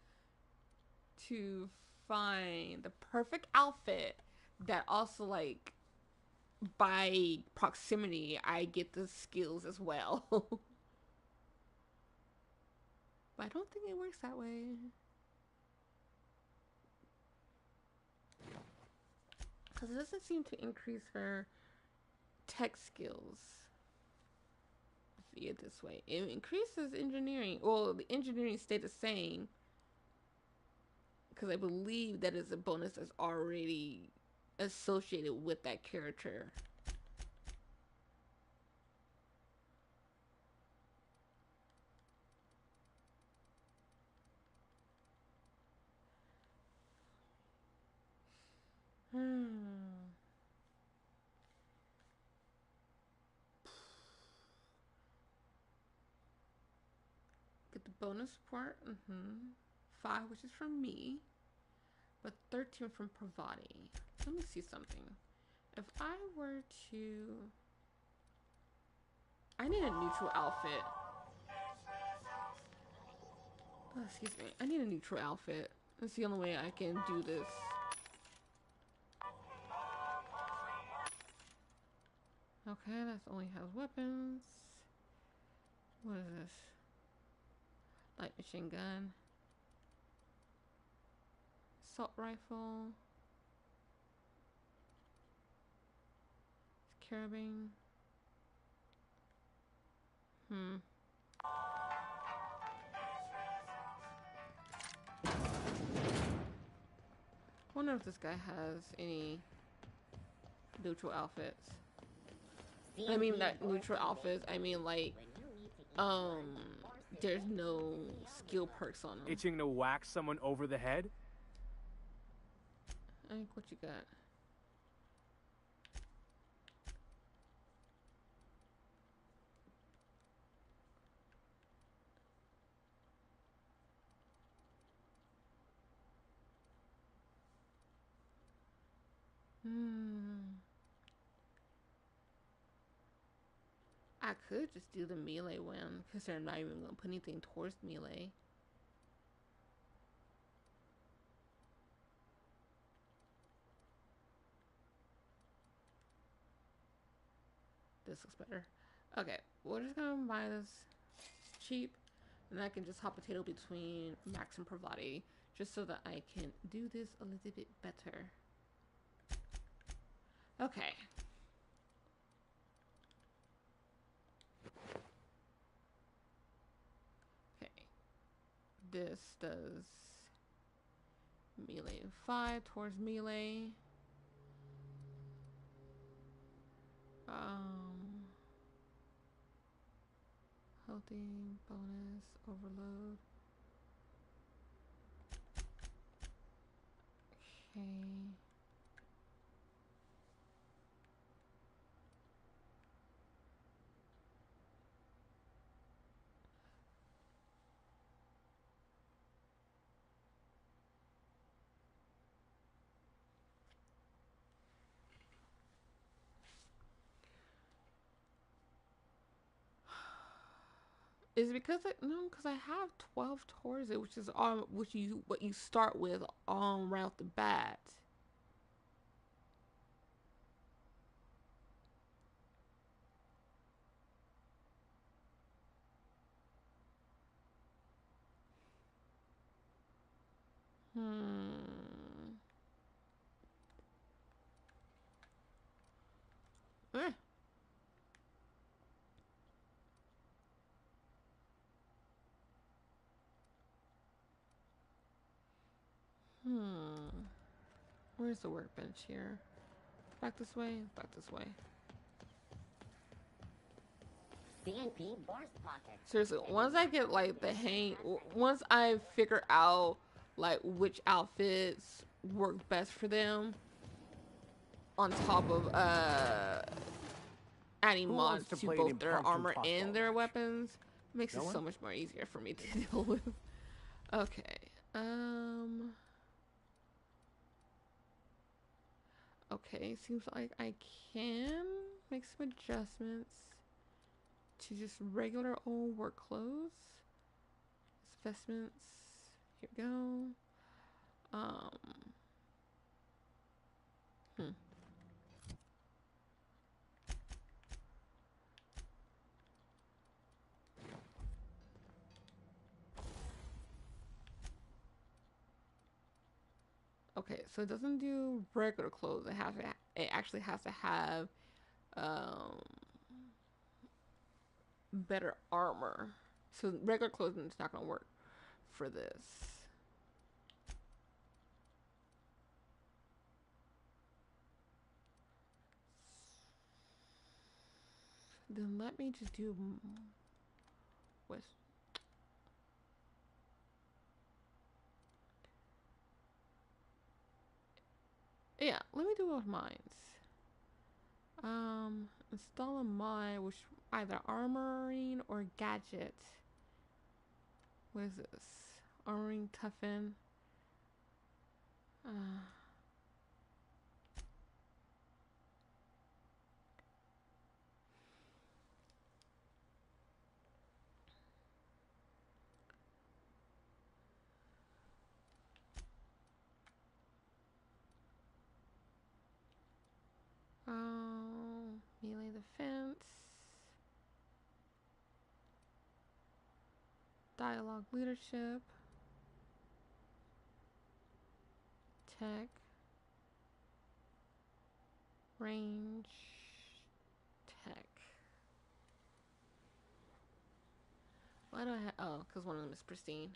to find the perfect outfit that also, like, by proximity, I get the skills as well. But I don't think it works that way. Because it doesn't seem to increase her tech skills via this way. It increases engineering. Well, the engineering stayed the same. Because I believe that is a bonus that's already associated with that character. Get the bonus part. 5, which is from me. But 13 from Pravati. Let me see something. If I were to... I need a neutral outfit. Oh, excuse me. I need a neutral outfit. That's the only way I can do this. Okay, that only has weapons. What is this? Light machine gun. Assault rifle. Carabine. Wonder if this guy has any neutral outfits. I mean that neutral outfits. I mean like, there's no skill perks on them. Itching to whack someone over the head? I think what you got. I could just do the melee one because they're not even gonna put anything towards melee. This looks better. Okay, we're just gonna buy this cheap, and I can just hot potato between Max and Pravati just so that I can do this a little bit better. Okay. Okay. This does melee 5 towards melee. Healthy bonus overload. Okay. Is it because because I have 12 towards it, which is what you start with right off the bat. Eh. Where's the workbench here? Back this way? Back this way. CNP Borscht Pocket. Seriously, once I get like the hang, once I figure out like which outfits work best for them, on top of adding mods to both their armor and their weapons, makes it so much more easier for me to deal with. Okay. Okay, seems like I can make some adjustments to just regular old work clothes. Vestments. Here we go. Okay, so it doesn't do regular clothes. It actually has to have better armor. So regular clothing is not gonna work for this. Then let me just do with yeah, let me do with mines. Install a mod which either armoring or gadget. What is this? Armoring toughen. Melee defense. Dialogue leadership. Tech. Range. Tech. Why do I have... Oh, because one of them is pristine.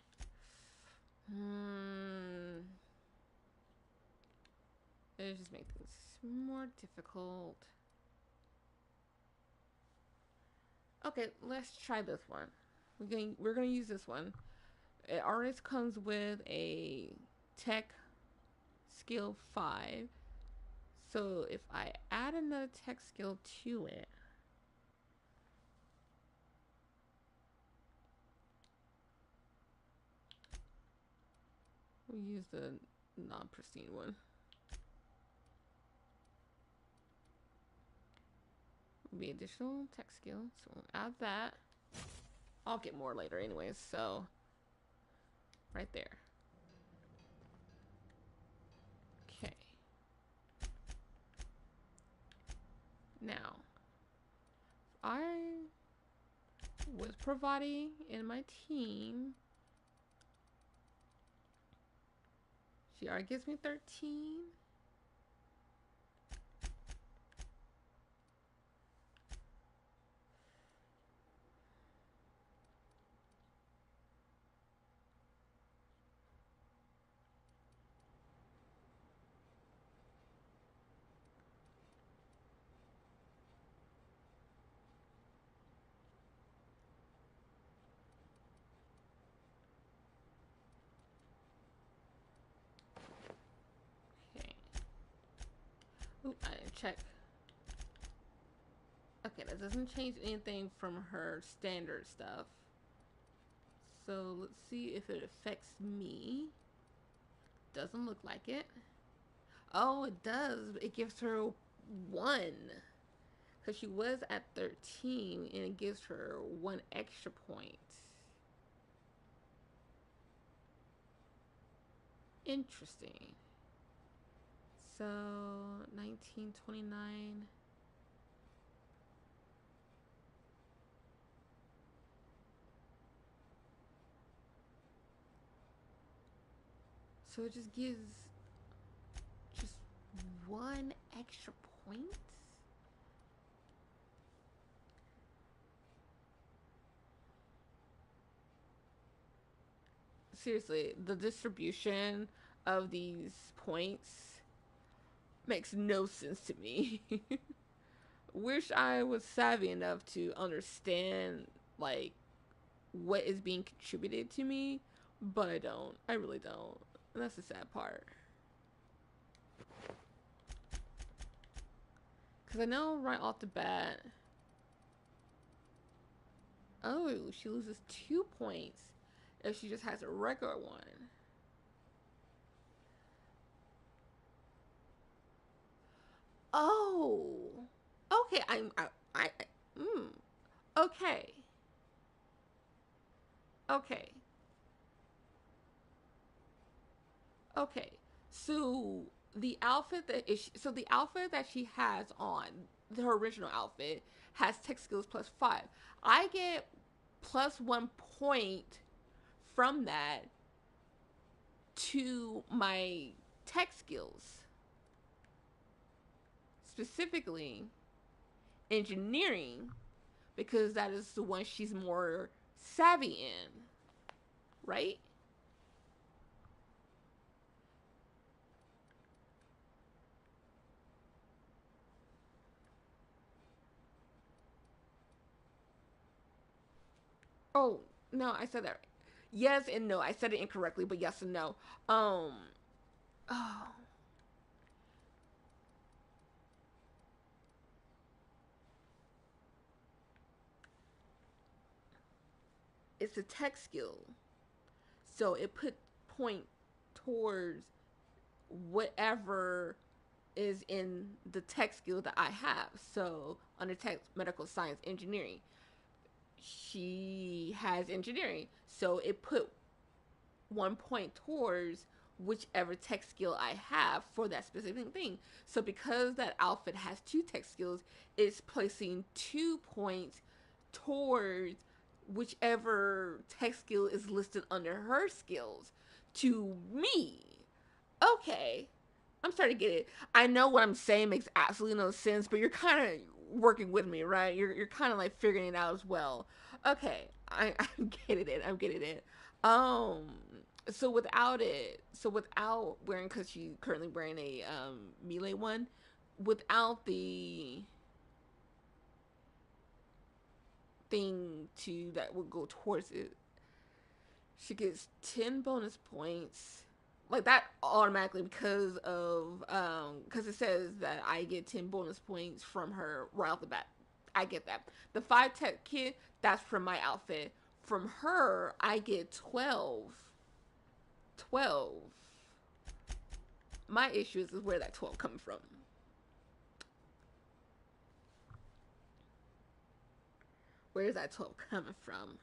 It just makes things more difficult. Okay, let's try this one. We're gonna use this one. It already comes with a tech skill 5. So if I add another tech skill to it, we'll use the non-pristine one. Will be additional tech skill, so we'll add that. I'll get more later anyways, so right there. Okay. Now, I was providing in my team. She already gives me 13. Ooh, I didn't check. Okay, that doesn't change anything from her standard stuff. So let's see if it affects me. Doesn't look like it. Oh, it does. It gives her 1. Because she was at 13 and it gives her 1 extra point. Interesting. So 1929. So it just gives just 1 extra point? Seriously, the distribution of these points makes no sense to me. Wish I was savvy enough to understand, like, what is being contributed to me, but I don't. I really don't. And that's the sad part. Because I know right off the bat, oh, she loses 2 points if she just has a regular one. Oh, okay. Okay. Okay. Okay. So the outfit that is, so the outfit that she has on, her original outfit, has tech skills plus 5. I get plus 1 point from that to my tech skills. Specifically, engineering, because that is the one she's more savvy in, right? Oh, no, I said that. Yes and no. I said it incorrectly, but yes and no. Oh. It's a tech skill. So it put point towards whatever is in the tech skill that I have. So under tech, medical science, engineering, she has engineering. So it put 1 point towards whichever tech skill I have for that specific thing. So because that outfit has 2 tech skills, it's placing 2 points towards whichever tech skill is listed under her skills to me. Okay. I'm starting to get it. I know what I'm saying makes absolutely no sense, but you're kind of working with me, right? You're kind of like figuring it out as well. Okay, I'm getting it. I'm getting it. So without it, so without wearing, because she's currently wearing a melee one, without the thing to that will go towards it. She gets 10 bonus points. Like that automatically because of because it says that I get 10 bonus points from her right off the bat. I get that. The 5 tech kit, that's from my outfit. From her, I get 12. 12. My issue is where that 12 coming from. Where is that 12 coming from?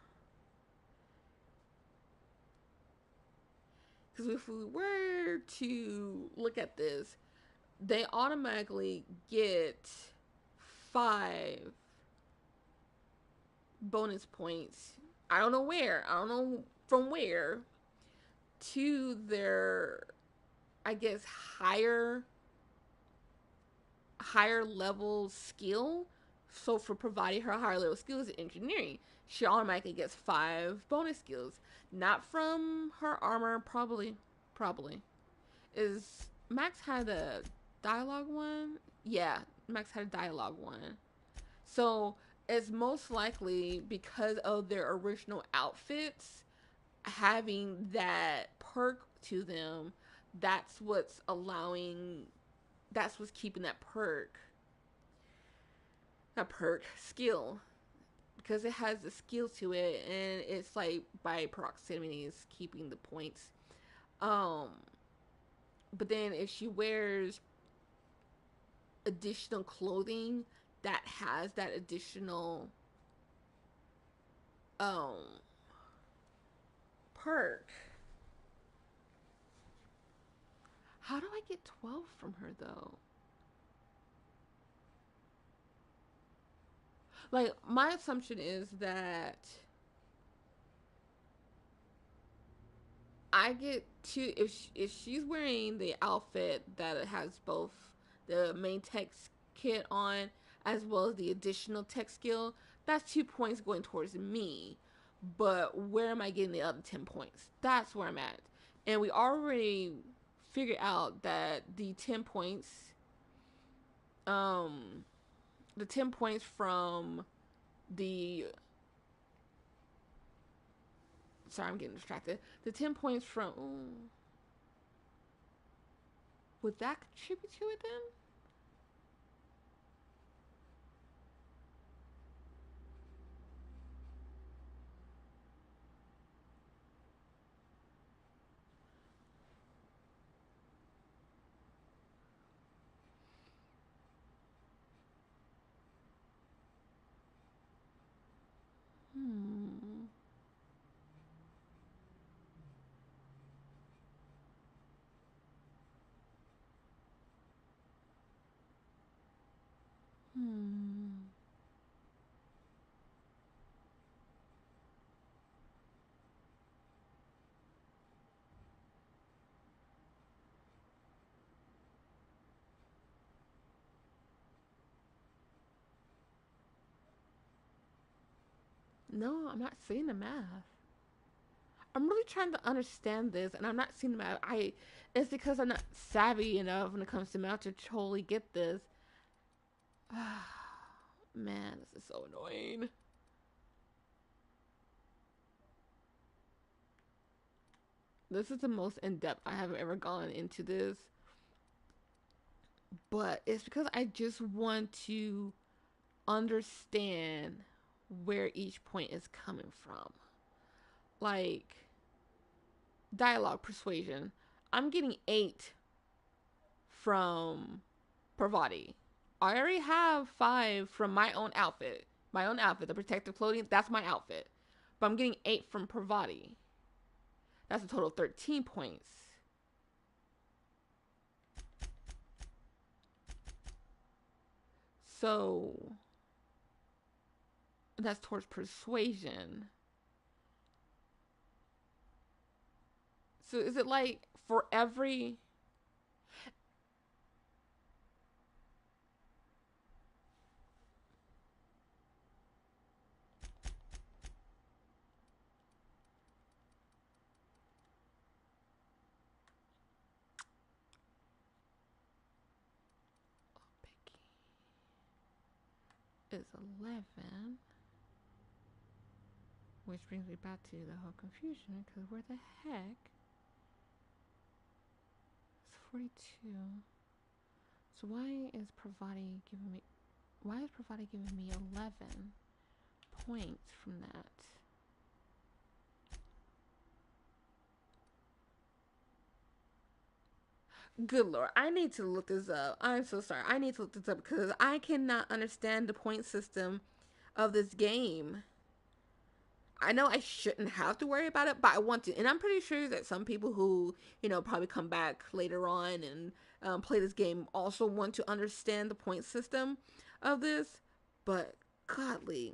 Because if we were to look at this, they automatically get 5 bonus points. I don't know where. I don't know from where. To their, I guess, higher level skill. So for providing her higher level skills in engineering, she automatically gets 5 bonus skills. Not from her armor, probably. Is Max had a dialogue one? Yeah, Max had a dialogue one. So it's most likely because of their original outfits having that perk to them. That's what's keeping that perk skill, because it has the skill to it, and it's like by proximity is keeping the points. But then if she wears additional clothing that has that additional perk. How do I get 12 from her though? Like, my assumption is that I get to, if she's wearing the outfit that has both the main tech kit on as well as the additional tech skill, that's 2 points going towards me. But where am I getting the other 10 points? That's where I'm at. And we already figured out that the 10 points from the, sorry, I'm getting distracted. The 10 points from, would that contribute to it then? No, I'm not seeing the math. I'm really trying to understand this, and I'm not seeing the math. It's because I'm not savvy enough when it comes to math to totally get this. Man, this is so annoying. This is the most in-depth I have ever gone into this. But it's because I just want to understand where each point is coming from. Like, dialogue persuasion. I'm getting 8 from Pravati. I already have 5 from my own outfit. My own outfit, the protective clothing, that's my outfit. But I'm getting 8 from Pravati. That's a total of 13 points. So that's towards persuasion. So is it like for every... is 11. Which brings me back to the whole confusion, because where the heck? It's 42. So why is Pravati giving me 11 points from that? Good lord, I need to look this up. I'm so sorry. I need to look this up because I cannot understand the point system of this game. I know I shouldn't have to worry about it, but I want to. And I'm pretty sure that some people who, probably come back later on and play this game also want to understand the point system of this. But godly.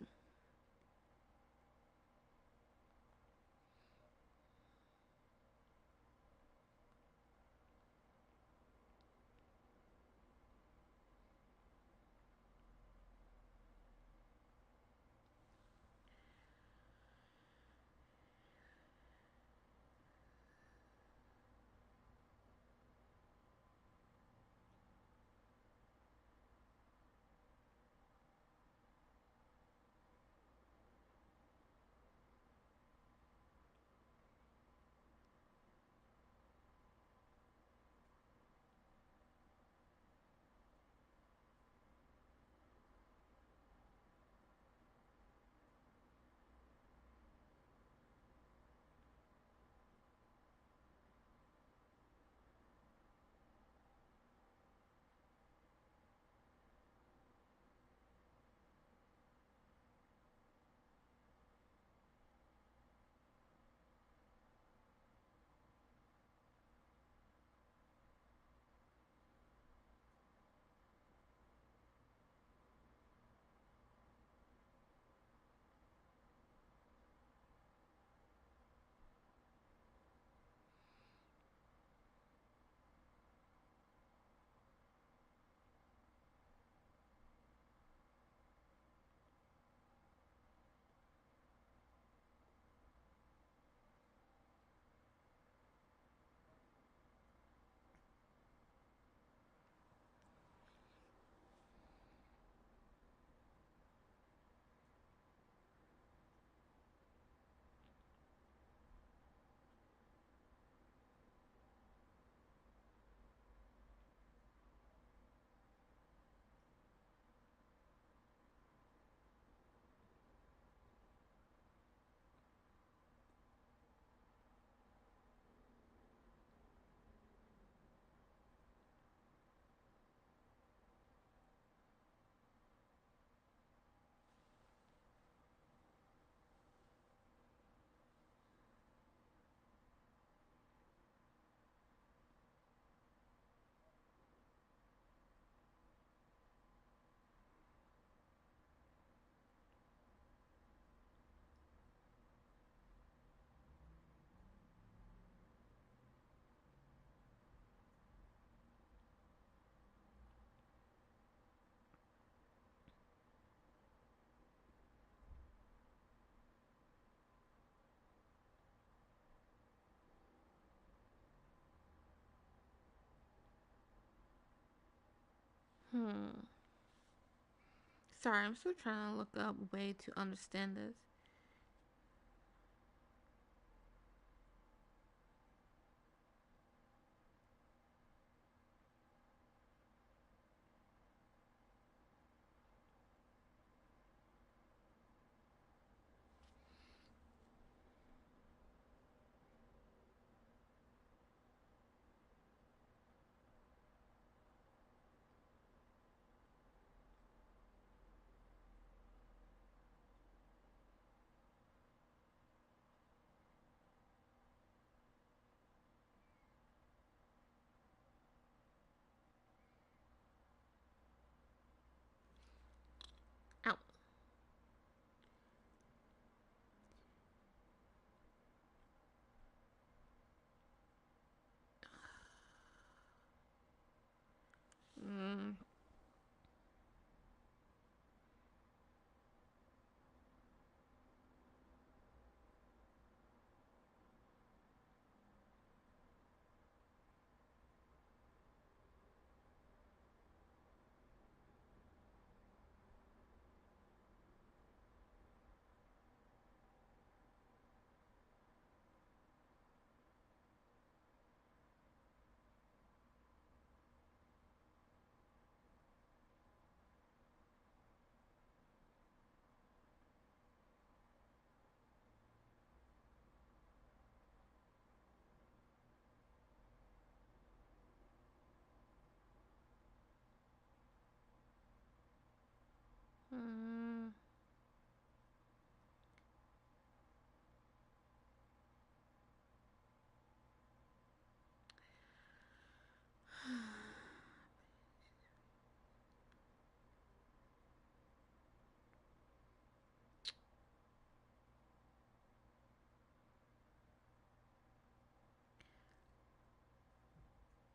Sorry, I'm still trying to look up a way to understand this.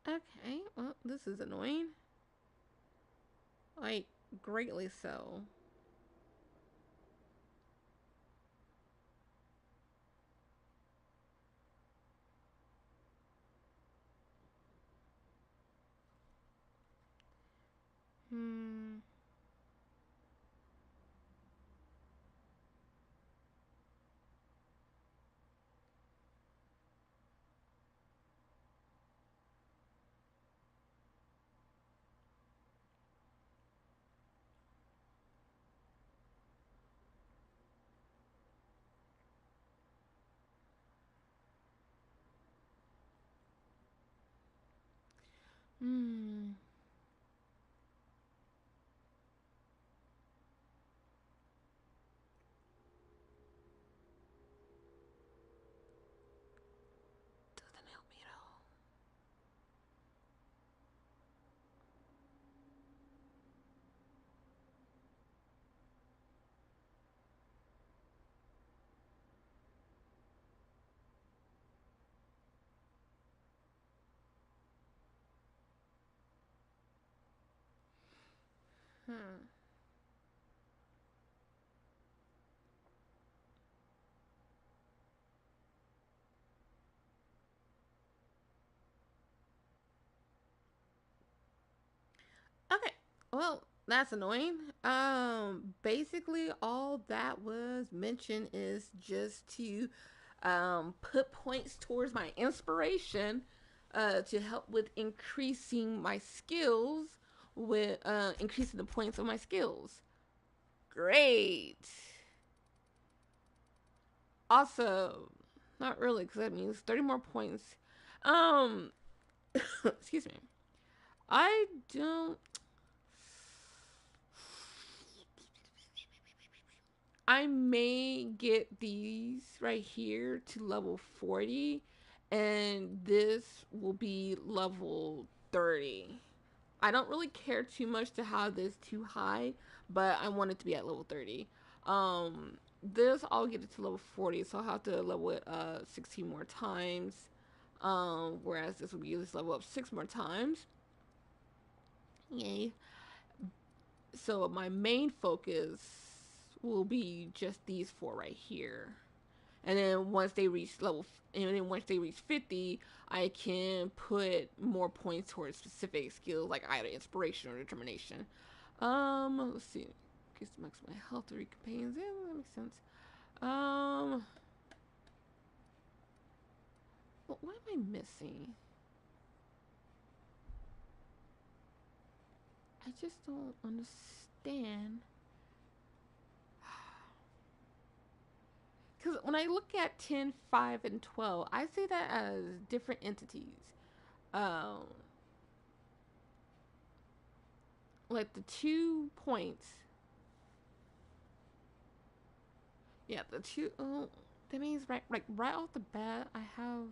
Okay, well, this is annoying. Like, greatly so. Hmm. Hmm. Doesn't help me at all. Hmm. Okay. Well, that's annoying. Basically all that was mentioned is just to put points towards my inspiration to help with increasing my skills with increasing the points of my skills. Great. Also, not really because that means 30 more points. Um excuse me. I don't I may get these right here to level 40, and this will be level 30. I don't really care too much to have this too high, but I want it to be at level 30. This I'll get it to level 40, so I'll have to level it 16 more times. Whereas this will be this level up 6 more times. Yay. So my main focus will be just these four right here. And then once they reach and then once they reach 50, I can put more points towards specific skills like either inspiration or determination. Let's see. Increase the max my health to companions. Yeah, that makes sense. But what am I missing? I just don't understand. Because when I look at 10, 5, and 12, I see that as different entities. Um, like the 2 points. Yeah, the two. Oh, that means right off the bat, I have.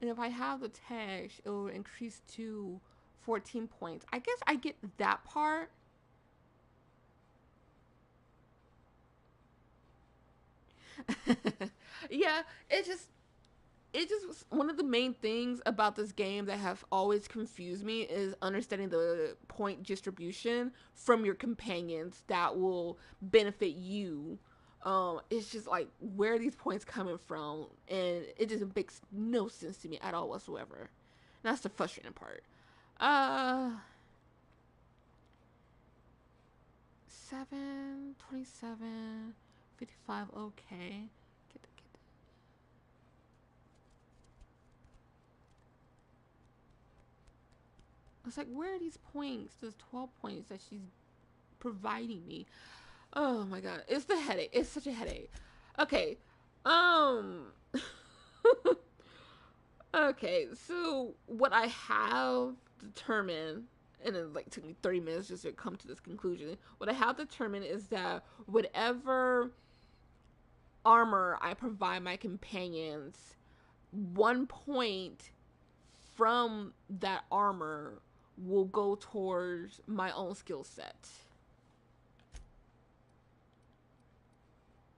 And if I have the tag, it will increase to 14 points. I guess I get that part. Yeah, it just was one of the main things about this game that have always confused me is understanding the point distribution from your companions that will benefit you. It's just like where are these points coming from, and it just makes no sense to me at all whatsoever. And that's the frustrating part. uh 7, 27, 55. Okay, get that. It's like, where are these points? Those 12 points that she's providing me. Oh my god, it's the headache. It's such a headache. Okay, um, okay. So what I have determined, and it like took me 30 minutes just to come to this conclusion. What I have determined is that whatever armor I provide my companions, 1 point from that armor will go towards my own skill set.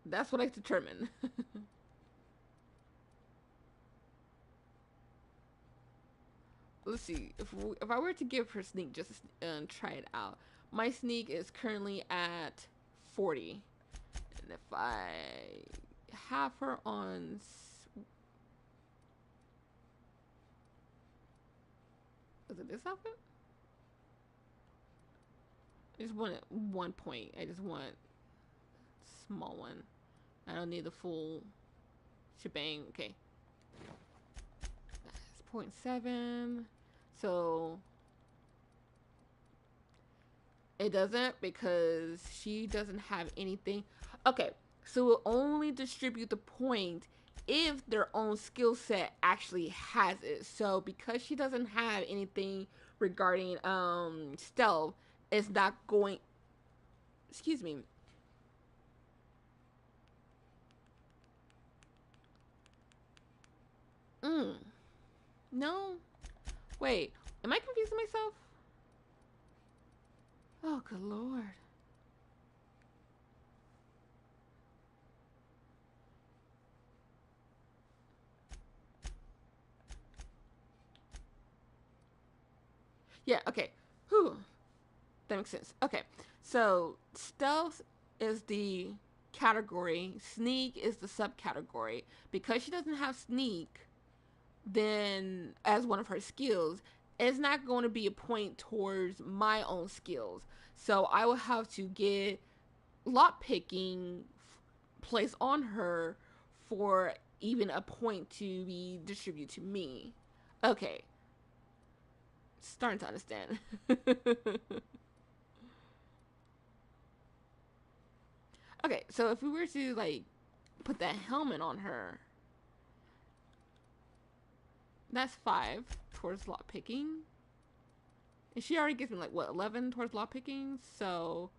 That's what I determined. let's see. If I were to give her sneak just try it out, my sneak is currently at 40, and if I have her on, is it this outfit? I just want 1 point. I just want small one. I don't need the full shebang. Okay. That's 0.7. So it doesn't because she doesn't have anything. Okay. So we'll only distribute the point if their own skill set actually has it. So because she doesn't have anything regarding stealth, it's not going, excuse me. No. Wait, am I confusing myself? Oh, good lord. Yeah, okay. Whew. That makes sense. Okay. So, stealth is the category, sneak is the subcategory. Because she doesn't have sneak, then as one of her skills, it's not going to be a point towards my own skills. So, I will have to get lock picking placed on her for even a point to be distributed to me. Okay. Starting to understand. Okay, so if we were to like put that helmet on her, that's 5 towards lock picking. And she already gives me like what, 11 towards lock picking, so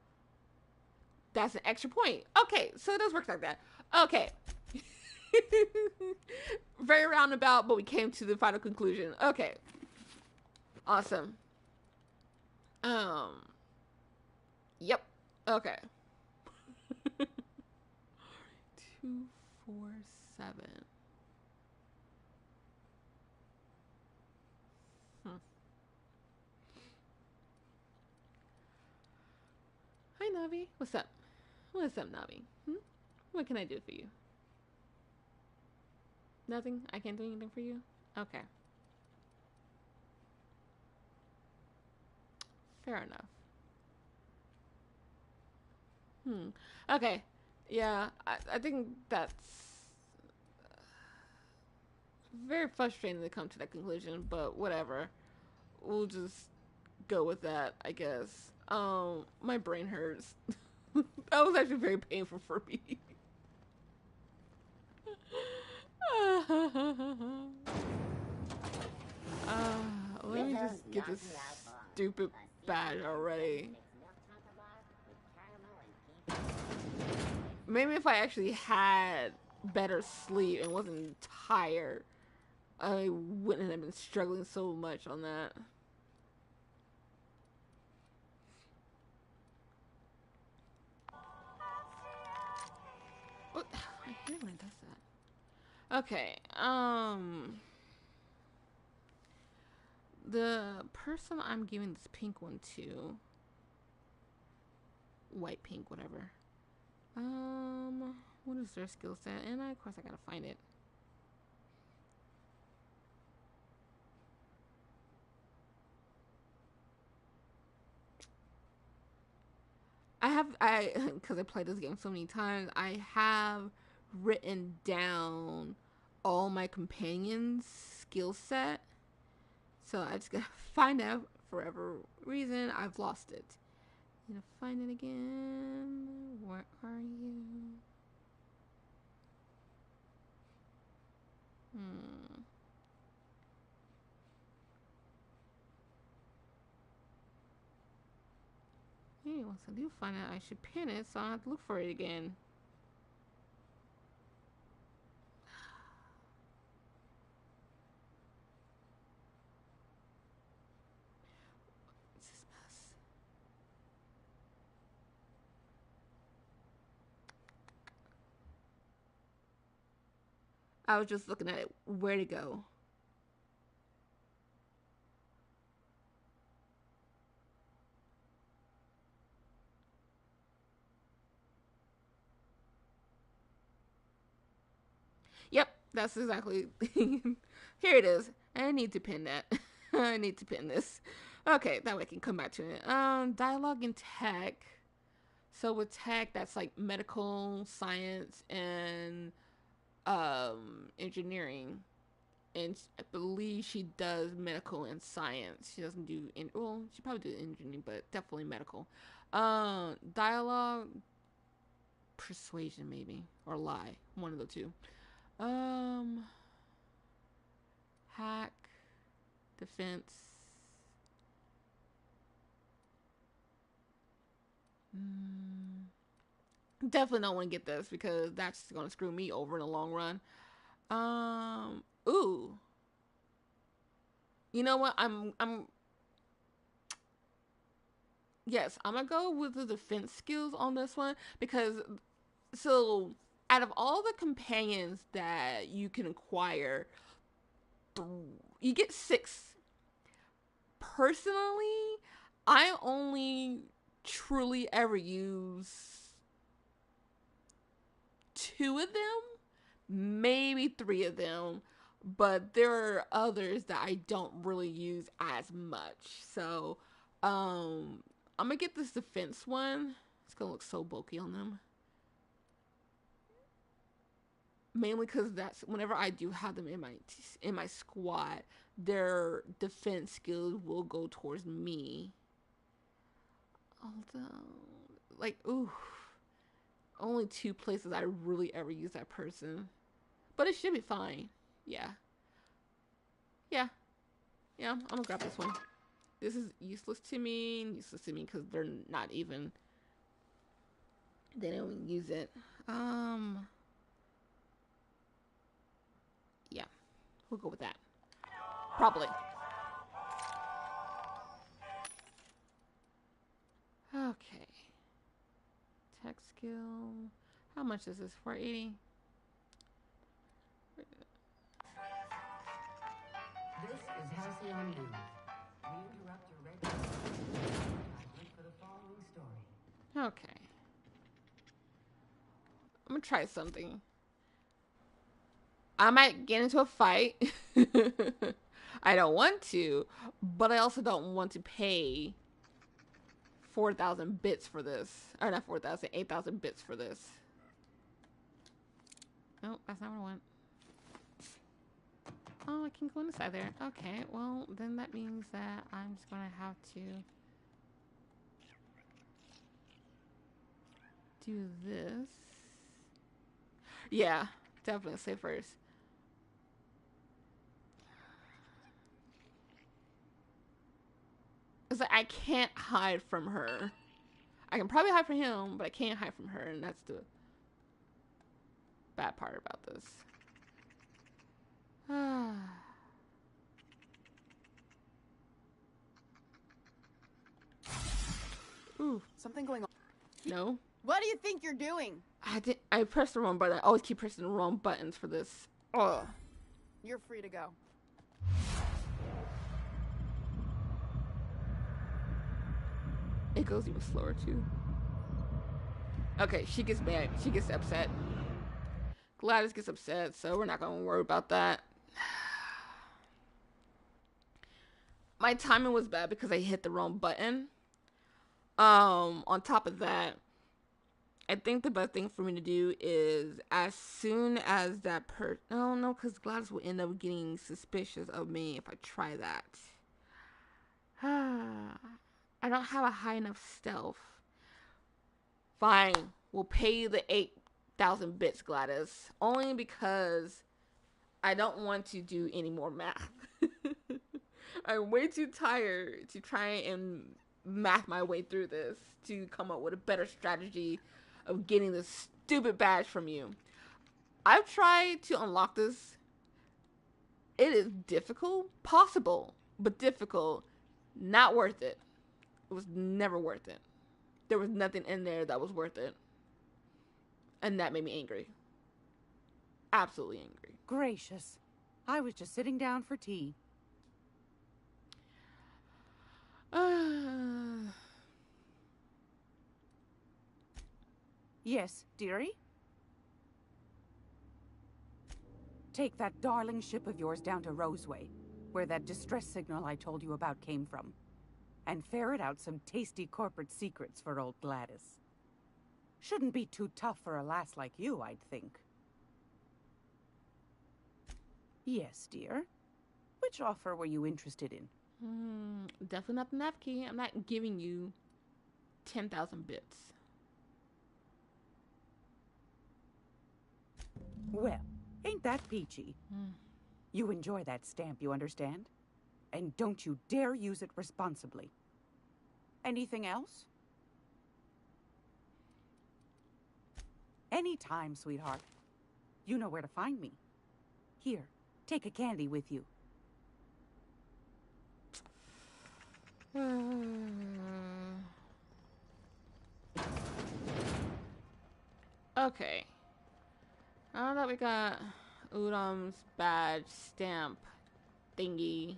that's an extra point. Okay, so it does work like that. Okay. Very roundabout, but we came to the final conclusion. Okay. Awesome. Yep. Okay. 2, 4, 7. Hi, Navi. What's up? What's up, Navi? What can I do for you? Nothing? I can't do anything for you? Okay. Fair enough. Okay. Yeah, I think that's very frustrating to come to that conclusion, but whatever. We'll just go with that, I guess. My brain hurts. That was actually very painful for me. Let me just get this stupid badge already. Maybe if I actually had better sleep and wasn't tired, I wouldn't have been struggling so much on that. What? I hate when it does that. Okay, the person I'm giving this pink one to, white, pink, whatever. What is their skill set? And of course I gotta find it. Because I played this game so many times, I have written down all my companions' skill set. So I just gotta find out for whatever reason I've lost it. I'm gonna find it again. Where are you? Hey, once I do find it, I should pin it so I don't have to look for it again. What's this mess? I was just looking at it. Where to go? That's exactly. Here it is. I need to pin that. I need to pin this. Okay, that way I can come back to it. Dialogue and tech. So with tech, that's like medical, science, and engineering. And I believe she does medical and science. She doesn't do well, she probably do engineering, but definitely medical. Dialogue, persuasion maybe, or lie, one of the two. Hack, defense. Definitely don't want to get this because that's gonna screw me over in the long run. Ooh. You know what? Yes, I'm gonna go with the defense skills on this one because so out of all the companions that you can acquire, you get 6. Personally, I only truly ever use 2 of them, maybe 3 of them, but there are others that I don't really use as much. So, I'm gonna get this defense one. It's gonna look so bulky on them. Mainly because that's whenever I do have them in my squad, their defense skills will go towards me. Although, like, ooh, only 2 places I really ever use that person, but it should be fine. Yeah. I'm gonna grab this one. This is useless to me because they're not even. They don't even use it. Yeah, we'll go with that. Probably. Okay. Tech skill. How much is this? 480. This is Halcyon News. We interrupt your regular advertisement for the following story. Okay. I'm gonna try something. I might get into a fight. I don't want to, but I also don't want to pay 4,000 bits for this. Or not 4,000, 8,000 bits for this. Oh, that's not what I want. Oh, I can go inside there. Okay, well, then that means that I'm just gonna have to do this. Yeah, definitely say first. It's like I can't hide from her. I can probably hide from him, but I can't hide from her, and that's the bad part about this. Ooh. Something going on. No. What do you think you're doing? I pressed the wrong button. I always keep pressing the wrong buttons for this. Ugh. You're free to go. It goes even slower too. Okay, she gets mad. She gets upset. Gladys gets upset, so we're not gonna worry about that. My timing was bad because I hit the wrong button. On top of that, I think the best thing for me to do is as soon as that oh no, because Gladys will end up getting suspicious of me if I try that. I don't have a high enough stealth. Fine, we'll pay you the 8,000 bits, Gladys. Only because I don't want to do any more math. I'm way too tired to try and math my way through this to come up with a better strategy of getting this stupid badge from you. I've tried to unlock this. It is difficult, possible, but difficult. Not worth it. It was never worth it. There was nothing in there that was worth it. And that made me angry. Absolutely angry. Gracious. I was just sitting down for tea. Yes, dearie? Take that darling ship of yours down to Roseway, where that distress signal I told you about came from, and ferret out some tasty corporate secrets for old Gladys. Shouldn't be too tough for a lass like you, I'd think. Yes, dear. Which offer were you interested in? Definitely not the nav key. I'm not giving you 10,000 bits. Well, ain't that peachy? You enjoy that stamp, you understand? And don't you dare use it responsibly. Anything else? Anytime, sweetheart. You know where to find me. Here, take a candy with you. Okay. Now that we got Udom's badge stamp thingy,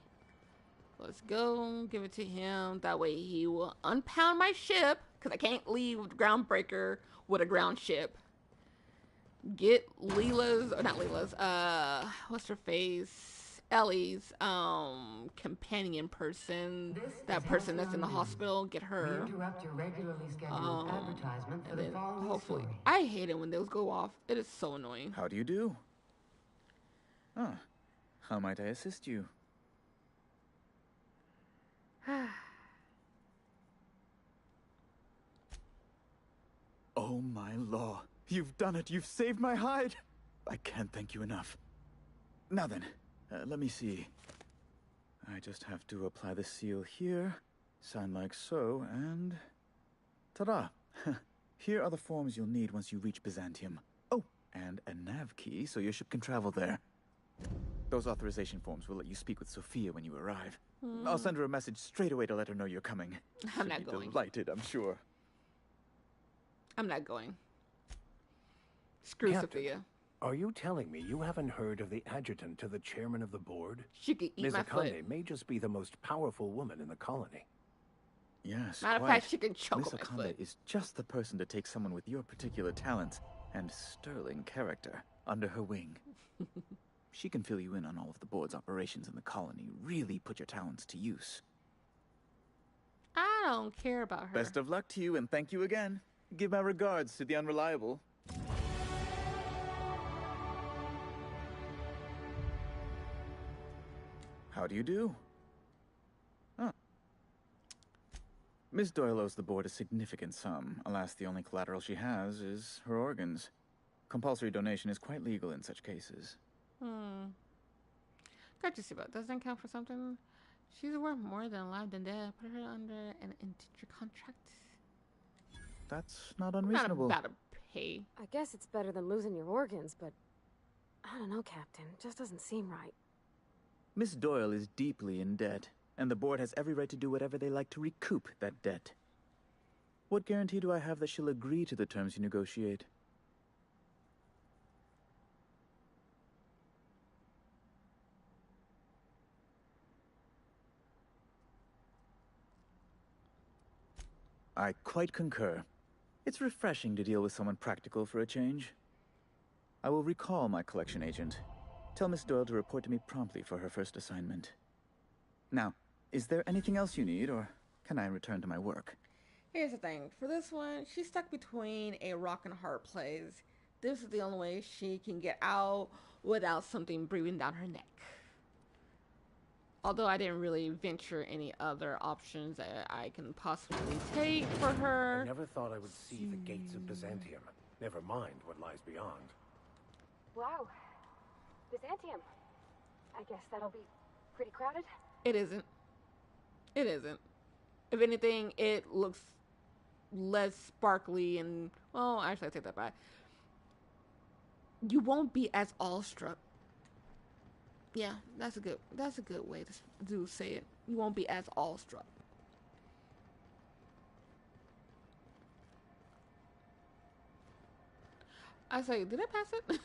let's go give it to him. That way he will unpound my ship, because I can't leave Groundbreaker with a ground ship. Get Leela's, or not Leela's, what's her face? Ellie's companion person, that person that's in the hospital, get her. We interrupt your regularly scheduled advertisement for And the then following hopefully, story. I hate it when those go off. It is so annoying. How do you do? Ah, how might I assist you? Oh my law. You've done it. You've saved my hide. I can't thank you enough. Now then, let me see. I just have to apply the seal here, sign like so, and... ta-da! Here are the forms you'll need once you reach Byzantium. Oh, and a nav key so your ship can travel there. Those authorization forms will let you speak with Sophia when you arrive. I'll send her a message straight away to let her know you're coming. I'm She'll not be going. delighted, I'm sure. I'm not going. Screw Captain, Sophia. Are you telling me you haven't heard of the adjutant to the chairman of the board? She could eat Ms. my foot. Akande may just be the most powerful woman in the colony. Yes, Matter of quite. fact, she can choke Miss on my Akande foot. is just the person to take someone with your particular talents and sterling character under her wing. She can fill you in on all of the board's operations in the colony, really put your talents to use. I don't care about her. Best of luck to you, and thank you again. Give my regards to the Unreliable. How do you do? Oh. Miss Doyle owes the board a significant sum. Alas, the only collateral she has is her organs. Compulsory donation is quite legal in such cases. Got to see about doesn't count for something. She's worth more than alive than dead. Put her under an indenture contract. That's not unreasonable. Not about to pay. I guess it's better than losing your organs, but I don't know, Captain. It just doesn't seem right. Miss Doyle is deeply in debt, and the board has every right to do whatever they like to recoup that debt. What guarantee do I have that she'll agree to the terms you negotiate? I quite concur. It's refreshing to deal with someone practical for a change. I will recall my collection agent. Tell Miss Doyle to report to me promptly for her first assignment. Now, is there anything else you need, or can I return to my work? Here's the thing. For this one, she's stuck between a rock and a hard place. This is the only way she can get out without something breathing down her neck. Although I didn't really venture any other options that I can possibly take for her. I never thought I would see the gates of Byzantium. Never mind what lies beyond. Wow. Byzantium. I guess that'll be pretty crowded. It isn't. It isn't. If anything, it looks less sparkly and, well, actually I take that back. You won't be as awestruck. Yeah, that's a good way to say it. You won't be as awestruck. I say, did I pass it?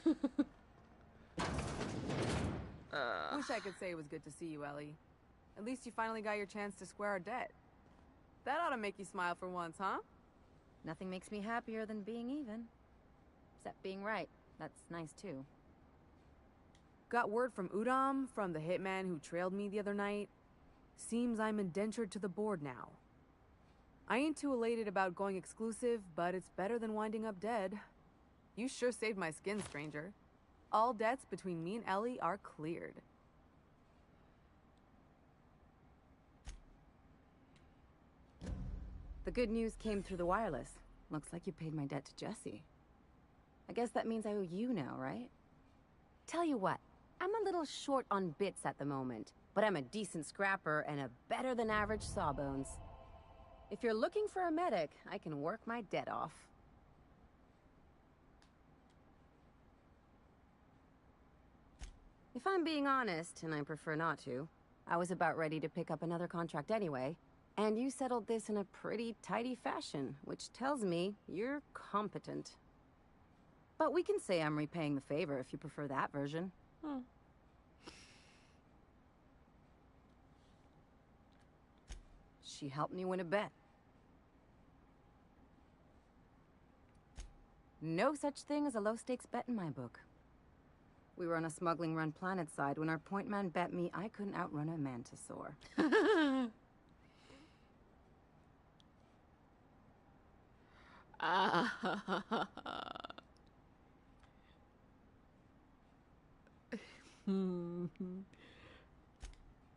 Wish I could say it was good to see you, Ellie. At least you finally got your chance to square our debt. That ought to make you smile for once, huh? Nothing makes me happier than being even. Except being right. That's nice, too. Got word from Udam, from the hitman who trailed me the other night. Seems I'm indentured to the board now. I ain't too elated about going exclusive, but it's better than winding up dead. You sure saved my skin, stranger. All debts between me and Ellie are cleared. The good news came through the wireless. Looks like you paid my debt to Jesse. I guess that means I owe you now, right? Tell you what, I'm a little short on bits at the moment, but I'm a decent scrapper and a better-than-average sawbones. If you're looking for a medic, I can work my debt off. If I'm being honest, and I prefer not to, I was about ready to pick up another contract anyway, and you settled this in a pretty tidy fashion, which tells me you're competent. But we can say I'm repaying the favor if you prefer that version. She helped me win a bet. No such thing as a low-stakes bet in my book. We were on a smuggling run planetside when our point man bet me I couldn't outrun a mantisaur.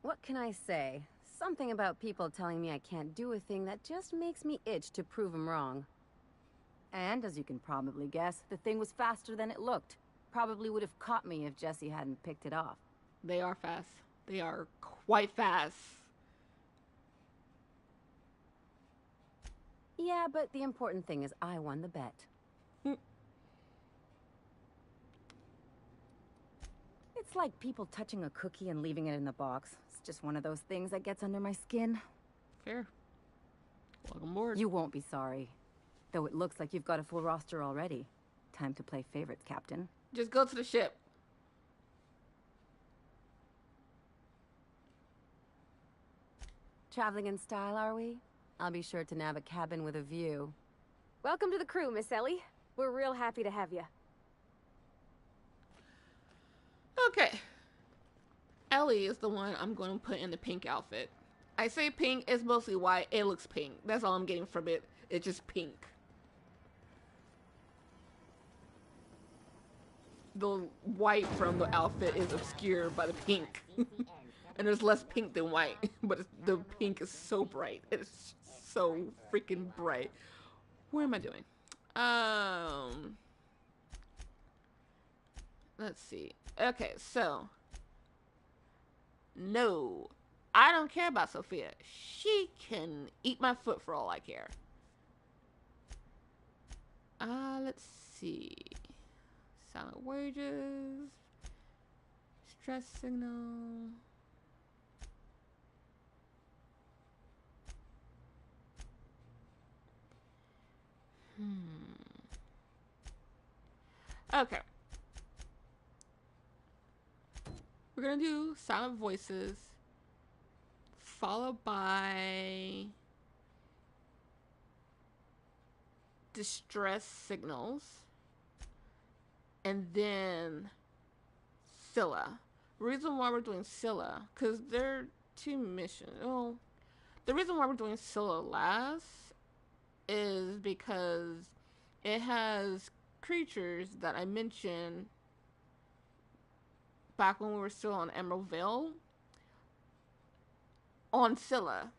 What can I say? Something about people telling me I can't do a thing that just makes me itch to prove them wrong. And, as you can probably guess, the thing was faster than it looked. Probably would have caught me if Jesse hadn't picked it off. They are fast. They are quite fast. Yeah, but the important thing is I won the bet. It's like people touching a cookie and leaving it in the box. It's just one of those things that gets under my skin. Fair. Welcome aboard. You won't be sorry. Though it looks like you've got a full roster already. Time to play favorites, Captain. Just go to the ship. Traveling in style, are we? I'll be sure to nab a cabin with a view. Welcome to the crew, Miss Ellie. We're real happy to have you. Okay. Ellie is the one I'm going to put in the pink outfit. I say pink, it's mostly white. It looks pink. That's all I'm getting from it. It's just pink. The white from the outfit is obscured by the pink. And there's less pink than white. But the pink is so bright. It's so freaking bright. What am I doing? Let's see. Okay, so. No. I don't care about Sophia. She can eat my foot for all I care. Let's see. Silent wages. Stress signal. Okay. We're gonna do silent voices, followed by distress signals, and then Scylla. Reason why we're doing Scylla, because there are two missions. Oh, the reason why we're doing Scylla last is because it has creatures that I mentioned back when we were still on Emerald Vale on Scylla.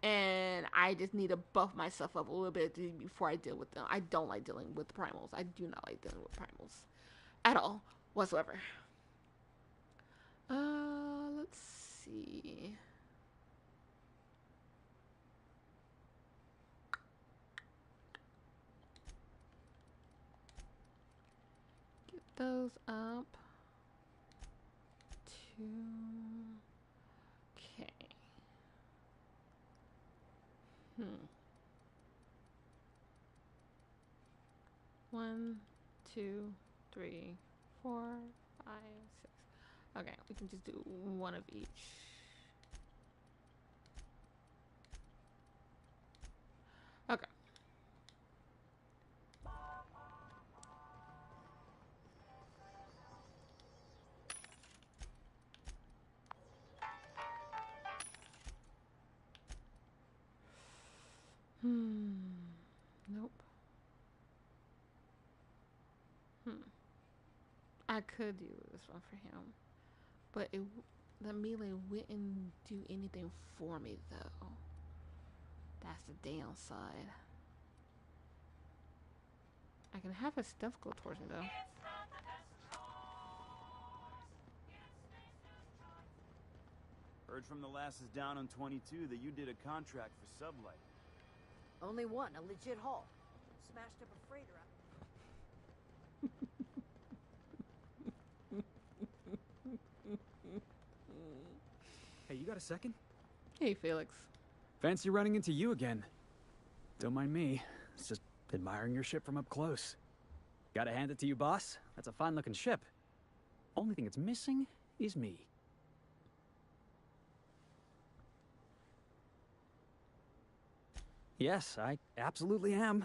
And I just need to buff myself up a little bit before I deal with them. I don't like dealing with primals. I do not like dealing with primals at all, whatsoever. Let's see. Get those up to... Okay. One, two, three, 4, 5, 6. Okay, we can just do one of each. Okay. I could do this one for him, but the melee wouldn't do anything for me though. That's the downside. I can have his stuff go towards me though. Heard from the lasses down on 22 that you did a contract for sublight. Only one, a legit haul. Smashed up a freighter. Hey, you got a second? Hey, Felix. Fancy running into you again. Don't mind me. It's just admiring your ship from up close. Gotta hand it to you, boss. That's a fine-looking ship. Only thing it's missing is me. Yes, I absolutely am.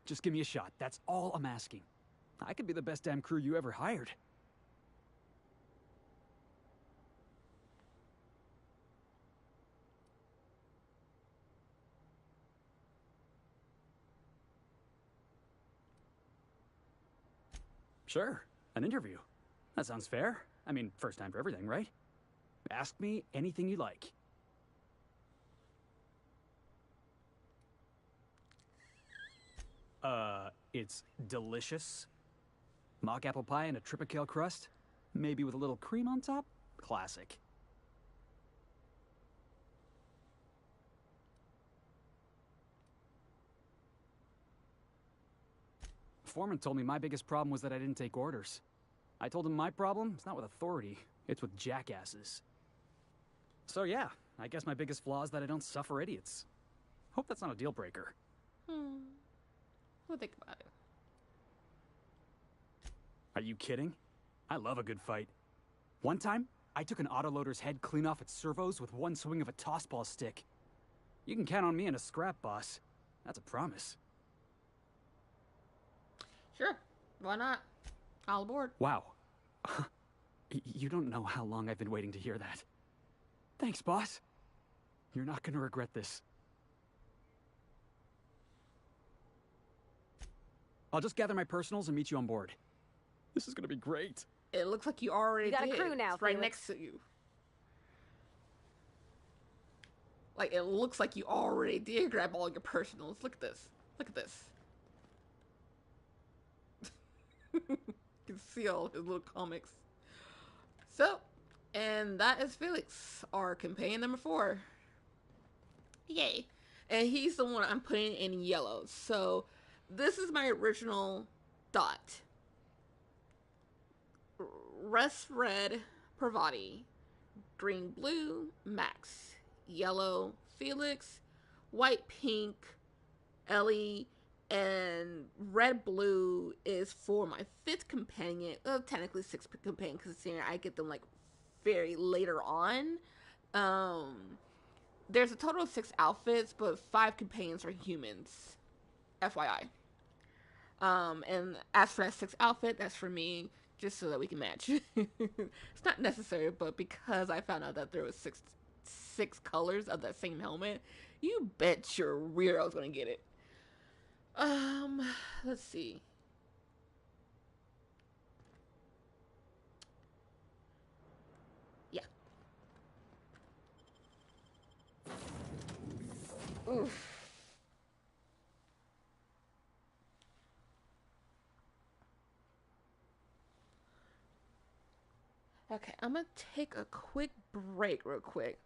Just give me a shot. That's all I'm asking. I could be the best damn crew you ever hired. Sure, an interview. That sounds fair. I mean, first time for everything, right? Ask me anything you like. It's delicious. Mock apple pie and a tripicale crust. Maybe with a little cream on top? Classic. Foreman told me my biggest problem was that I didn't take orders. I told him my problem is not with authority, it's with jackasses. So yeah, I guess my biggest flaw is that I don't suffer idiots. Hope that's not a deal breaker. We'll think about it. Are you kidding? I love a good fight. One time, I took an autoloader's head clean off its servos with one swing of a tossball stick. You can count on me in a scrap, boss. That's a promise. Sure, why not? All aboard. Wow. You don't know how long I've been waiting to hear that. Thanks, boss. You're not gonna regret this. I'll just gather my personals and meet you on board. This is gonna be great. It looks like you already got did. a crew now, It's right Felix. next to you. Like, it looks like you already did grab all your personals. Look at this. Look at this. You can see all his little comics. So, and that is Felix, our companion number 4. Yay. And he's the one I'm putting in yellow. So, this is my original dot. Rust red, Pravati. Green blue, Max. Yellow, Felix. White pink, Ellie. And red blue is for my 5th companion. Technically 6th companion, because I get them like very later on. There's a total of 6 outfits, but 5 companions are humans. FYI. And as for that 6th outfit, that's for me, just so that we can match. It's not necessary, but because I found out that there was six colors of that same helmet, you bet your rear I was gonna get it. Let's see. Yeah. Oof. Okay, I'm gonna take a quick break real quick.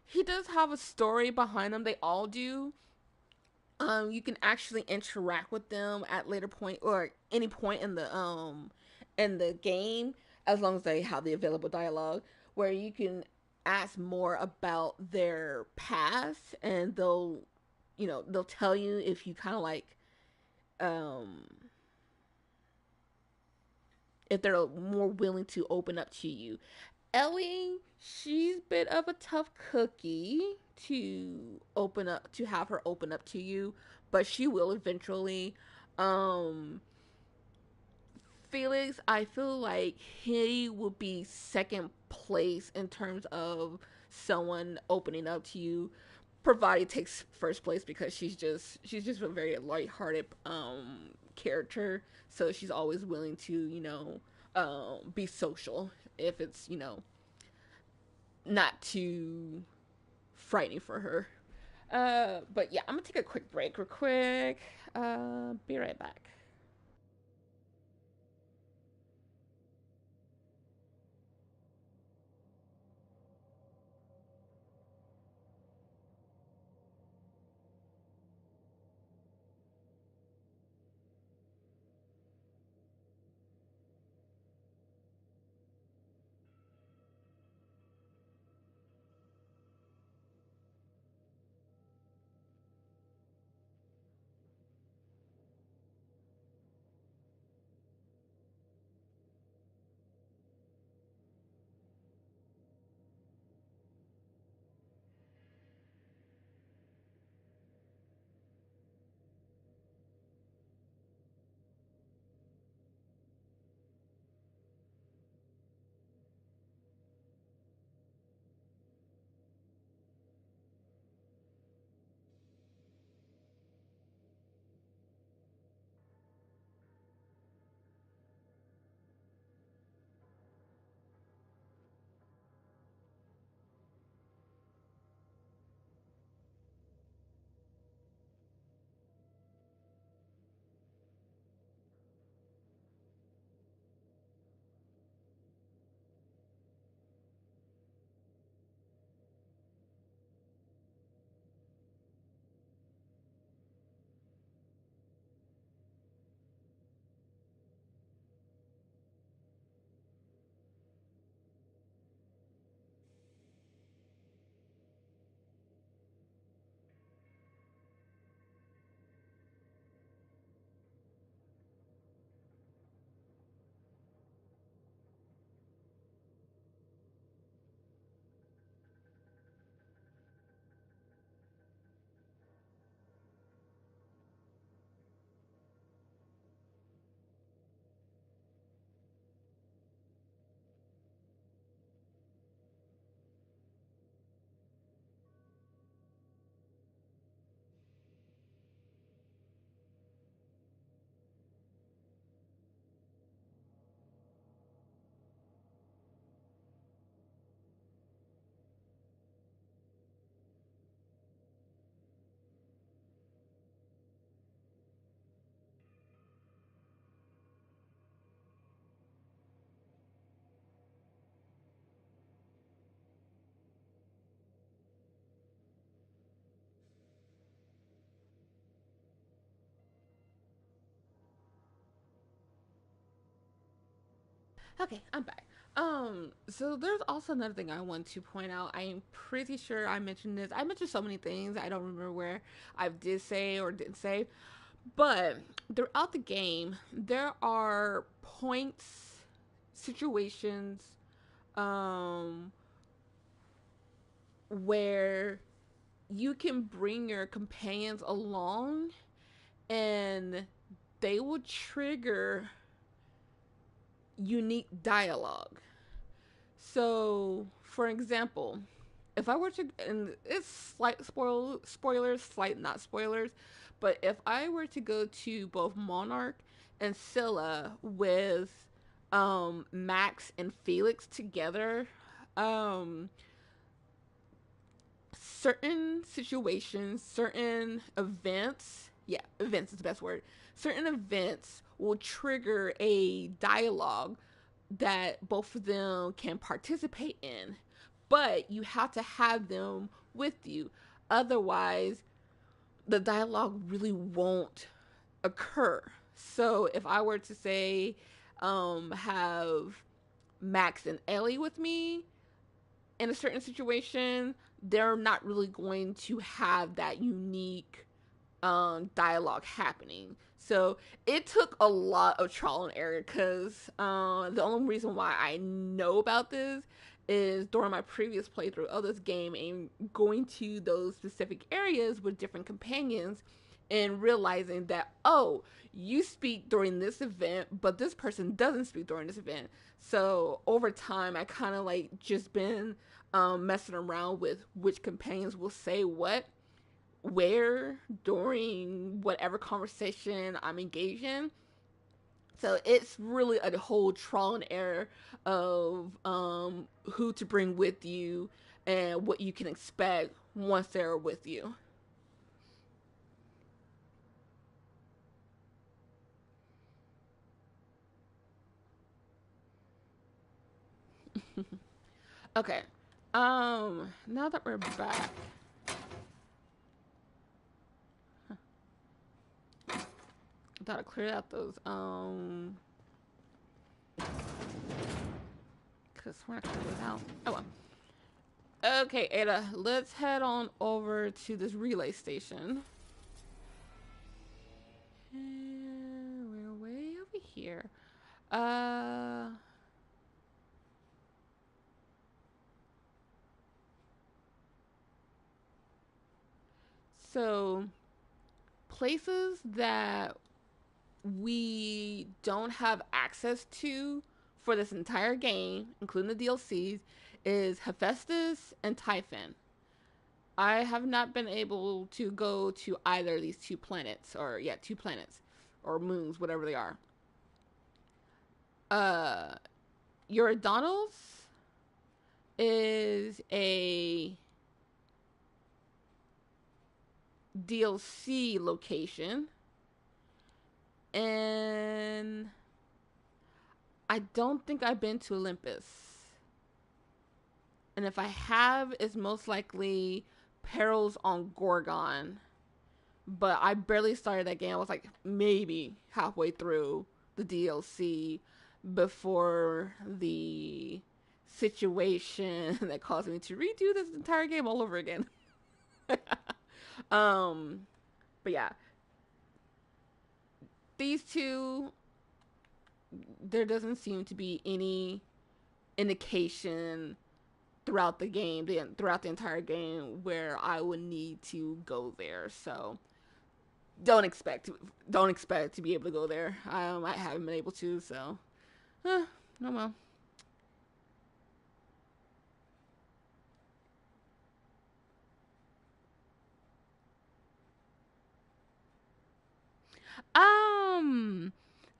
He does have a story behind them. They all do. You can actually interact with them at later point or any point in the game, as long as they have the available dialogue, where you can ask more about their past, and they'll tell you if you kind of like, if they're more willing to open up to you. Ellie, she's a bit of a tough cookie to have her open up to you, but she will eventually. Felix, I feel like he will be second place in terms of someone opening up to you, Pravati takes first place because she's a very lighthearted character, so she's always willing to, be social if it's, not too frightening for her. But yeah, I'm gonna take a quick break real quick. Be right back. Okay, I'm back. So there's also another thing I want to point out. I am pretty sure I mentioned this. I mentioned so many things. I don't remember where I did say or didn't say. But throughout the game, there are points, situations, um, where you can bring your companions along and they will trigger unique dialogue. So, for example, if I were to, and it's slight spoilers, slight not spoilers, but if I were to go to both Monarch and Scylla with Max and Felix together, um, certain situations, certain events, yeah, events is the best word, certain events will trigger a dialogue that both of them can participate in, but you have to have them with you. Otherwise, the dialogue really won't occur. So if I were to say, have Max and Ellie with me in a certain situation, they're not really going to have that unique dialogue happening. So it took a lot of trial and error because the only reason why I know about this is during my previous playthrough of this game and going to those specific areas with different companions and realizing that, oh, you speak during this event, but this person doesn't speak during this event. So over time, I kind of like just been messing around with which companions will say what, where during whatever conversation I'm engaged in. So it's really a whole trial and error of who to bring with you and what you can expect once they're with you. Okay. Now that we're back. I thought I cleared out those cause we're not clearing those out. Oh well. Okay, Ada, let's head on over to this relay station. And we're way over here. So places that we don't have access to for this entire game, including the DLCs, is Hephaestus and Typhon. I have not been able to go to either of these two planets, or moons, whatever they are. Eurodonals is a DLC location, and I don't think I've been to Olympus. And if I have, it's most likely Perils on Gorgon. But I barely started that game. I was like maybe halfway through the DLC before the situation that caused me to redo this entire game all over again. But yeah. These two, there doesn't seem to be any indication throughout the game, throughout the entire game, where I would need to go there. So don't expect to be able to go there. I haven't been able to. So, no well.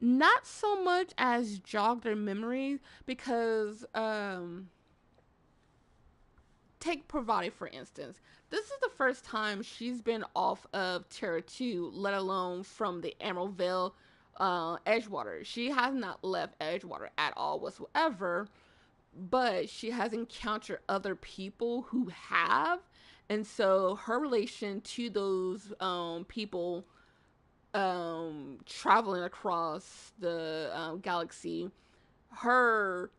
Not so much as jog their memories because take Pravati for instance. This is the first time she's been off of Terra 2, let alone from the Emerald Vale Edgewater. She has not left Edgewater at all whatsoever, but she has encountered other people who have, and so her relation to those people traveling across the galaxy, her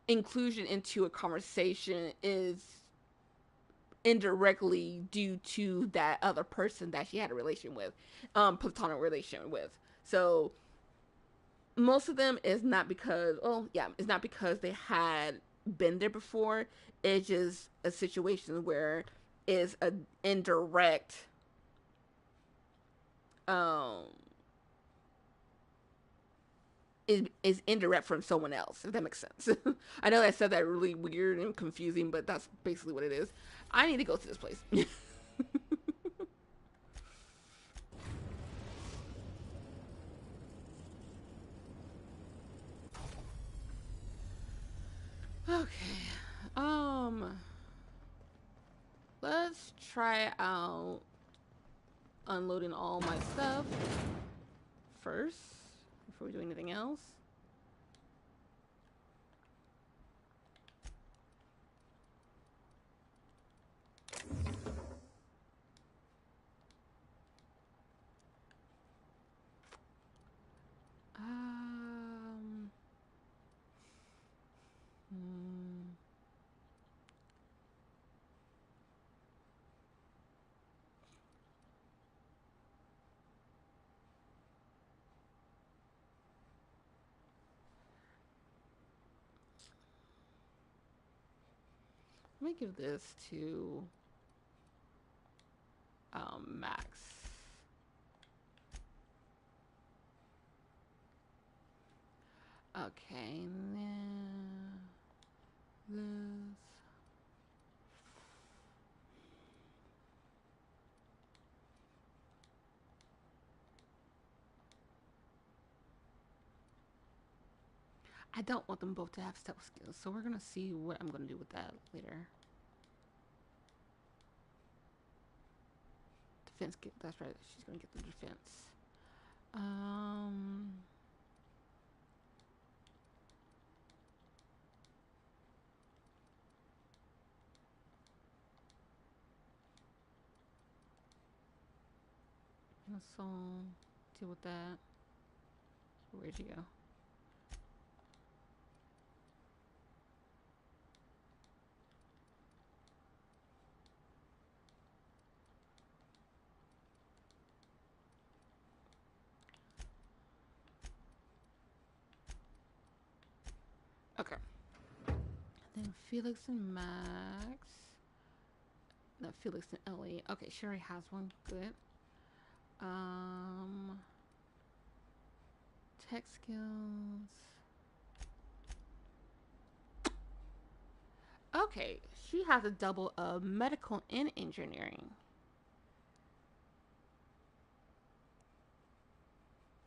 inclusion into a conversation is indirectly due to that other person that she had a relation with, platonic relation with. So most of them is not because, it's not because they had been there before. It's just a situation where it's an indirect is indirect from someone else, if that makes sense. I know I said that really weird and confusing, but that's basically what it is. I need to go to this place. Okay. Let's try out unloading all my stuff first before we do anything else. Let me give this to Max. Okay, now this. I don't want them both to have stealth skills, so we're gonna see what I'm gonna do with that later. Defense kit, that's right, she's gonna get the defense. So deal with that. Where'd you go? Okay. Then Felix and Max. No, Felix and Ellie. Okay, Sherry has one. Good. Tech skills. Okay, she has a double of medical and engineering.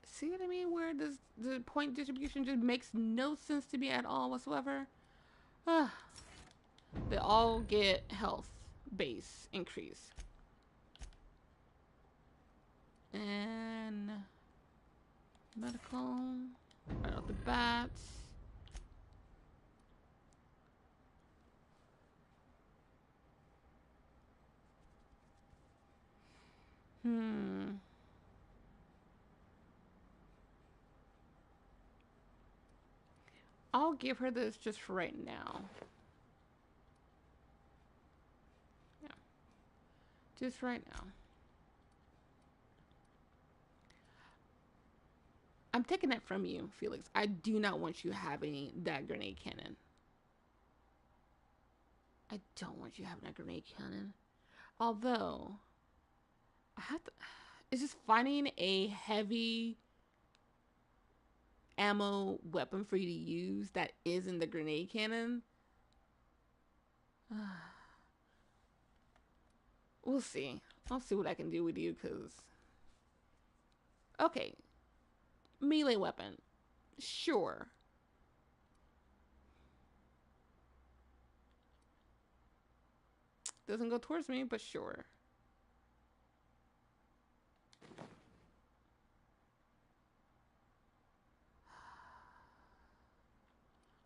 See what I mean? Where does the point distribution just makes no sense to me at all whatsoever? They all get health base increase. And medical right off the bat. I'll give her this just for right now. Yeah. Just right now. I'm taking that from you, Felix. I do not want you having that grenade cannon. I don't want you having that grenade cannon. Although, I have to... It's just finding a heavy ammo weapon for you to use that isn't the grenade cannon. We'll see. I'll see what I can do with you, because... Okay. Melee weapon. Sure. Doesn't go towards me, but sure.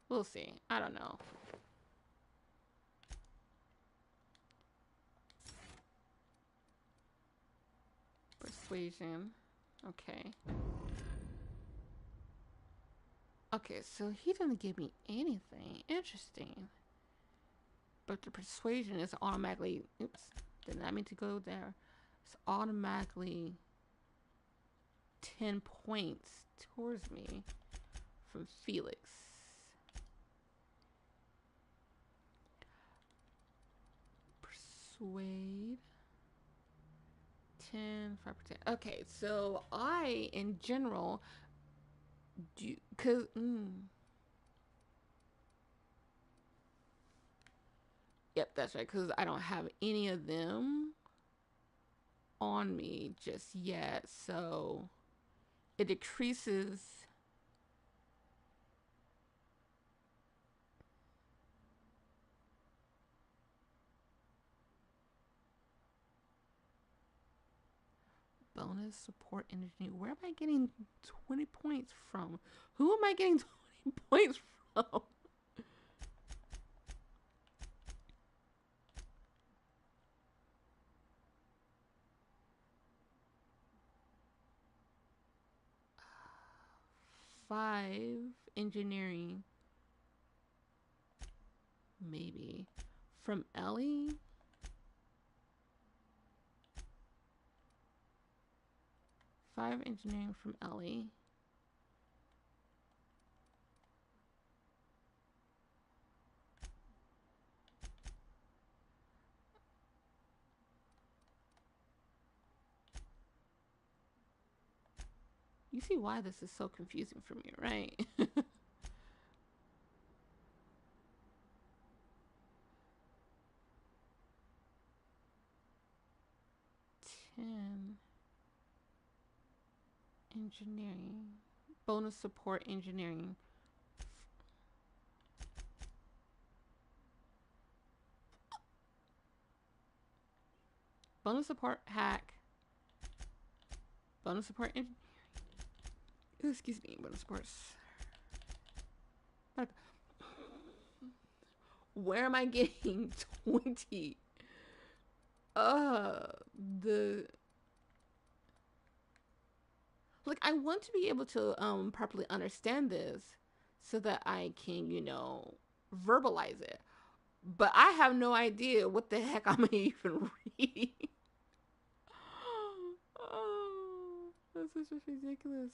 We'll see. I don't know. Persuasion. Okay. Okay, so he didn't give me anything. Interesting. But the persuasion is automatically... Oops. Did not mean to go there. It's automatically 10 points towards me from Felix. Persuade. 10, 5%. Okay, so I, in general, do... Because... Yep, that's right, because I don't have any of them on me just yet, so it decreases bonus support engineer. Where am I getting 20 points from? Who am I getting 20 points from? Five engineering, maybe from Ellie. Five engineering from Ellie. You see why this is so confusing for me, right? 10. Engineering. Bonus support engineering. Bonus support hack. Bonus support engineering. Excuse me, bonus supports. Where am I getting 20? Like, I want to be able to properly understand this so that I can, you know, verbalize it. But I have no idea what the heck I'm even reading. Oh, this is just ridiculous.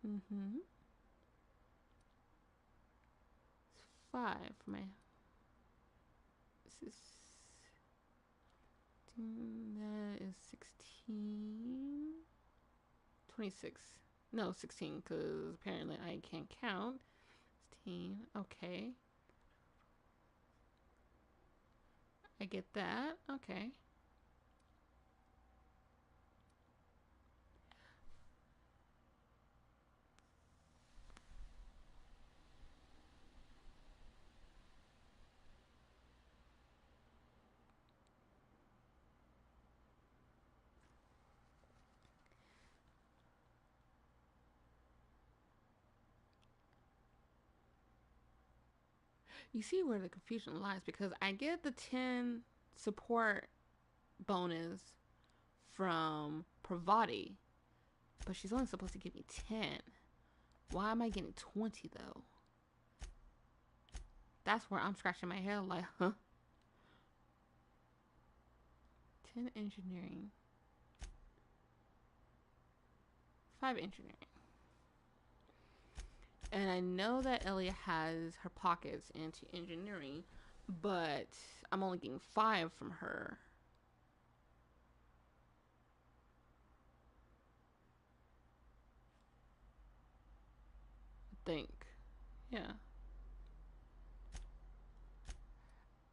Mm-hmm. It's 5 for my... This is... That is 16... 26. No, 16, because apparently I can't count. 16, okay. I get that, okay. You see where the confusion lies, because I get the 10 support bonus from Pravati, but she's only supposed to give me 10. Why am I getting 20 though? That's where I'm scratching my head like, huh? 10 engineering. 5 engineering. And I know that Ellie has her pockets into engineering, but I'm only getting 5 from her. I think. Yeah.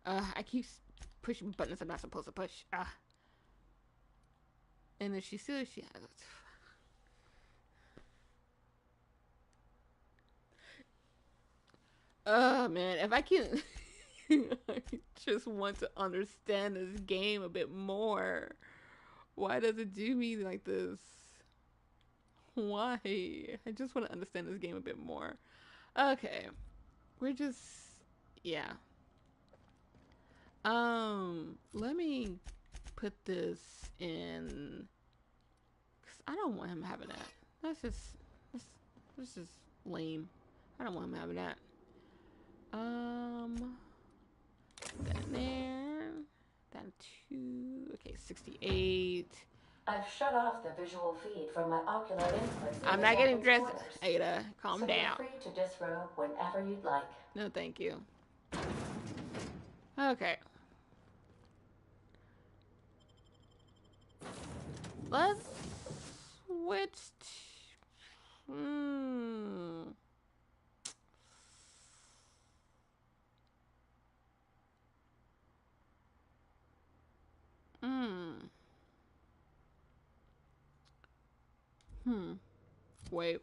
I keep pushing buttons I'm not supposed to push. And then she says she has it. Man, if I can... I just want to understand this game a bit more. Why does it do me like this? Why? I just want to understand this game a bit more. Okay. We're just... Yeah. Let me put this in... Because I don't want him having that. That's just lame. I don't want him having that. That there. That 2. Okay, 68. I've shut off the visual feed from my ocular inputs. I'm not getting dressed, Ada. Calm down. Feel free to disrobe whenever you'd like. No, thank you. Okay. Let's switch. Wait.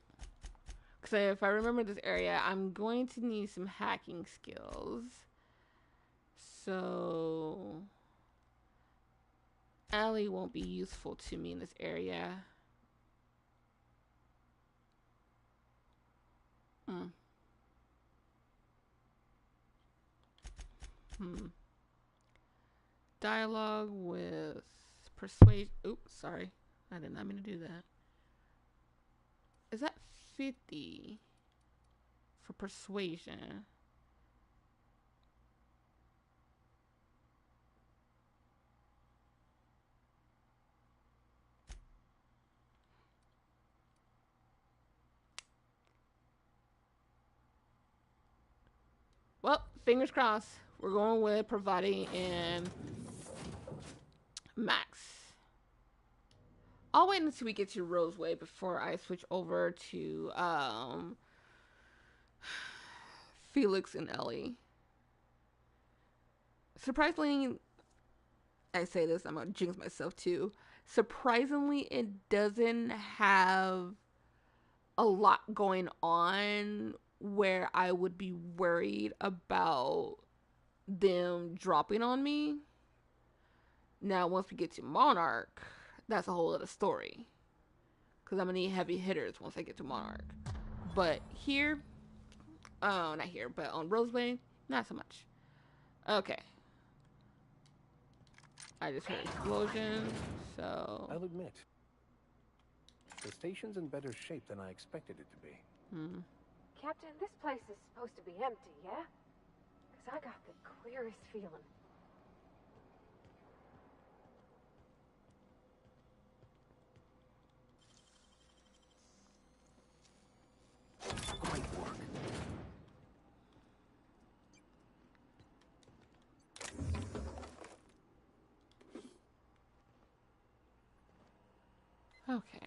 Because if I remember this area, I'm going to need some hacking skills. So... Allie won't be useful to me in this area. Dialogue with persuasion. Oops, sorry. I did not mean to do that. Is that 50 for persuasion? Well, fingers crossed. We're going with Pravati and Max. I'll wait until we get to Roseway before I switch over to Felix and Ellie. surprisingly, I say this, I'm gonna jinx myself too. Surprisingly, it doesn't have a lot going on where I would be worried about them dropping on me. Now, once we get to Monarch, that's a whole other story. Because I'm going to need heavy hitters once I get to Monarch. But here, oh, not here, but on Roseway, not so much. Okay. I just heard explosions, so... I'll admit, the station's in better shape than I expected it to be. Captain, this place is supposed to be empty, yeah? Because I got the clearest feeling. Great work. Okay.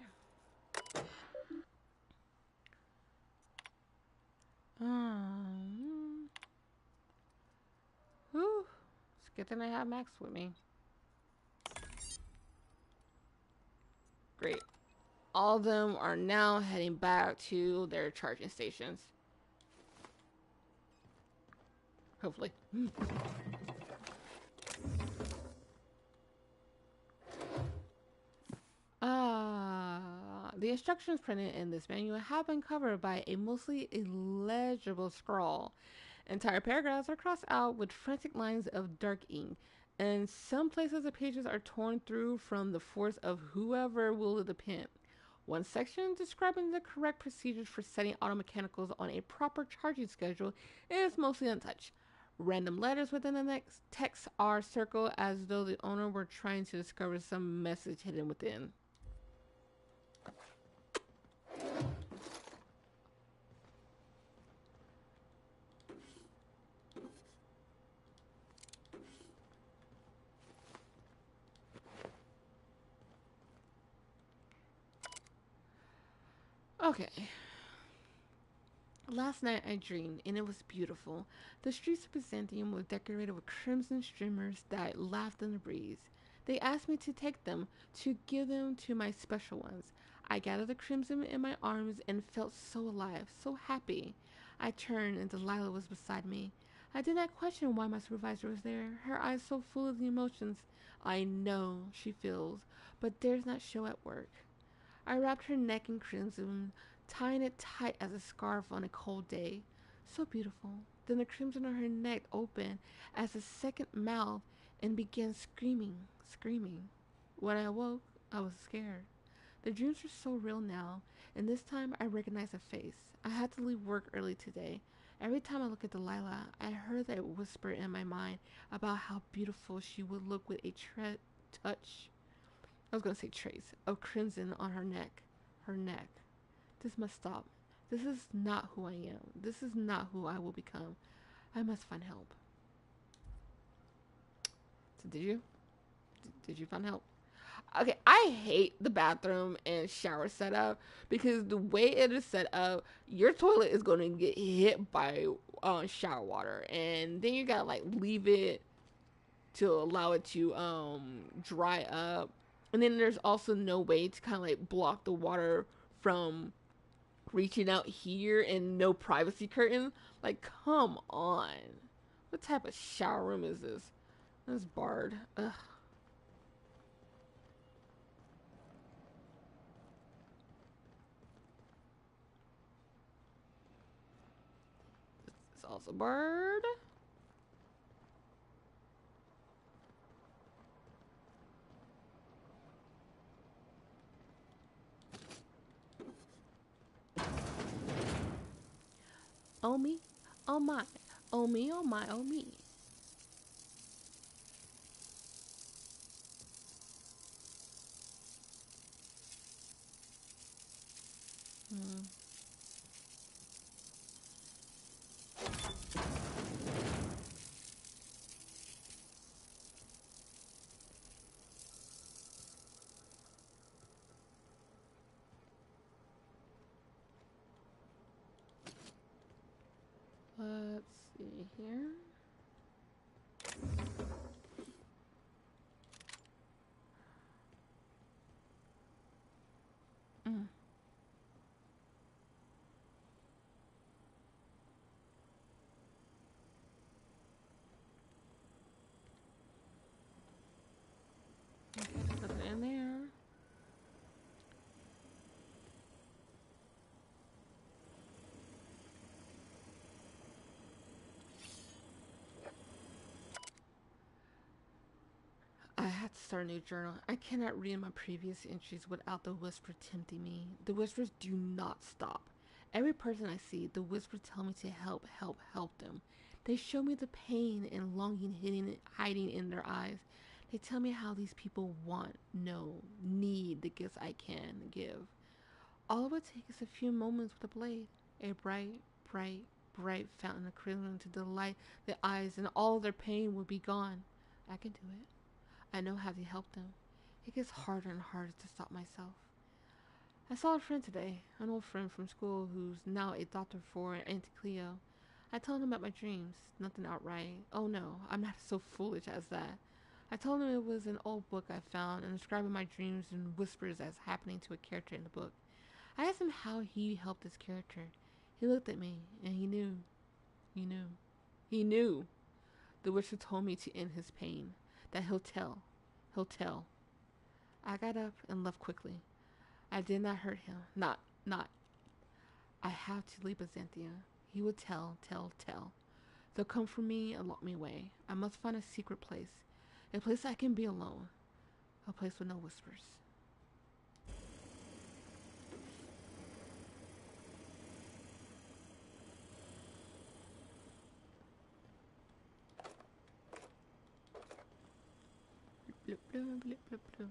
Whew. It's a good thing I have Max with me. Great. All of them are now heading back to their charging stations. Hopefully. The instructions printed in this manual have been covered by a mostly illegible scrawl. Entire paragraphs are crossed out with frantic lines of dark ink, and some places the pages are torn through from the force of whoever wielded the pen. One section describing the correct procedures for setting auto mechanicals on a proper charging schedule is mostly untouched. Random letters within the next text are circled as though the owner were trying to discover some message hidden within. Okay. Last night I dreamed, and it was beautiful. The streets of Byzantium were decorated with crimson streamers that laughed in the breeze. They asked me to take them, to give them to my special ones. I gathered the crimson in my arms and felt so alive, so happy. I turned, and Delilah was beside me. I did not question why my supervisor was there, her eyes so full of the emotions I know she feels, but dares not show at work. I wrapped her neck in crimson, tying it tight as a scarf on a cold day. So beautiful. Then the crimson on her neck opened as a second mouth and began screaming. When I awoke, I was scared. The dreams were so real now, and this time I recognized a face. I had to leave work early today. Every time I look at Delilah, I heard that whisper in my mind about how beautiful she would look with a touch. I was going to say trace of crimson on her neck. Her neck. This must stop. This is not who I am. This is not who I will become. I must find help. So did you? Did you find help? Okay, I hate the bathroom and shower setup because the way it is set up, your toilet is going to get hit by shower water, and then you gotta like leave it to allow it to dry up. And then there's also no way to kind of like block the water from reaching out here, and no privacy curtain. Like, come on. What type of shower room is this? This barred. Ugh. It's also barred. Oh me, oh my, oh me, oh my, oh me. Let's see here. start a new journal. I cannot read my previous entries without the whisper tempting me. The whispers do not stop. Every person I see, the whispers tell me to help, help, help them. They show me the pain and longing hiding in their eyes. They tell me how these people want, know, need the gifts I can give. All it would take is a few moments with a blade, a bright, bright, bright fountain of crimson to delight their eyes, and all their pain would be gone. I can do it. I know how to help them. It gets harder and harder to stop myself. I saw a friend today, an old friend from school who's now a doctor for Auntie Cleo. I told him about my dreams, nothing outright. Oh no, I'm not so foolish as that. I told him it was an old book I found and describing my dreams and whispers as happening to a character in the book. I asked him how he helped this character. He looked at me and he knew. He knew. He knew. The whisper told me to end his pain. That he'll tell. He'll tell. I got up and left quickly. I did not hurt him. Not. I have to leave Byzantia. He would tell. They'll come for me and lock me away. I must find a secret place. A place I can be alone. A place with no whispers. Bloop, bloop, bloop, bloop, bloop.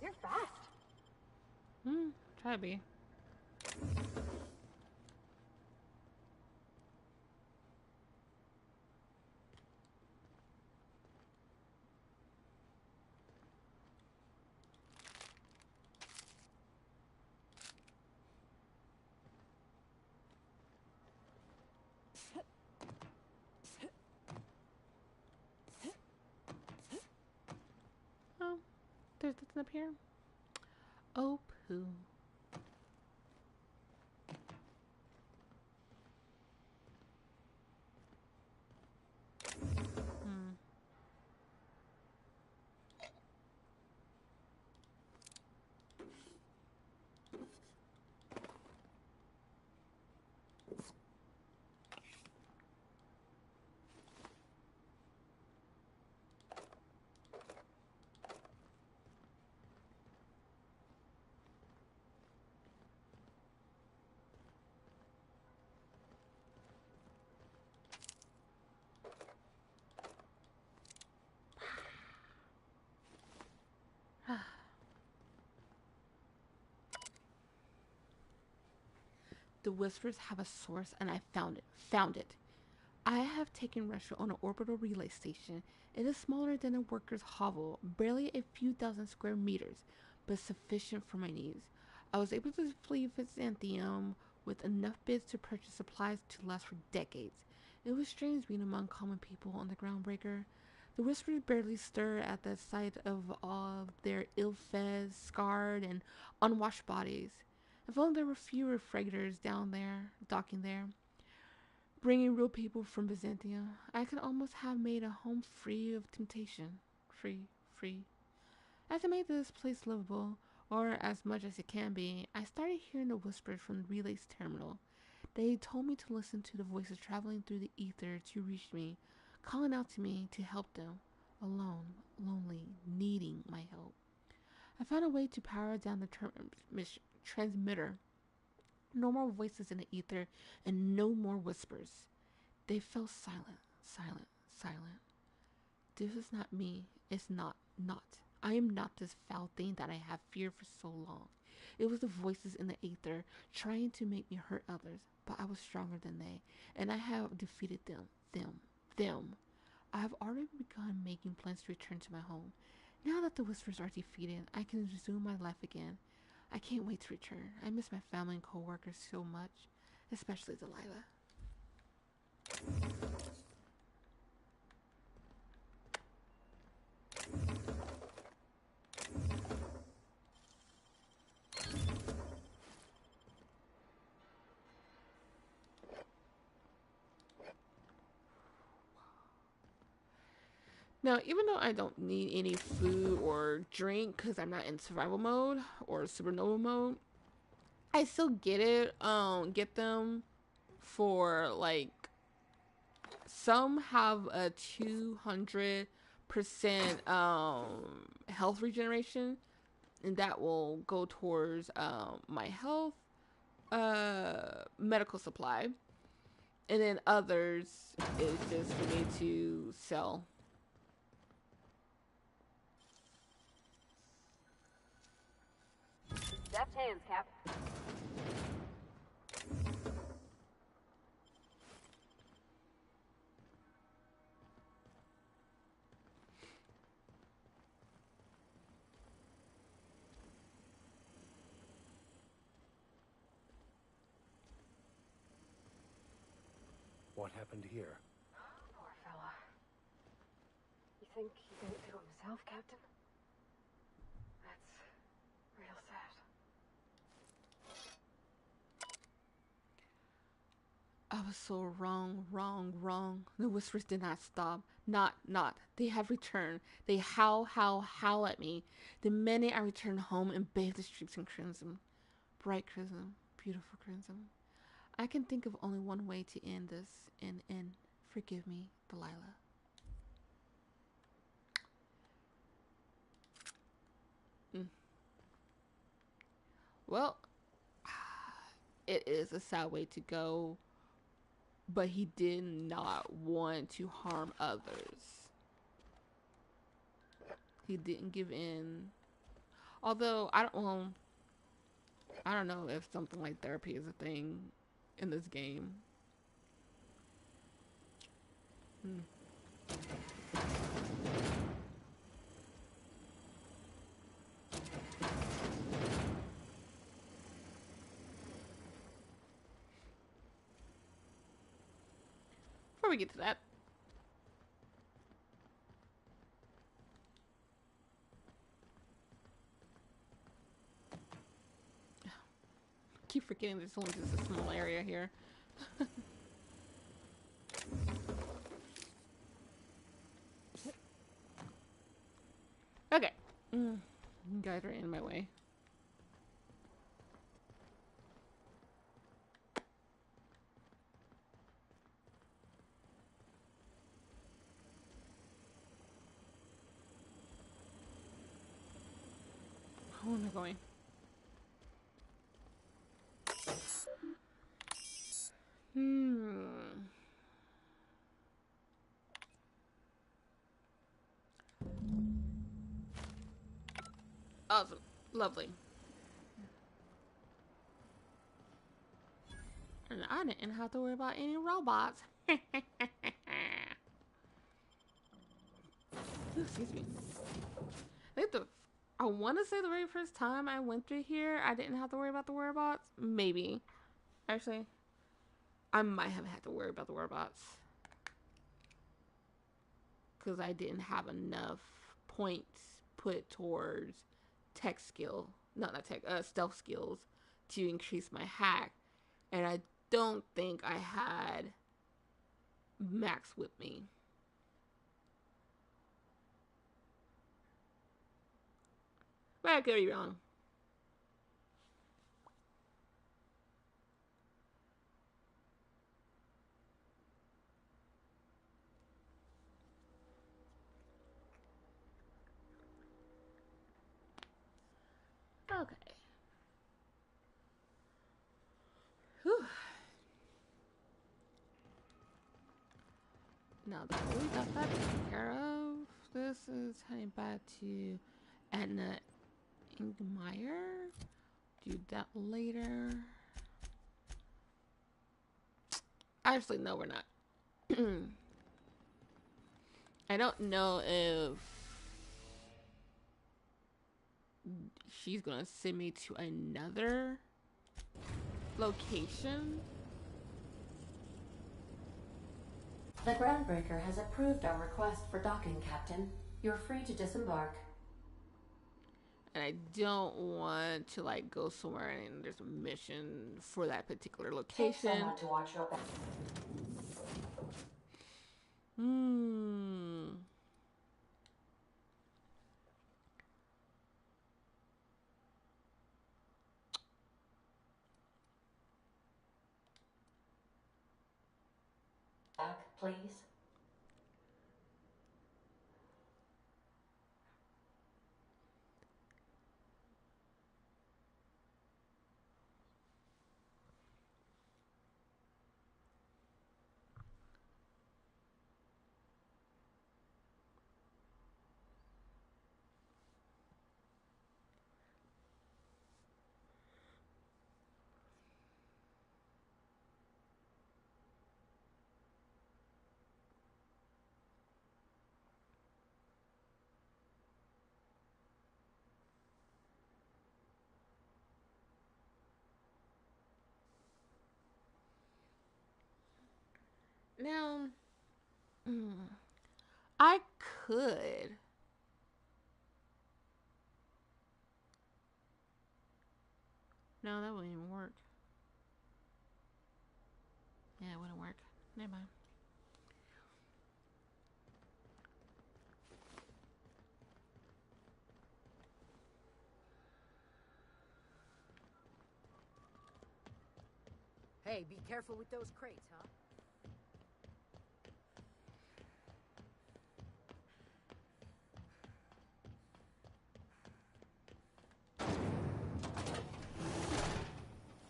You're fast. Try to be. Oh, there's nothing up here. Oh, poo. The whispers have a source, and I found it. Found it. I have taken refuge on an orbital relay station. It is smaller than a worker's hovel, barely a few thousand square meters, but sufficient for my needs. I was able to flee Byzantium with enough bits to purchase supplies to last for decades. It was strange being among common people on the Groundbreaker. The whispers barely stir at the sight of all their ill-fed, scarred, and unwashed bodies. If only there were fewer freighters down there, docking there, bringing real people from Byzantia, I could almost have made a home free of temptation. Free. As I made this place livable, or as much as it can be, I started hearing the whispers from the relay's terminal. They told me to listen to the voices traveling through the ether to reach me, calling out to me to help them, alone, lonely, needing my help. I found a way to power down the transmitter. No more voices in the ether, and no more whispers. They fell silent. This is not me. It's not. I am not this foul thing that I have feared for so long. It was the voices in the ether trying to make me hurt others, but I was stronger than they, and I have defeated them. I have already begun making plans to return to my home. Now that the whispers are defeated, I can resume my life again. I can't wait to return. I miss my family and co-workers so much. especially Delilah. Now, even though I don't need any food or drink because I'm not in survival mode or supernova mode, I still get them for like, some have a 200% health regeneration, and that will go towards my health medical supply, and then others is just for me to sell. Deft hands, Cap. What happened here? Poor fella. You think he didn't do it himself, Captain? That's real sad. I was so wrong. The whispers did not stop. Not. They have returned. They howl at me. The minute I return home and bathe the streets in crimson. Bright crimson. Beautiful crimson. I can think of only one way to end this, and forgive me, Delilah. Well, it is a sad way to go, but he did not want to harm others. He didn't give in. Although I don't know if something like therapy is a thing in this game. Before we get to that, keep forgetting there's only just a small area here. Okay. You guys are in my way. Where am I going? Awesome. Lovely. And I didn't have to worry about any robots. Excuse me. I want to say the very first time I went through here, I didn't have to worry about the robots. Maybe. Actually, I might have had to worry about the robots. Because I didn't have enough points put towards tech skill. Not tech, stealth skills to increase my hack. And I don't think I had Max with me. But I could be wrong. Okay. Whew. Now that we got that taken care of, this is heading back to Edna Ingmeyer. Do that later. Actually, no, we're not. I don't know if she's gonna send me to another location The Groundbreaker has approved our request for docking, Captain. You're free to disembark. And I don't want to like go somewhere and there's a mission for that particular location. Take someone to watch your back. Back, please. Now, I could. No, that wouldn't even work. Yeah, it wouldn't work. Never mind. Hey, be careful with those crates, huh?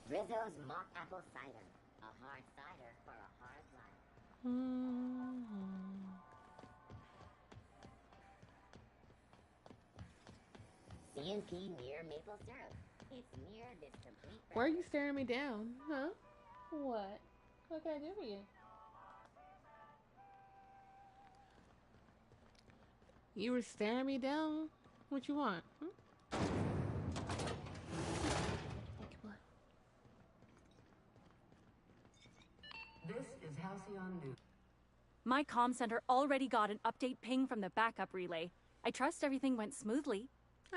Rizzo's mock apple cider. A hard cider for a hard life. C&P Mere Maple Syrup. It's near this complete... Why are you staring me down? Huh? What? What can I do for you? You were staring me down? What you want? This is Halcyon News. My comm center already got an update ping from the backup relay. I trust everything went smoothly.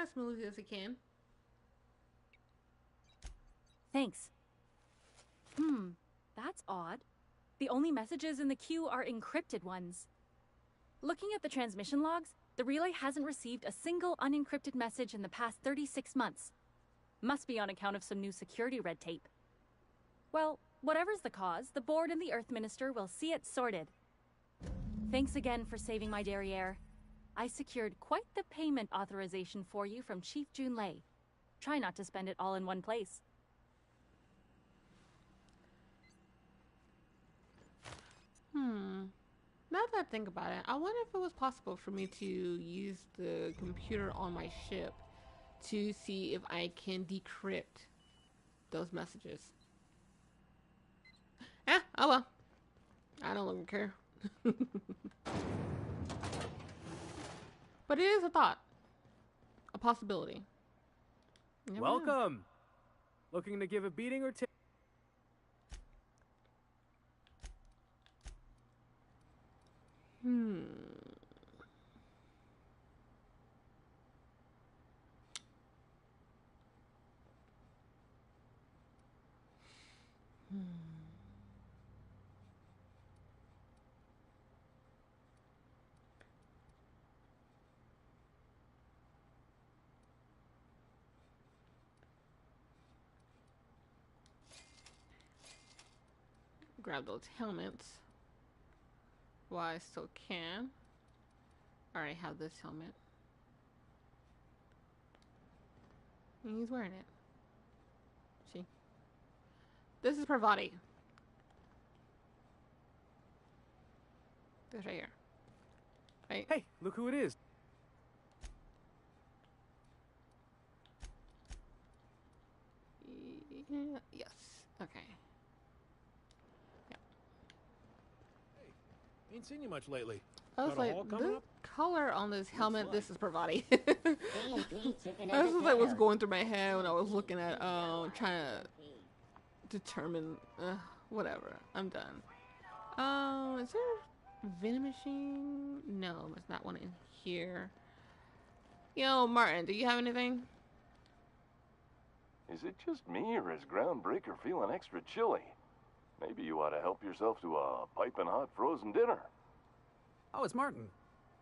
As smoothly as it can. Thanks. That's odd. The only messages in the queue are encrypted ones. Looking at the transmission logs, the relay hasn't received a single unencrypted message in the past 36 months. Must be on account of some new security red tape. Well, whatever's the cause, the board and the Earth Minister will see it sorted. Thanks again for saving my derriere. I secured quite the payment authorization for you from Chief Junlei. Try not to spend it all in one place. Now that I think about it, I wonder if it was possible for me to use the computer on my ship to see if I can decrypt those messages. Oh well. I don't even care. But it is a thought. A possibility. Welcome! Looking to give a beating or take? Grab those helmets. While I still can. I already have this helmet. And he's wearing it. See? This is Pravati. This right here. Right? Hey, look who it is. Yeah, yes. Okay. Ain't seen you much lately. I was Got a like, haul coming the up? color on this helmet, this is Pravati. This is like what's going through my head when I was looking at, trying to determine, whatever. I'm done. Is there Vending machine? No, there's not one in here. Yo, Martin, do you have anything? Is it just me, or is Groundbreaker feeling extra chilly? Maybe you ought to help yourself to a piping hot frozen dinner. Oh, it's Martin.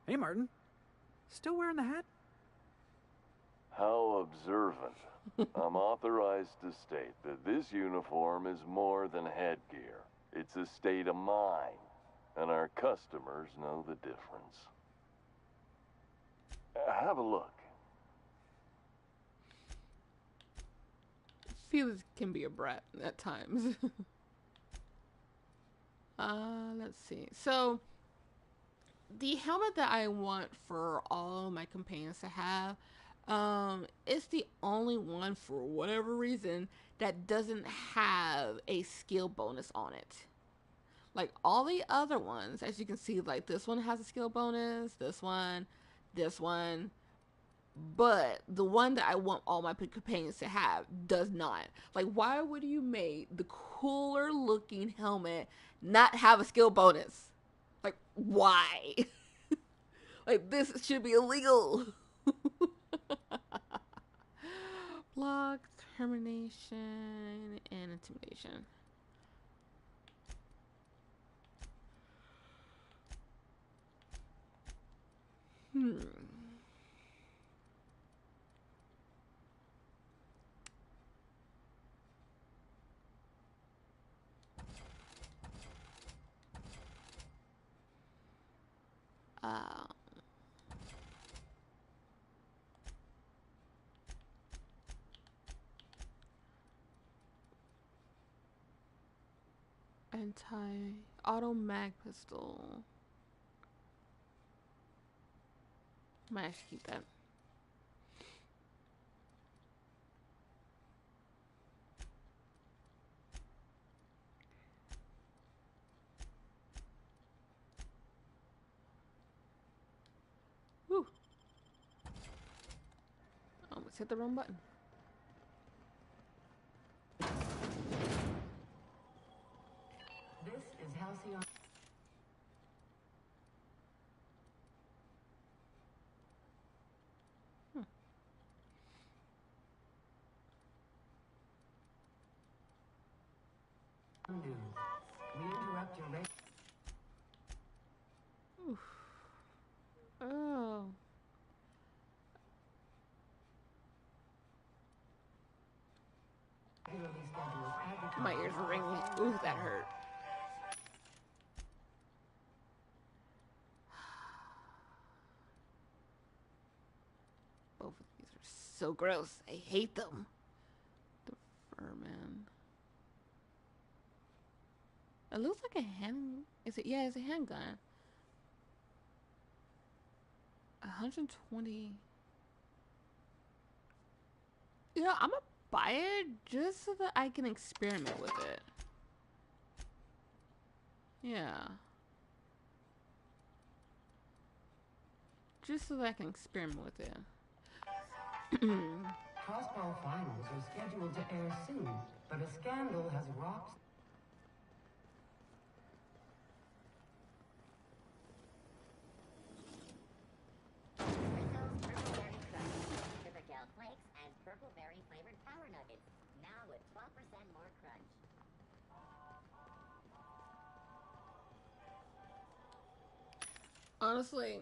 Hey, Martin. Still wearing the hat? How observant. I'm authorized to state that this uniform is more than headgear. It's a state of mind, and our customers know the difference. Have a look. Felix can be a brat at times. Let's see. So, the helmet that I want for all my companions to have, it's the only one for whatever reason that doesn't have a skill bonus on it. Like all the other ones, as you can see, like this one has a skill bonus, this one, but the one that I want all my companions to have does not. Like, why would you make the cooler looking helmet not have a skill bonus? Like, why? Like, this should be illegal. Block, termination, and intimidation. Anti-auto mag pistol. Might actually keep that. Whew. Almost hit the wrong button. This is Halcyon. News. We interrupt your radio. Oof. Oh. My ears are ringing. Ooh, that hurt. Both of these are so gross. I hate them. The vermin. It looks like a hand. Is it? Yeah, it's a handgun. 120. You know, I'm gonna buy it just so that I can experiment with it. Yeah. Just so that I can experiment with it. Crossbow finals are scheduled to air soon, but a scandal has rocked. Flakes and purple berry flavored power nuggets, now with 12% more crunch. Honestly,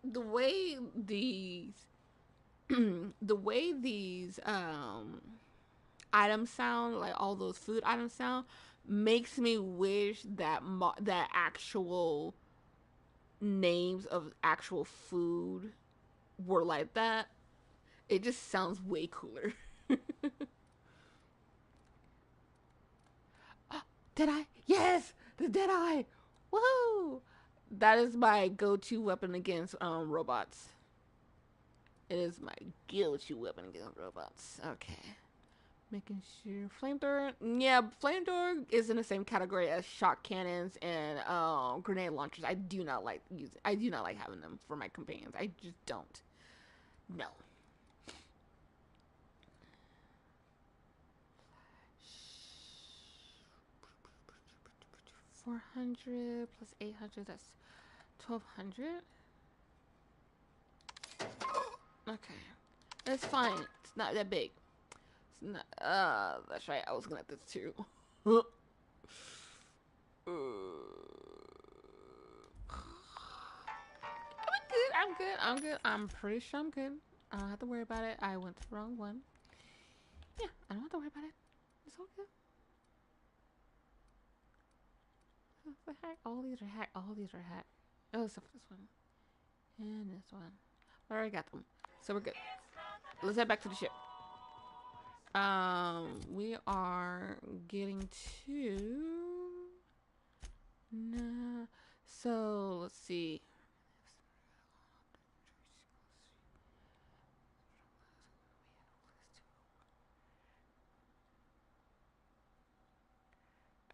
the way these items sound, like all those food items sound, makes me wish that that actual names of actual food were like that. It just sounds way cooler. Did I? Yes! The Deadeye! Woohoo! That is my go-to weapon against robots. It is my go-to weapon against robots. Okay. Making sure. Flamethrower? Yeah, flamethrower is in the same category as shock cannons and grenade launchers. I do not like having them for my companions. I just don't. No. 400 plus 800, that's 1200. Okay. It's fine. It's not that big. It's not, that's right. I was looking at this too. I'm good. I'm good. I'm pretty sure I'm good. I don't have to worry about it. I went to the wrong one. Yeah, I don't have to worry about it. It's all good. The heck? All these are hacked. All these are hacked. Oh, except for this one. And this one. I already got them. So we're good. Let's head back to the ship. We are getting to... Nah. So, let's see.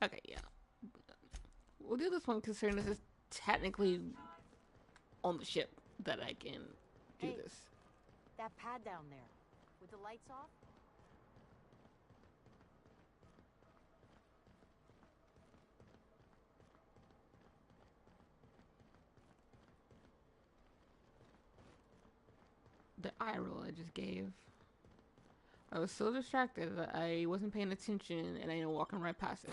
Okay, yeah. We'll do this one considering this is technically on the ship that I can do this. That pad down there, with the lights off? The eye roll I just gave. I was so distracted that I wasn't paying attention and I ended up walking right past it.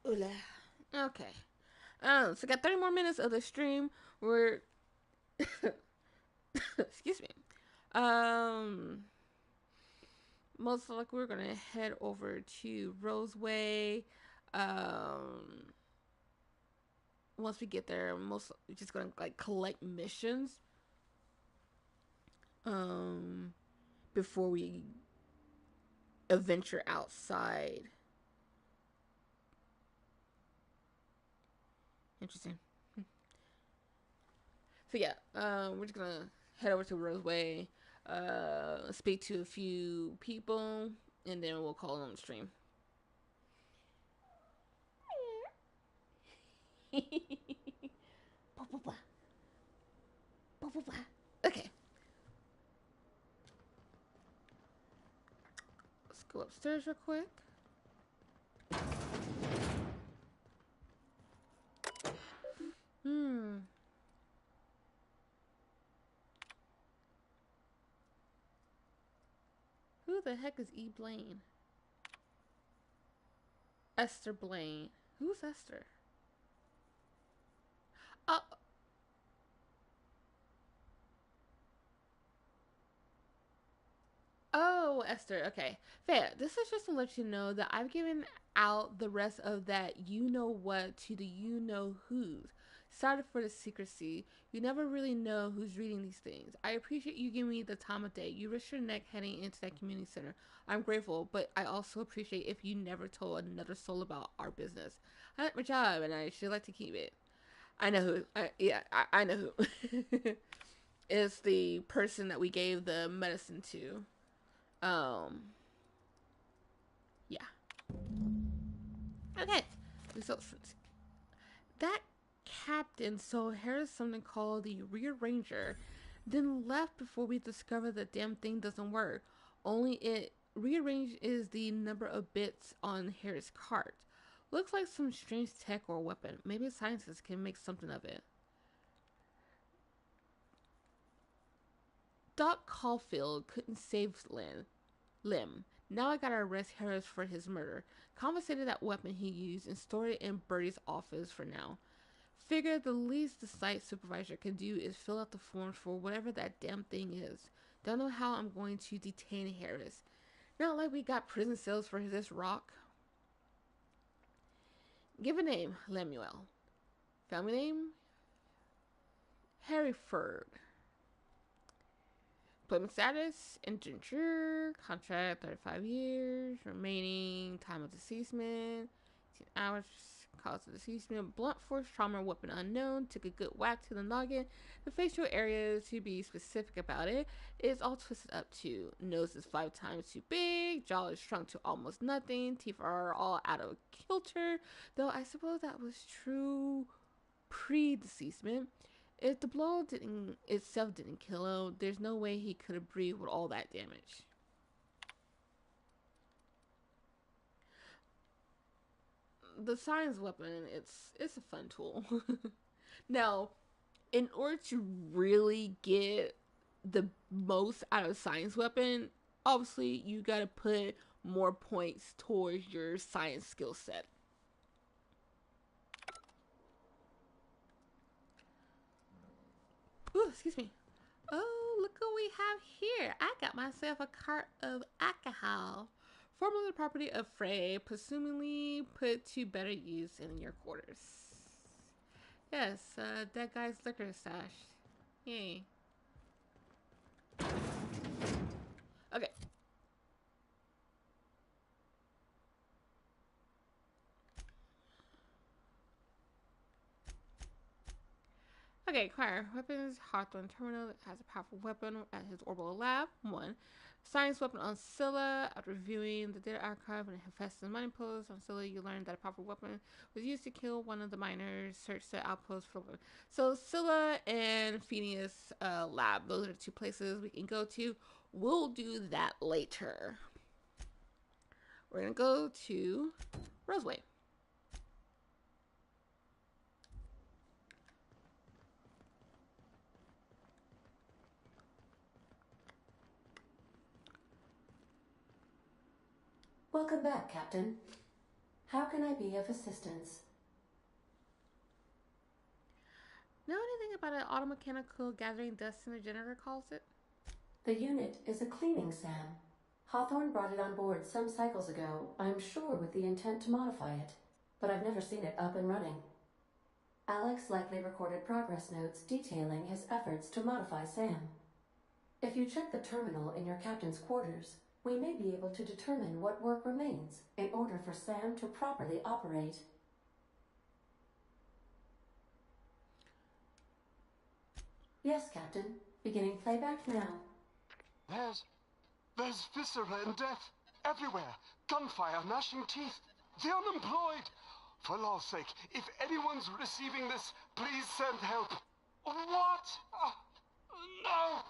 Ula. Okay. So I got 30 more minutes of the stream. We're excuse me. Most likely we're gonna head over to Roseway. Once we get there, we're just gonna like collect missions. Before we adventure outside. Interesting. So yeah, we're just gonna head over to Roseway, speak to a few people, and then we'll call on the stream. Okay. Let's go upstairs real quick. Who the heck is E. Blaine? Esther Blaine. Who's Esther? Oh, Esther. Okay. Fair. This is just to let you know that I've given out the rest of that you know what to the you know who's. Sorry for the secrecy. You never really know who's reading these things. I appreciate you giving me the time of day. You risked your neck heading into that community center. I'm grateful, but I also appreciate if you never told another soul about our business. I like my job, and I should like to keep it. I know who. I know who. It's the person that we gave the medicine to. Yeah. Okay. So that captain so here's something called the rearranger, then left before we discovered the damn thing doesn't work. Only it rearrange is the number of bits on Harris' cart. Looks like some strange tech or weapon. Maybe scientists can make something of it. Doc Caulfield couldn't save Lim. Now I gotta arrest Harris for his murder. Confiscated that weapon he used and stored it in Birdie's office for now. Figure the least the site supervisor can do is fill out the forms for whatever that damn thing is. Don't know how I'm going to detain Harris. Not like we got prison cells for this rock. Give a name, Lemuel. Family name? Harryford. Employment status, indenture, contract 35 years, remaining time of deceasement, 18 hours, cause of deceasement, blunt force trauma, weapon unknown, took a good whack to the noggin. The facial area, to be specific about it, is all twisted up too. Nose is 5 times too big, jaw is shrunk to almost nothing, teeth are all out of kilter, though I suppose that was true pre-deceasement. If the blow itself didn't kill him, there's no way he could have breathed with all that damage. the science weapon, it's a fun tool. Now, in order to really get the most out of science weapon, obviously you gotta put more points towards your science skill set. Ooh, excuse me. Oh, look what we have here. I got myself a cart of alcohol, formerly the property of Frey, presumably put to better use in your quarters. Yes, that guy's liquor stash. Yay. Okay. Okay, acquire weapons. Hawthorne Terminal has a powerful weapon at his orbital lab. 1. Science weapon on Scylla. After reviewing the data archive and Hephaestus mining post on Scylla, you learned that a powerful weapon was used to kill one of the miners. Search the outpost for weapon. So Scylla and Phineas lab, those are the 2 places we can go to. We'll do that later. We're gonna go to Roseway. Welcome back, Captain. How can I be of assistance? Know anything about an automechanical gathering dust in the generator calls it? The unit is a cleaning SAM. Hawthorne brought it on board some cycles ago, I'm sure with the intent to modify it, but I've never seen it up and running. Alex likely recorded progress notes detailing his efforts to modify SAM. If you check the terminal in your captain's quarters, we may be able to determine what work remains in order for SAM to properly operate. Yes, Captain. Beginning playback now. There's viscera and death everywhere. Gunfire, gnashing teeth. The unemployed. For law's sake, if anyone's receiving this, please send help. What? No!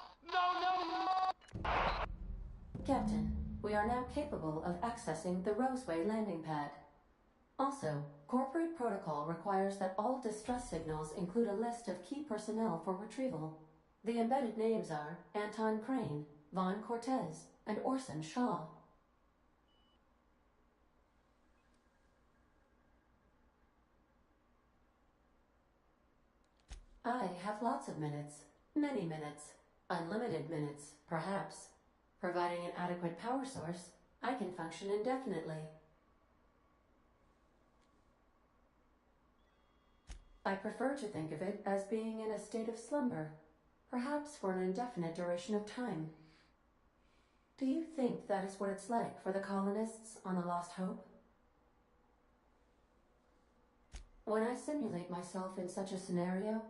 Captain, we are now capable of accessing the Roseway landing pad. Also, corporate protocol requires that all distress signals include a list of key personnel for retrieval. The embedded names are Anton Crane, Vaughn Cortez, and Orson Shaw. I have lots of minutes. Many minutes. Unlimited minutes, perhaps. Providing an adequate power source, I can function indefinitely. I prefer to think of it as being in a state of slumber, perhaps for an indefinite duration of time. Do you think that is what it's like for the colonists on the Lost Hope? When I simulate myself in such a scenario,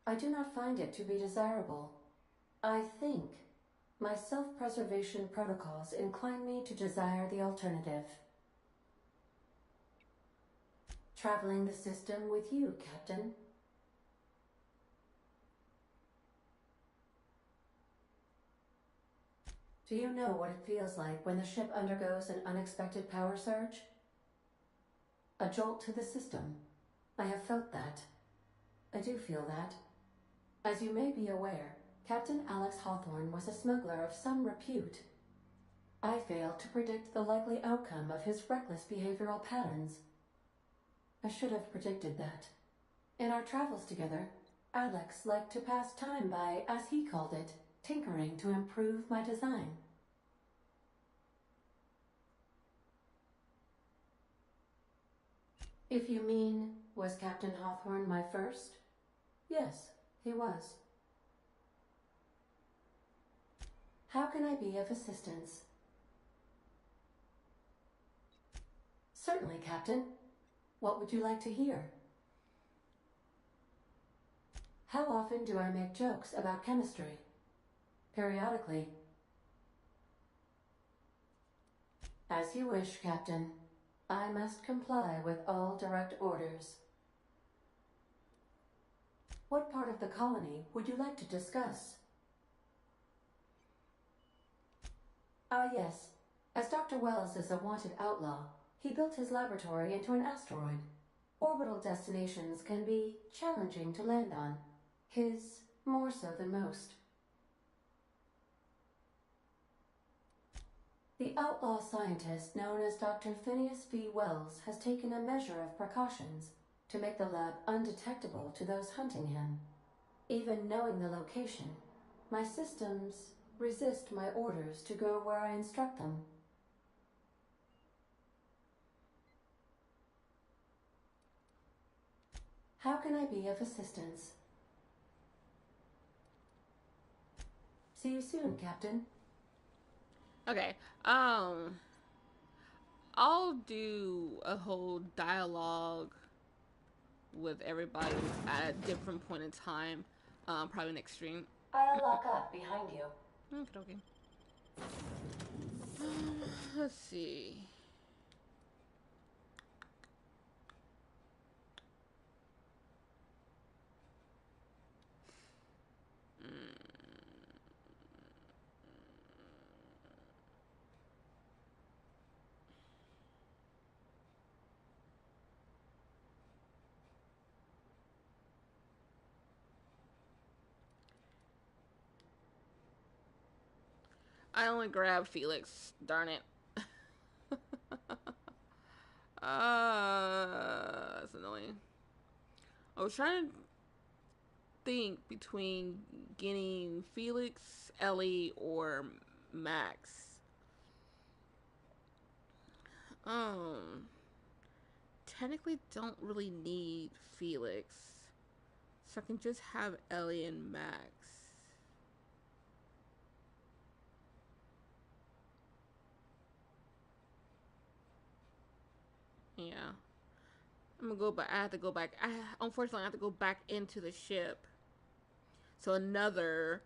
I do not find it to be desirable. I think my self-preservation protocols incline me to desire the alternative. Traveling the system with you, Captain. Do you know what it feels like when the ship undergoes an unexpected power surge? A jolt to the system. I have felt that. I do feel that. As you may be aware, Captain Alex Hawthorne was a smuggler of some repute. I failed to predict the likely outcome of his reckless behavioral patterns. I should have predicted that. In our travels together, Alex liked to pass time by, as he called it, tinkering to improve my design. If you mean, was Captain Hawthorne my first? Yes, he was. How can I be of assistance? Certainly, Captain. What would you like to hear? How often do I make jokes about chemistry? Periodically. As you wish, Captain. I must comply with all direct orders. What part of the colony would you like to discuss? Ah, yes. As Dr. Wells is a wanted outlaw, he built his laboratory into an asteroid, Orbital destinations can be challenging to land on. His more so than most. The outlaw scientist known as Dr. Phineas V. Wells has taken a measure of precautions to make the lab undetectable to those hunting him. Even knowing the location, my systems resist my orders to go where I instruct them. How can I be of assistance? See you soon, Captain. Okay, I'll do a whole dialogue with everybody at a different point in time, probably next stream. I'll lock up behind you. Okay. Let's see. I only grabbed Felix. Darn it. That's annoying. I was trying to think between getting Felix, Ellie, or Max. Technically don't really need Felix. So I can just have Ellie and Max. Yeah. I'm gonna go back. I have to go back. Unfortunately, I have to go back into the ship. So another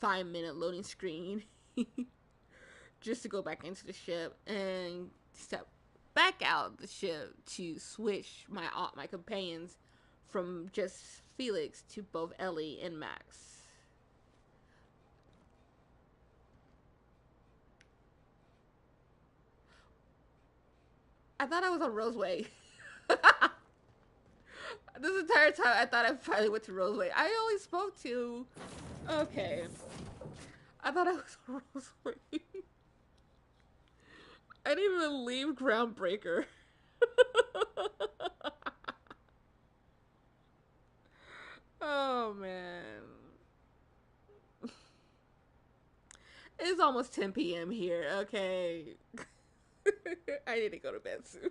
5-minute loading screen. Just to go back into the ship and step back out the ship to switch my companions from just Felix to both Ellie and Max. I thought I was on Roseway. This entire time I thought I finally went to Roseway. I only spoke to... Okay. I thought I was on Roseway. I didn't even leave Groundbreaker. Oh, man. It's almost 10 p.m. here, okay? I need to go to bed soon.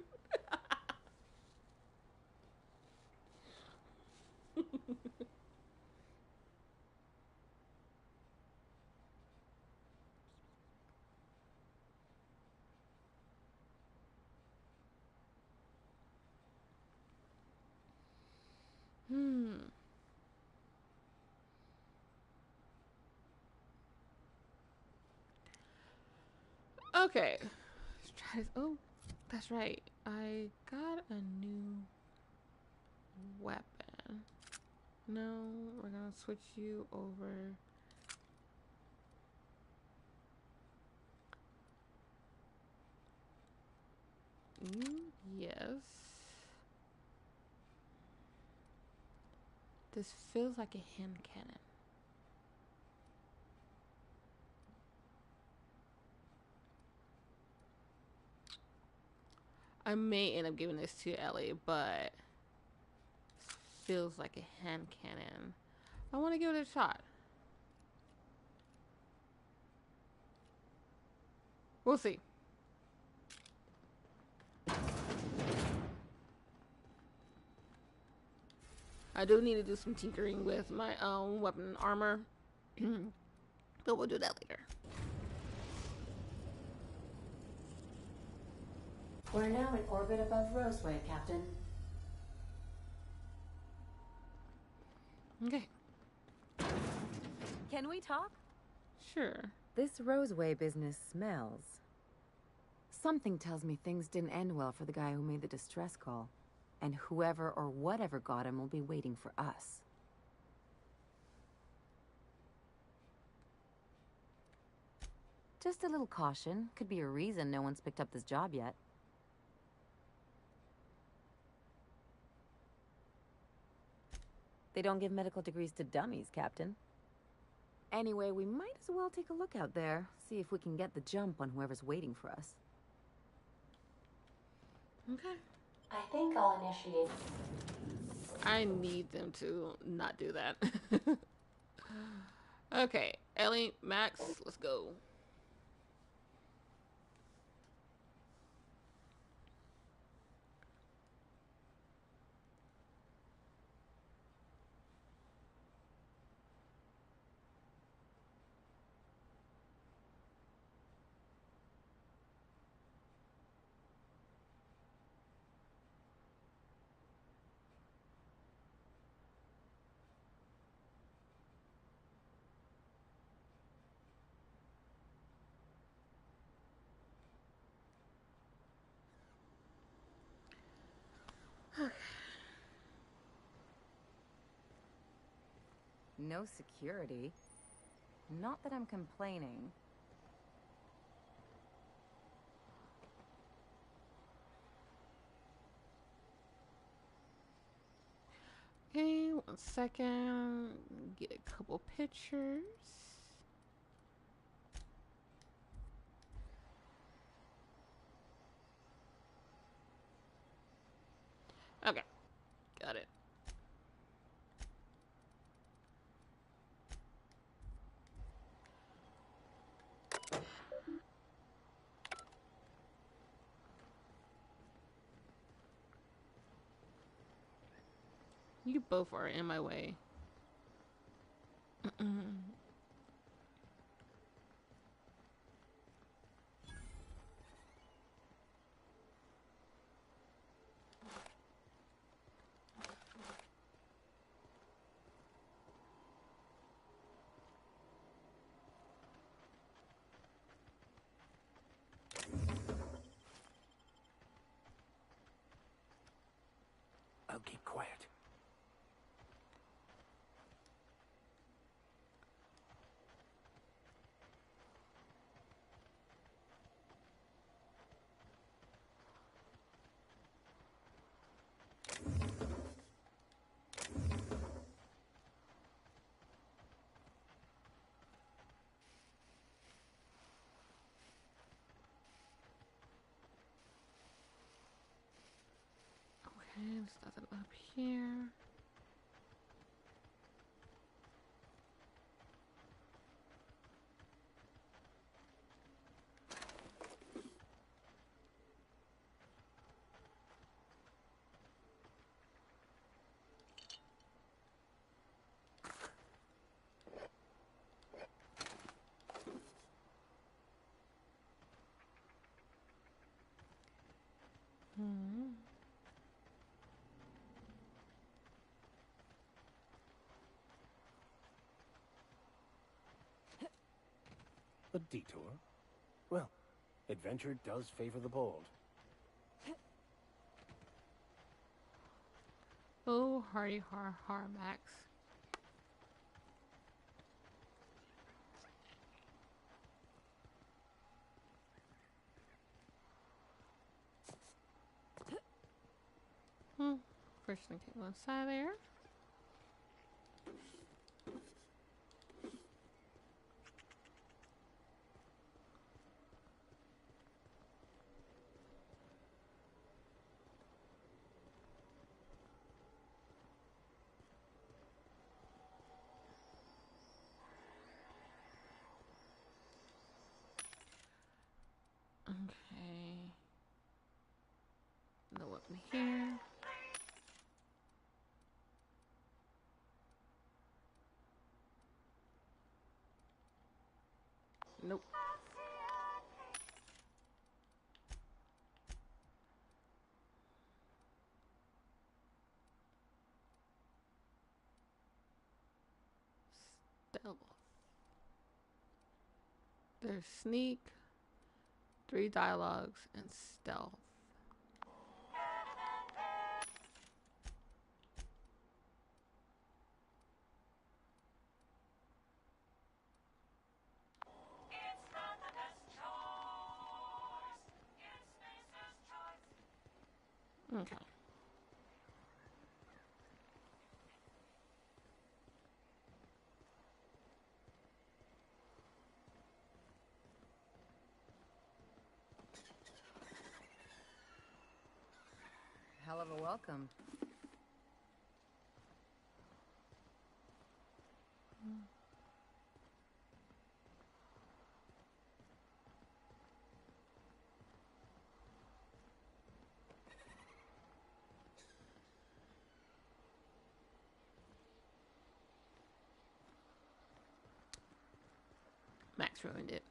Okay. Let's try this. Oh, that's right. I got a new weapon. No, we're gonna switch you over. Yes. This feels like a hand cannon. I may end up giving this to Ellie, but feels like a hand cannon. I want to give it a shot. We'll see. I do need to do some tinkering with my weapon armor, but we'll do that later. We're now in orbit above Roseway, Captain. Okay. Can we talk? Sure. This Roseway business smells. Something tells me things didn't end well for the guy who made the distress call. And whoever or whatever got him will be waiting for us. Just a little caution. Could be a reason no one's picked up this job yet. They don't give medical degrees to dummies, Captain. Anyway, we might as well take a look out there, see if we can get the jump on whoever's waiting for us. Okay. I think I'll initiate. I need them to not do that. Okay, Ellie, Max, let's go. No security. Not that I'm complaining. Okay, 1 second. Get a couple pictures. Okay, got it. You both are in my way. I'll keep quiet. Okay, there's nothing up here. A detour? Well, adventure does favor the bold. Oh, hardy har har, Max. First thing, take one side there. Okay. No weapon here. Nope. Stealth. There's sneak, 3 dialogues, and stealth. Okay. hell of a welcome. Max ruined it.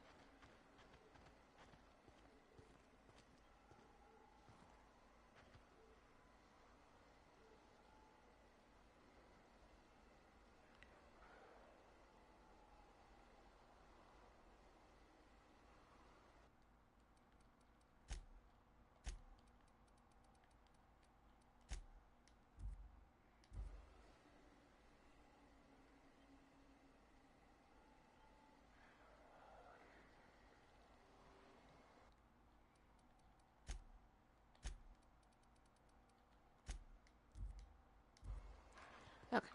Okay.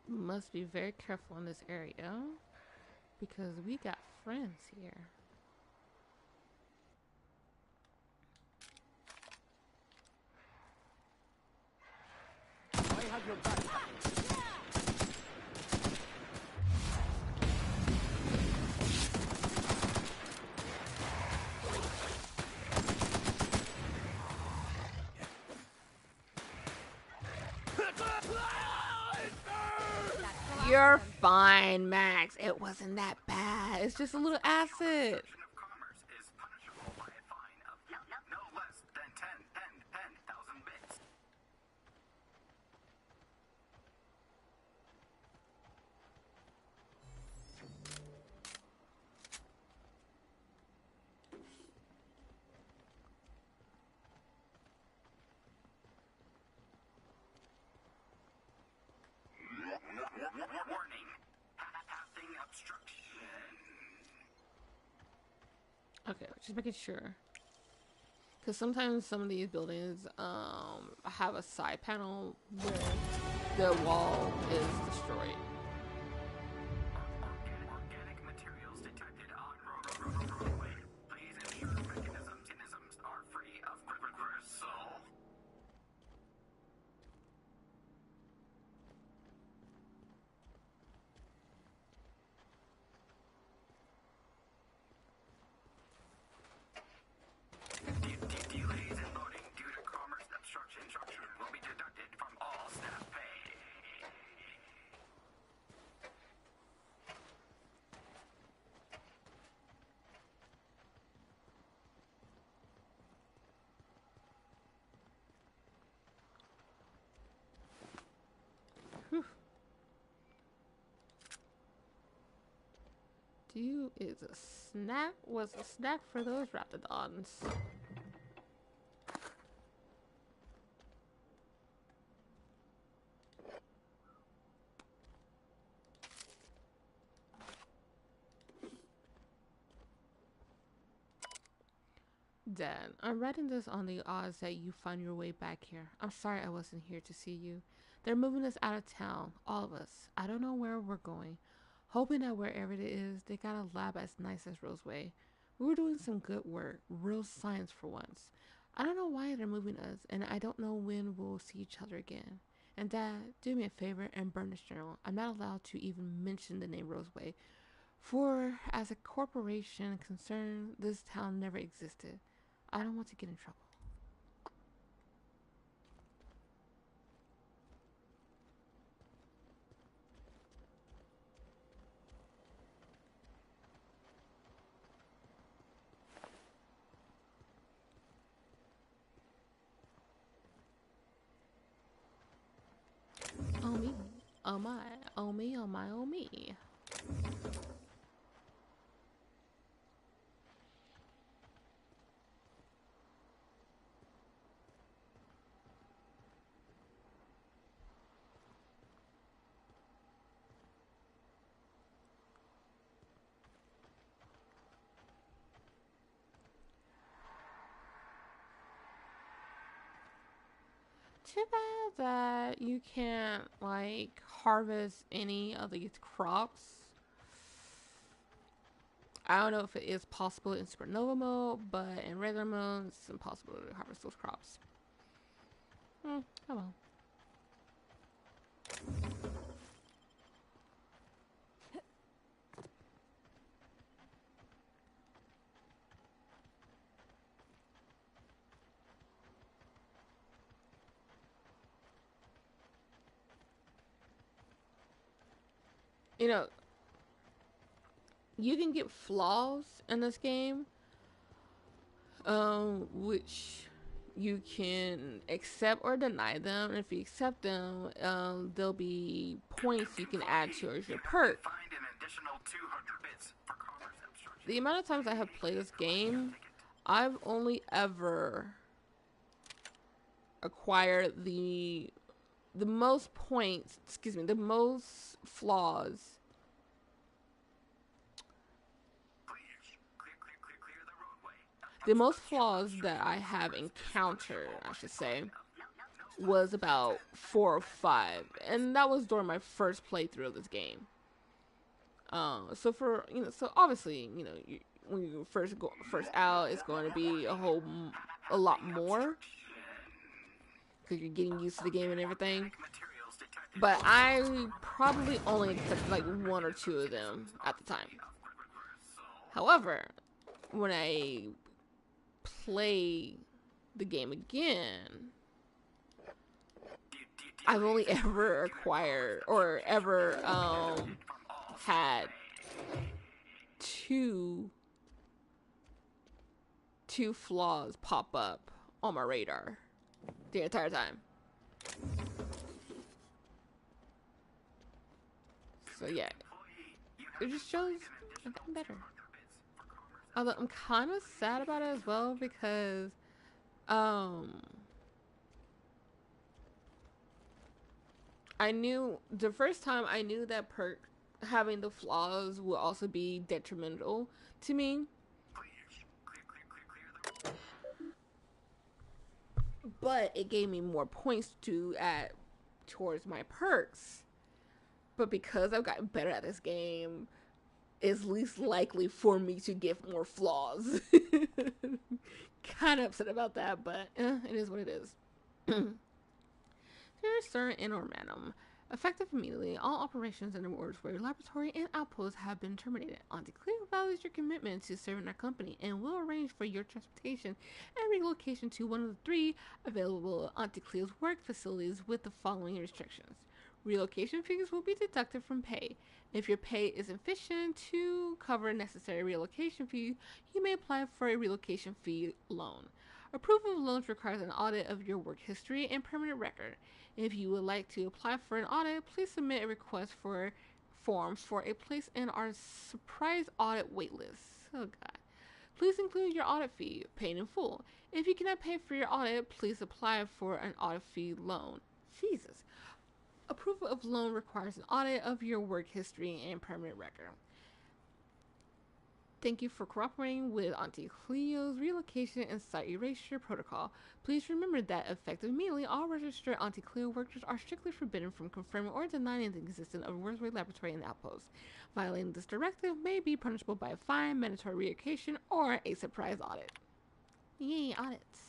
Must be very careful in this area because we got friends here. I have your back. You're fine, Max. It wasn't that bad. It's just a little acid. Okay, just making sure. Because sometimes some of these buildings have a side panel where the wall is destroyed. Organic materials detected on roadway. Please ensure mechanisms are free of gristle. Delays in loading due to commerce obstruction will be deducted from all staff pay. Whew. Dew is a snack. Was a snack for those raptidons. Dan, I'm writing this on the odds that you find your way back here. I'm sorry I wasn't here to see you. They're moving us out of town, all of us. I don't know where we're going. Hoping that wherever it is, they got a lab as nice as Roseway. We were doing some good work, real science for once. I don't know why they're moving us, and I don't know when we'll see each other again. And Dad, do me a favor and burn this journal. I'm not allowed to even mention the name Roseway, for as a corporation concerned, this town never existed. I don't want to get in trouble. Oh me, oh my, oh me, oh my, oh me. Too bad that you can't like harvest any of these crops I don't know if it is possible in supernova mode, but in regular mode, it's impossible to harvest those crops. Oh well. You know, you can get flaws in this game, which you can accept or deny them. And if you accept them, there'll be points you can add towards your perk. The amount of times I have played this game, I've only ever acquired the most points, excuse me, the most flaws. The most flaws that I have encountered, I should say, was about 4 or 5, and that was during my first playthrough of this game. So for, you know, so obviously, you know, when you first out, it's going to be a lot more, because you're getting used to the game and everything. But I probably only accepted like 1 or 2 of them at the time. However, when I play the game again, I've only ever acquired or ever had two flaws pop up on my radar the entire time. So yeah, it just shows I'm getting better. Although I'm kind of sad about it as well, because I knew the first time I knew that perk having the flaws would also be detrimental to me. But it gave me more points to add towards my perks. But because I've gotten better at this game, it's least likely for me to get more flaws. Kind of upset about that, but it is what it is. Dear Sir and or Madam, effective immediately, all operations in the Rosewood Laboratory and outposts have been terminated. Auntie Cleo values your commitment to serving our company and will arrange for your transportation and relocation to one of the 3 available Auntie Cleo's work facilities with the following restrictions. Relocation fees will be deducted from pay. If your pay is insufficient to cover necessary relocation fees, you may apply for a relocation fee loan. Approval of loans requires an audit of your work history and permanent record. If you would like to apply for an audit, please submit a request for form for a place in our surprise audit waitlist. Oh God. Please include your audit fee, paid in full. If you cannot pay for your audit, please apply for an audit fee loan. Jesus. Approval of loan requires an audit of your work history and permanent record. Thank you for cooperating with Auntie Cleo's relocation and site erasure protocol. Please remember that effective immediately, all registered Auntie Cleo workers are strictly forbidden from confirming or denying the existence of a Rosewood Laboratory and outpost. Violating this directive may be punishable by a fine, mandatory relocation, or a surprise audit. Yay, audits.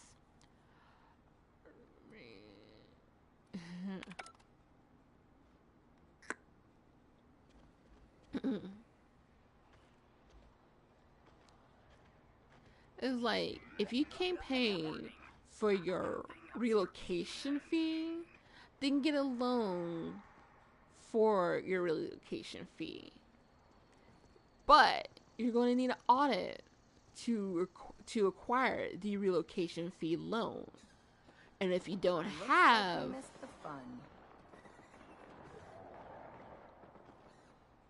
It's like, if you can't pay for your relocation fee, then get a loan for your relocation fee. But you're going to need an audit to acquire the relocation fee loan. And if you don't have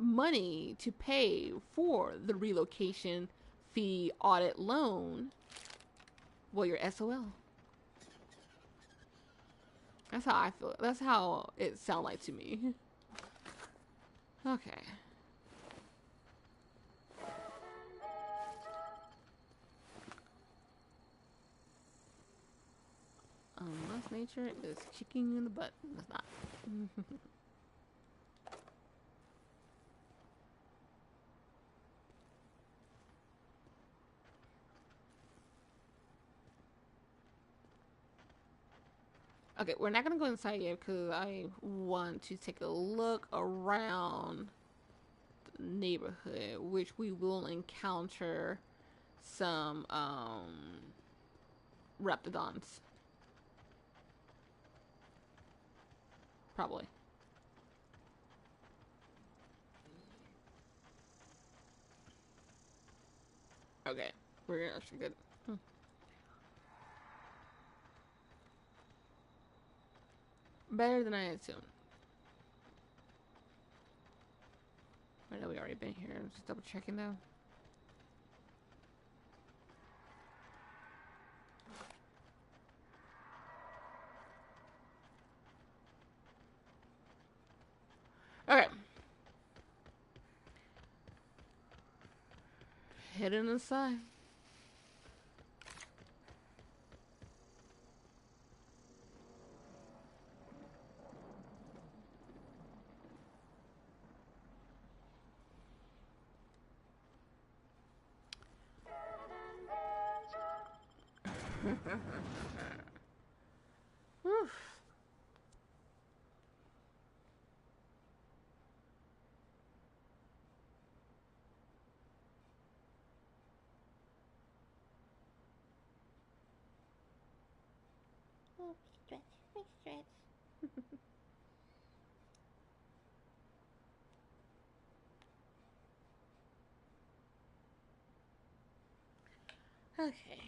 money to pay for the relocation fee audit loan, well, you're SOL. That's how I feel. That's how it sounds like to me. Okay. Unless nature is kicking you in the butt. That's not. Okay, we're not gonna go inside yet because I want to take a look around the neighborhood, which we will encounter some raptidons. Probably. Okay, we're actually good. Better than I assumed. I know we already been here. I'm just double checking though. Okay. Heading inside. Whew. Oh, stretch, big stretch. Okay.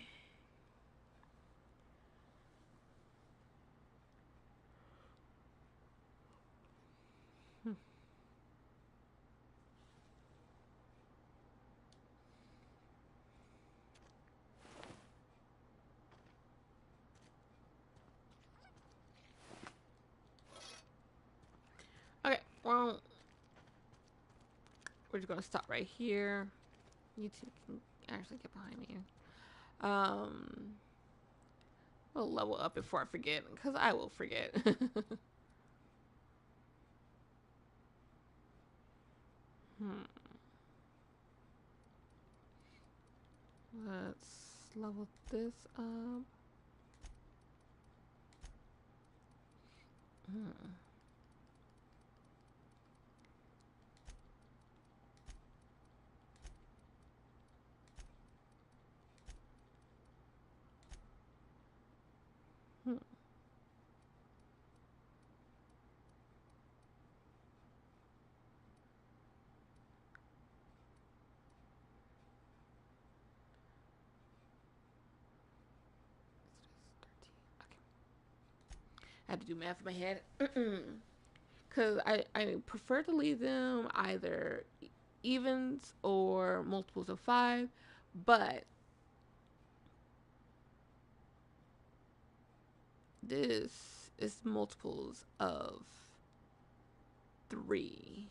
Okay, well, we're just gonna stop right here. You two can actually get behind me. We'll level up before I forget, because I will forget. Let's level this up. I had to do math in my head. Because I prefer to leave them either evens or multiples of 5, but this is multiples of 3.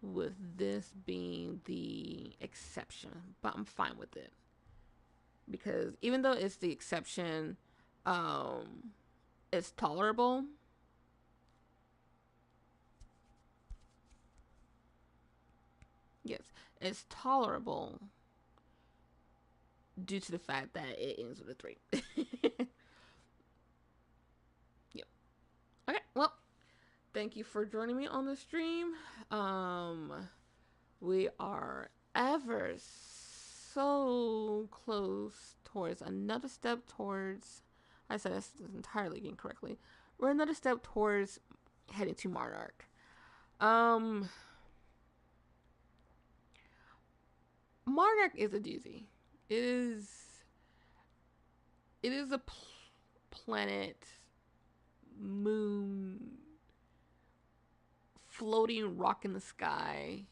With this being the exception, but I'm fine with it. Because even though it's the exception, it's tolerable. Yes, it's tolerable due to the fact that it ends with a 3. Yep. Okay, well, thank you for joining me on the stream. We are ever so close towards another step towards, I said this entirely incorrectly. We're another step towards heading to Monarch. Monarch is a doozy. It is a planet, moon, floating rock in the sky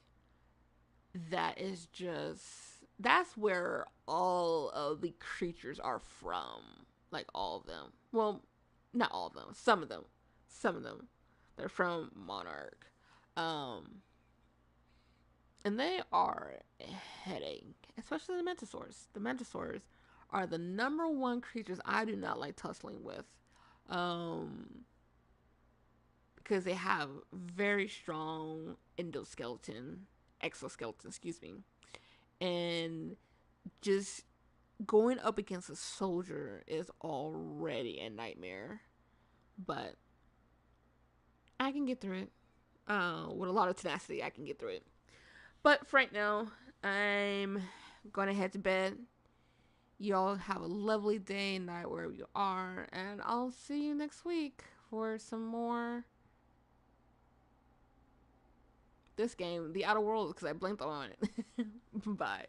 that is just, that's where all of the creatures are from. Like all of them. Well, not all of them. Some of them. They're from Monarch. And they are a headache. Especially the Mentosaurs. The Mentosaurs are the number one creatures I do not like tussling with. Because they have very strong exoskeleton, excuse me. And just going up against a soldier is already a nightmare. But I can get through it. With a lot of tenacity, I can get through it. But for right now, I'm going to head to bed. Y'all have a lovely day and night wherever you are. And I'll see you next week for some more this game, The Outer Worlds, because I blinked on it. Bye.